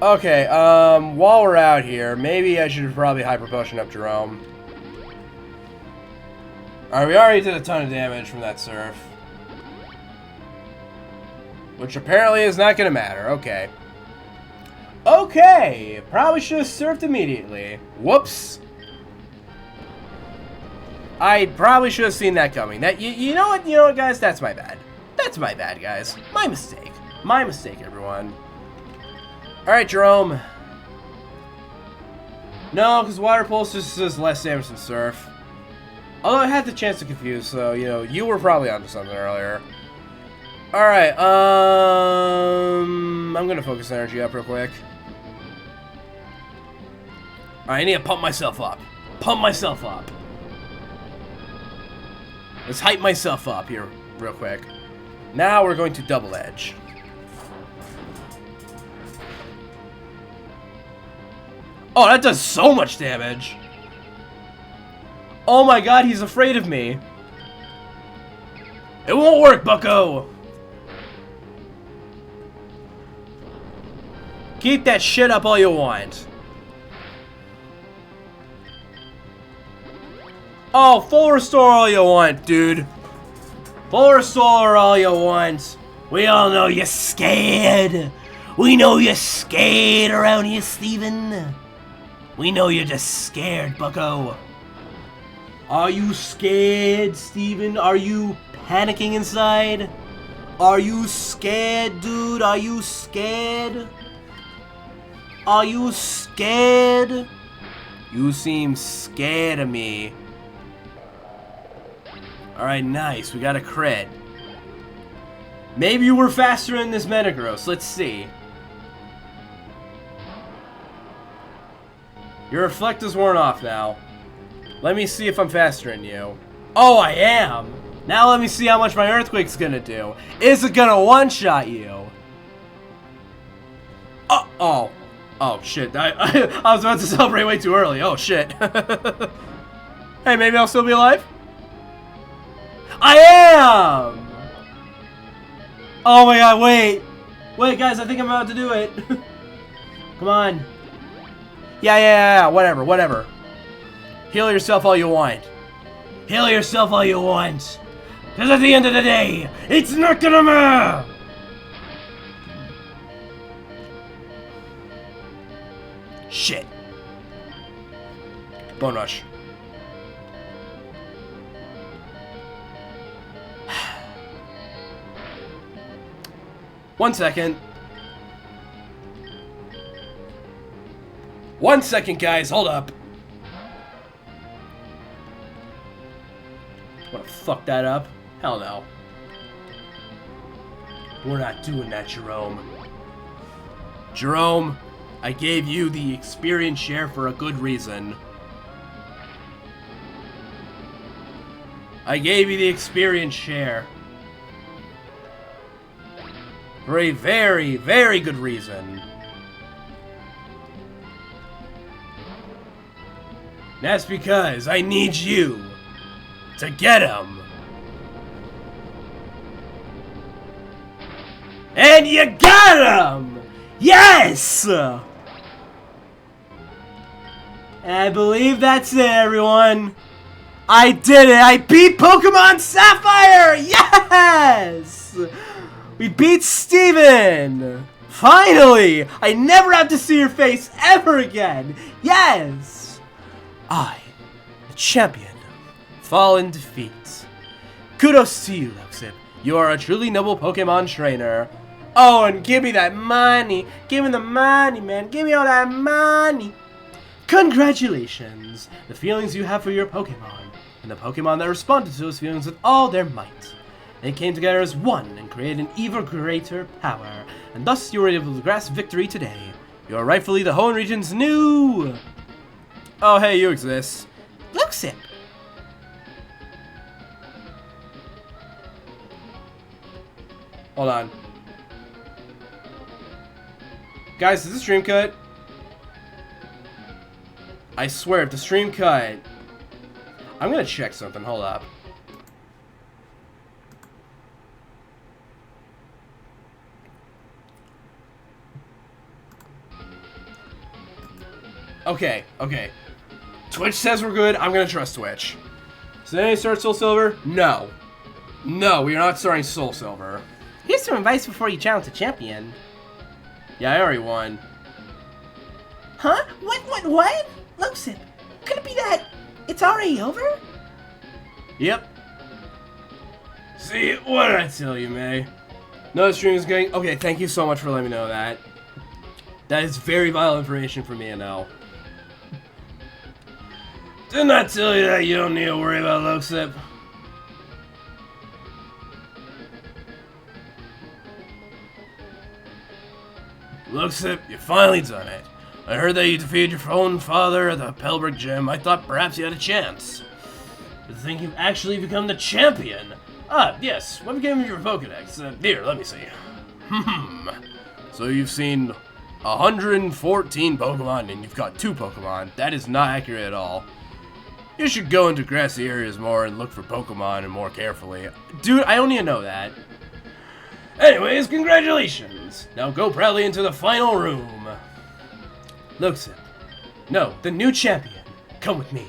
Okay, while we're out here, maybe I should probably Hyper Potion up Jerome. Alright, we already did a ton of damage from that surf. Which apparently is not gonna matter. Okay. Okay! Probably should have surfed immediately. Whoops. I probably should have seen that coming. That you know what? You know what, guys? That's my bad. That's my bad, guys. My mistake. My mistake, everyone. Alright, Jerome. No, because Water Pulse just does less damage than Surf. Although I had the chance to confuse, so, you know, you were probably onto something earlier. Alright, I'm gonna focus energy up real quick. Alright, I need to pump myself up. Pump myself up. Let's hype myself up here real quick. Now we're going to double edge. Oh, that does so much damage. Oh my god, he's afraid of me. It won't work, bucko. Keep that shit up all you want. Oh, full restore all you want, dude. Full restore all you want. We all know you're scared. We know you're scared around here, Steven. We know you're just scared, bucko. Are you scared, Steven? Are you panicking inside? Are you scared, dude? Are you scared? Are you scared? You seem scared of me. Alright, nice. We got a crit. Maybe you were faster in this Metagross. Let's see. Your reflectors weren't off now. Let me see if I'm faster than you. Oh, I am! Now let me see how much my Earthquake's gonna do. Is it gonna one-shot you? Oh, shit. I was about to celebrate way too early. Oh, shit. Hey, maybe I'll still be alive? I am! Oh my god, wait. Wait, guys, I think I'm about to do it. Come on. Yeah, whatever. Heal yourself all you want. Heal yourself all you want. Because at the end of the day, it's not gonna matter! Shit. Bone Rush. One second. 1 second, guys. Hold up. Wanna fuck that up? Hell no. We're not doing that, Jerome. Jerome, I gave you the experience share for a good reason. I gave you the experience share. For a very, very good reason. That's because I need you to get him. And you got him! Yes! And I believe that's it, everyone. I did it! I beat Pokemon Sapphire! Yes! We beat Steven! Finally! I never have to see your face ever again! Yes! I, the champion, fall in defeat. Kudos to you, Luxip. You are a truly noble Pokemon trainer. Oh, and give me that money. Give me the money, man. Give me all that money. Congratulations. The feelings you have for your Pokemon, and the Pokemon that responded to those feelings with all their might. They came together as one and created an even greater power, and thus you were able to grasp victory today. You are rightfully the Hoenn region's new... Oh, hey, you exist. Luxip. Hold on. Guys, is the stream cut? I swear, if the stream cut... I'm gonna check something, hold up. Okay, okay. Twitch says we're good, I'm gonna trust Twitch. Does anybody start Soul Silver? No. No, we are not starting Soul Silver. Here's some advice before you challenge a champion. Yeah, I already won. Huh? What? Luxip, could it be that it's already over? Yep. See, what did I tell you, May? No, the stream is going... Okay, thank you so much for letting me know that. That is very vital information for me to know. Didn't I tell you that you don't need to worry about Luxip? Luxip, you finally done it. I heard that you defeated your own father at the Pelberg Gym. I thought perhaps you had a chance. But to think you've actually become the champion. Ah, yes. What became of your Pokedex? Here, let me see. So you've seen 114 Pokemon and you've got 2 Pokemon. That is not accurate at all. You should go into grassy areas more and look for Pokemon and more carefully. Dude, I don't need to know that. Anyways, congratulations! Now go proudly into the final room. Luxip. No, the new champion. Come with me.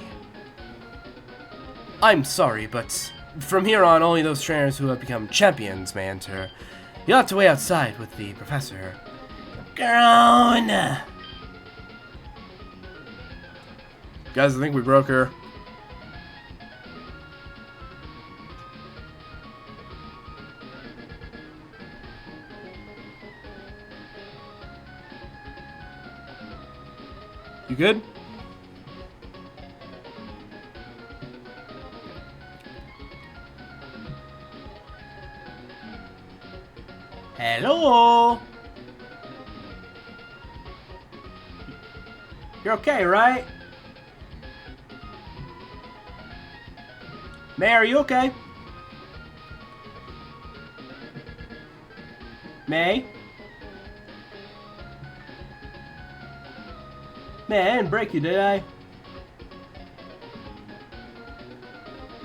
I'm sorry, but from here on, only those trainers who have become champions may enter. You'll have to wait outside with the professor. Grown! Guys, I think we broke her. You good? Hello? You're okay, right? May, are you okay? May? Man, I didn't break you, did I?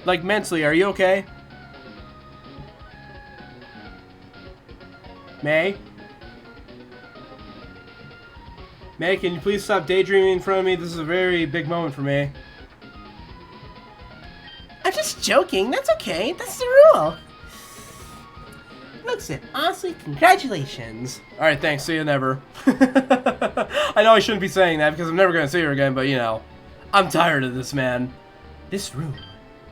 Like, mentally, are you okay? May? May, can you please stop daydreaming in front of me? This is a very big moment for me. I'm just joking. That's okay. That's the rule. Luxip, honestly, congratulations. Alright, thanks. See you never. I know I shouldn't be saying that because I'm never going to see her again, but you know, I'm tired of this, man. This room.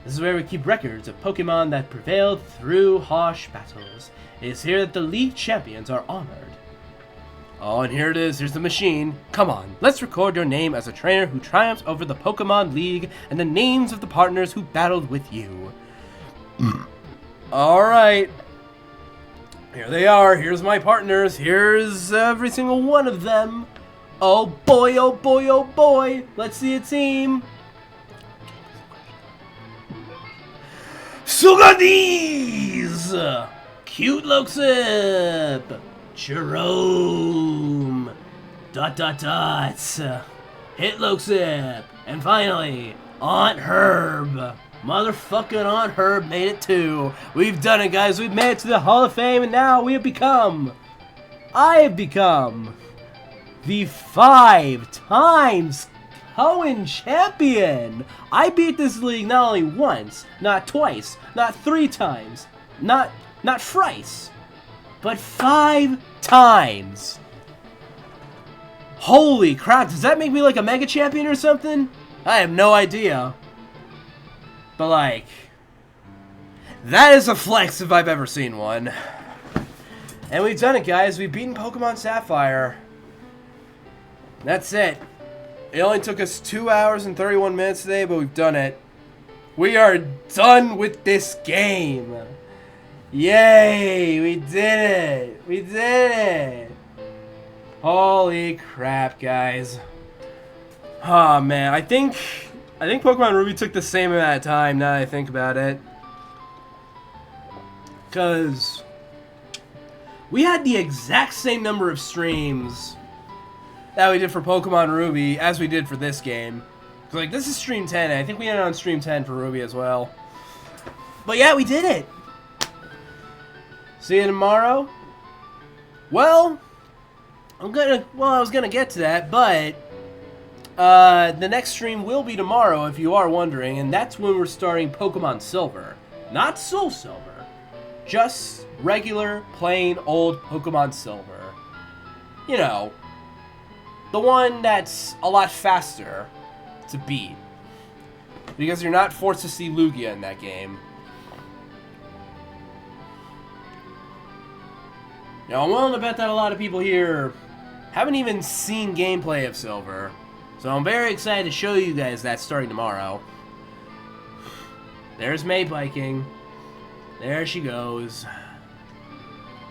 This is where we keep records of Pokemon that prevailed through harsh battles. It is here that the League Champions are honored. Oh, and here it is. Here's the machine. Come on, let's record your name as a trainer who triumphs over the Pokemon League and the names of the partners who battled with you. Alright. Here they are. Here's my partners. Here's every single one of them. Oh boy, oh boy, oh boy. Let's see a team. Sugadis! Cute Luxip! Jerome. ... Hitloxip. And finally, Aunt Herb. Motherfucking Aunt Herb made it too. We've done it, guys. We've made it to the Hall of Fame, and now we have become... I have become... the 5 times Hoenn champion. I beat this league not only once, not twice, not 3 times, not thrice, but 5 times. Holy crap, does that make me like a mega champion or something? I have no idea. But like, that is a flex if I've ever seen one. And we've done it, guys. We've beaten Pokemon Sapphire. That's it. It only took us 2 hours and 31 minutes today, but we've done it. We are done with this game. Yay! We did it! We did it! Holy crap, guys. Oh man, I think Pokemon Ruby took the same amount of time now that I think about it. Cause we had the exact same number of streams that we did for Pokemon Ruby as we did for this game. So like, this is stream 10, and I think we ended on stream 10 for Ruby as well. But yeah, we did it! See you tomorrow? Well, I was gonna get to that, but the next stream will be tomorrow, if you are wondering, and that's when we're starting Pokemon Silver. Not Soul Silver. Just regular, plain, old Pokemon Silver. You know, the one that's a lot faster to beat. Because you're not forced to see Lugia in that game. Now, I'm willing to bet that a lot of people here haven't even seen gameplay of Silver. So I'm very excited to show you guys that starting tomorrow. There's May biking. There she goes.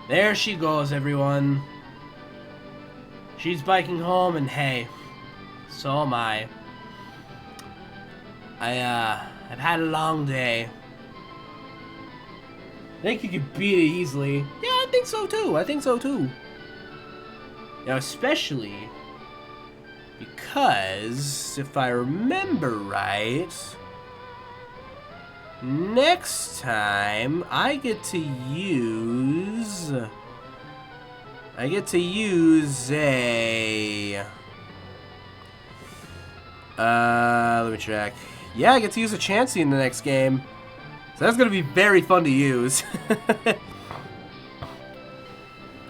There she goes, everyone. She's biking home, and hey, so am I. I've had a long day. I think you could beat it easily. Yeah, I think so too. I think so too. Now, especially because, if I remember right, next time I get to use a... let me check. Yeah, I get to use a Chansey in the next game. So that's going to be very fun to use.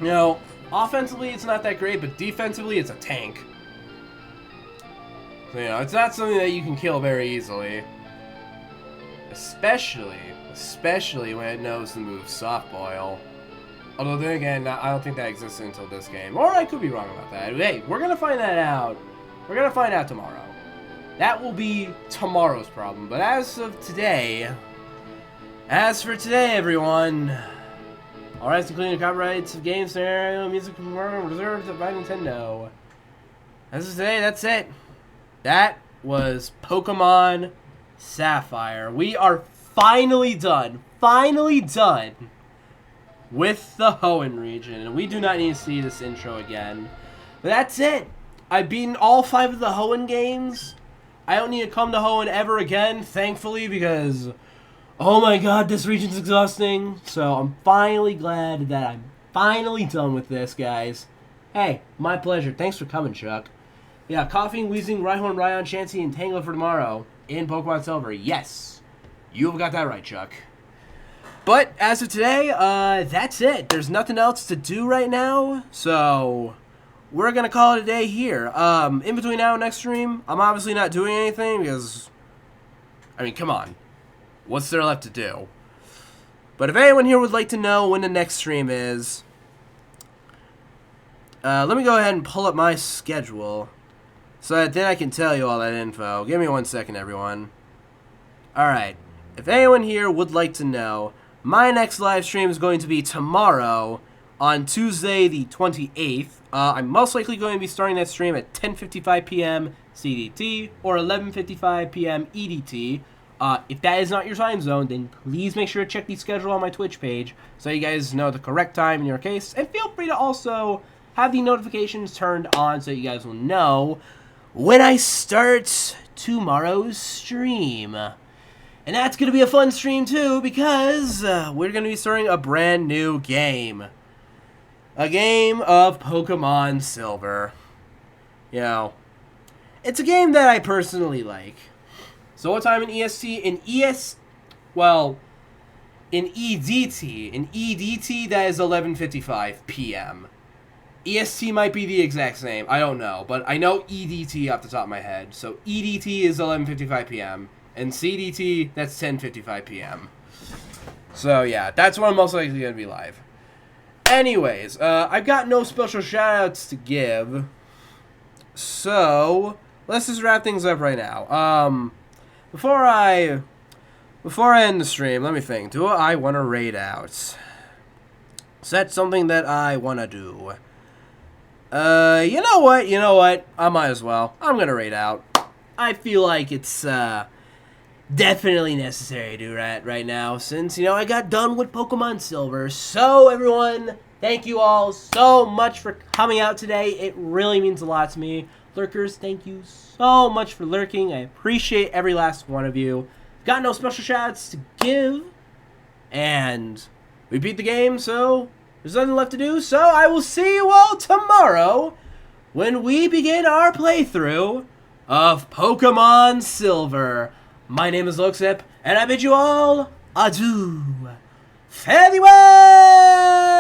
You know, offensively it's not that great, but defensively it's a tank. So, you know, it's not something that you can kill very easily. Especially when it knows the move Soft Boil. Although then again, I don't think that existed until this game. Or I could be wrong about that. Hey, we're going to find that out. We're going to find out tomorrow. That will be tomorrow's problem. But as for today, everyone, all rights including copyrights of game scenario, music, reserved by Nintendo. As of today, that's it. That was Pokemon Sapphire. We are finally done with the Hoenn region, and we do not need to see this intro again. But that's it. I've beaten all 5 of the Hoenn games. I don't need to come to Hoenn ever again, thankfully, because, oh my god, this region's exhausting. So I'm finally glad that I'm finally done with this, guys. Hey, my pleasure. Thanks for coming, Chuck. Yeah, Coughing, Wheezing, Rhyhorn, Raihan, Chansey, and Tangela for tomorrow in Pokemon Silver. Yes, you have got that right, Chuck. But as of today, that's it. There's nothing else to do right now, so we're going to call it a day here. In between now and next stream, I'm obviously not doing anything because, I mean, come on. What's there left to do? But if anyone here would like to know when the next stream is, let me go ahead and pull up my schedule so that then I can tell you all that info. Give me 1 second, everyone. Alright, if anyone here would like to know, my next live stream is going to be tomorrow on Tuesday the 28th. I'm most likely going to be starting that stream at 10:55 p.m. CDT or 11:55 p.m. EDT. If that is not your time zone, then please make sure to check the schedule on my Twitch page so you guys know the correct time in your case. And feel free to also have the notifications turned on so you guys will know when I start tomorrow's stream. And that's going to be a fun stream too, because we're going to be starting a brand new game. A game of Pokemon Silver. You know, it's a game that I personally like. So what time in EST? In EDT, that is 11:55 p.m. EST might be the exact same. I don't know, but I know EDT off the top of my head. So EDT is 11:55 p.m. and CDT, that's 10:55 p.m. So yeah, that's when I'm most likely going to be live. Anyways, I've got no special shoutouts to give. So let's just wrap things up right now. Before I end the stream, let me think. Do I want to raid out? Is that something that I want to do? You know what? I might as well. I'm gonna raid out. I feel like it's definitely necessary to do that right now, since I got done with Pokemon Silver. So everyone, thank you all so much for coming out today. It really means a lot to me. Lurkers, thank you so much for lurking. I appreciate every last one of you. Got no special shoutouts to give, and we beat the game, so there's nothing left to do. So I will see you all tomorrow when we begin our playthrough of Pokemon Silver. My name is Loxip, and I bid you all adieu. Fare thee well!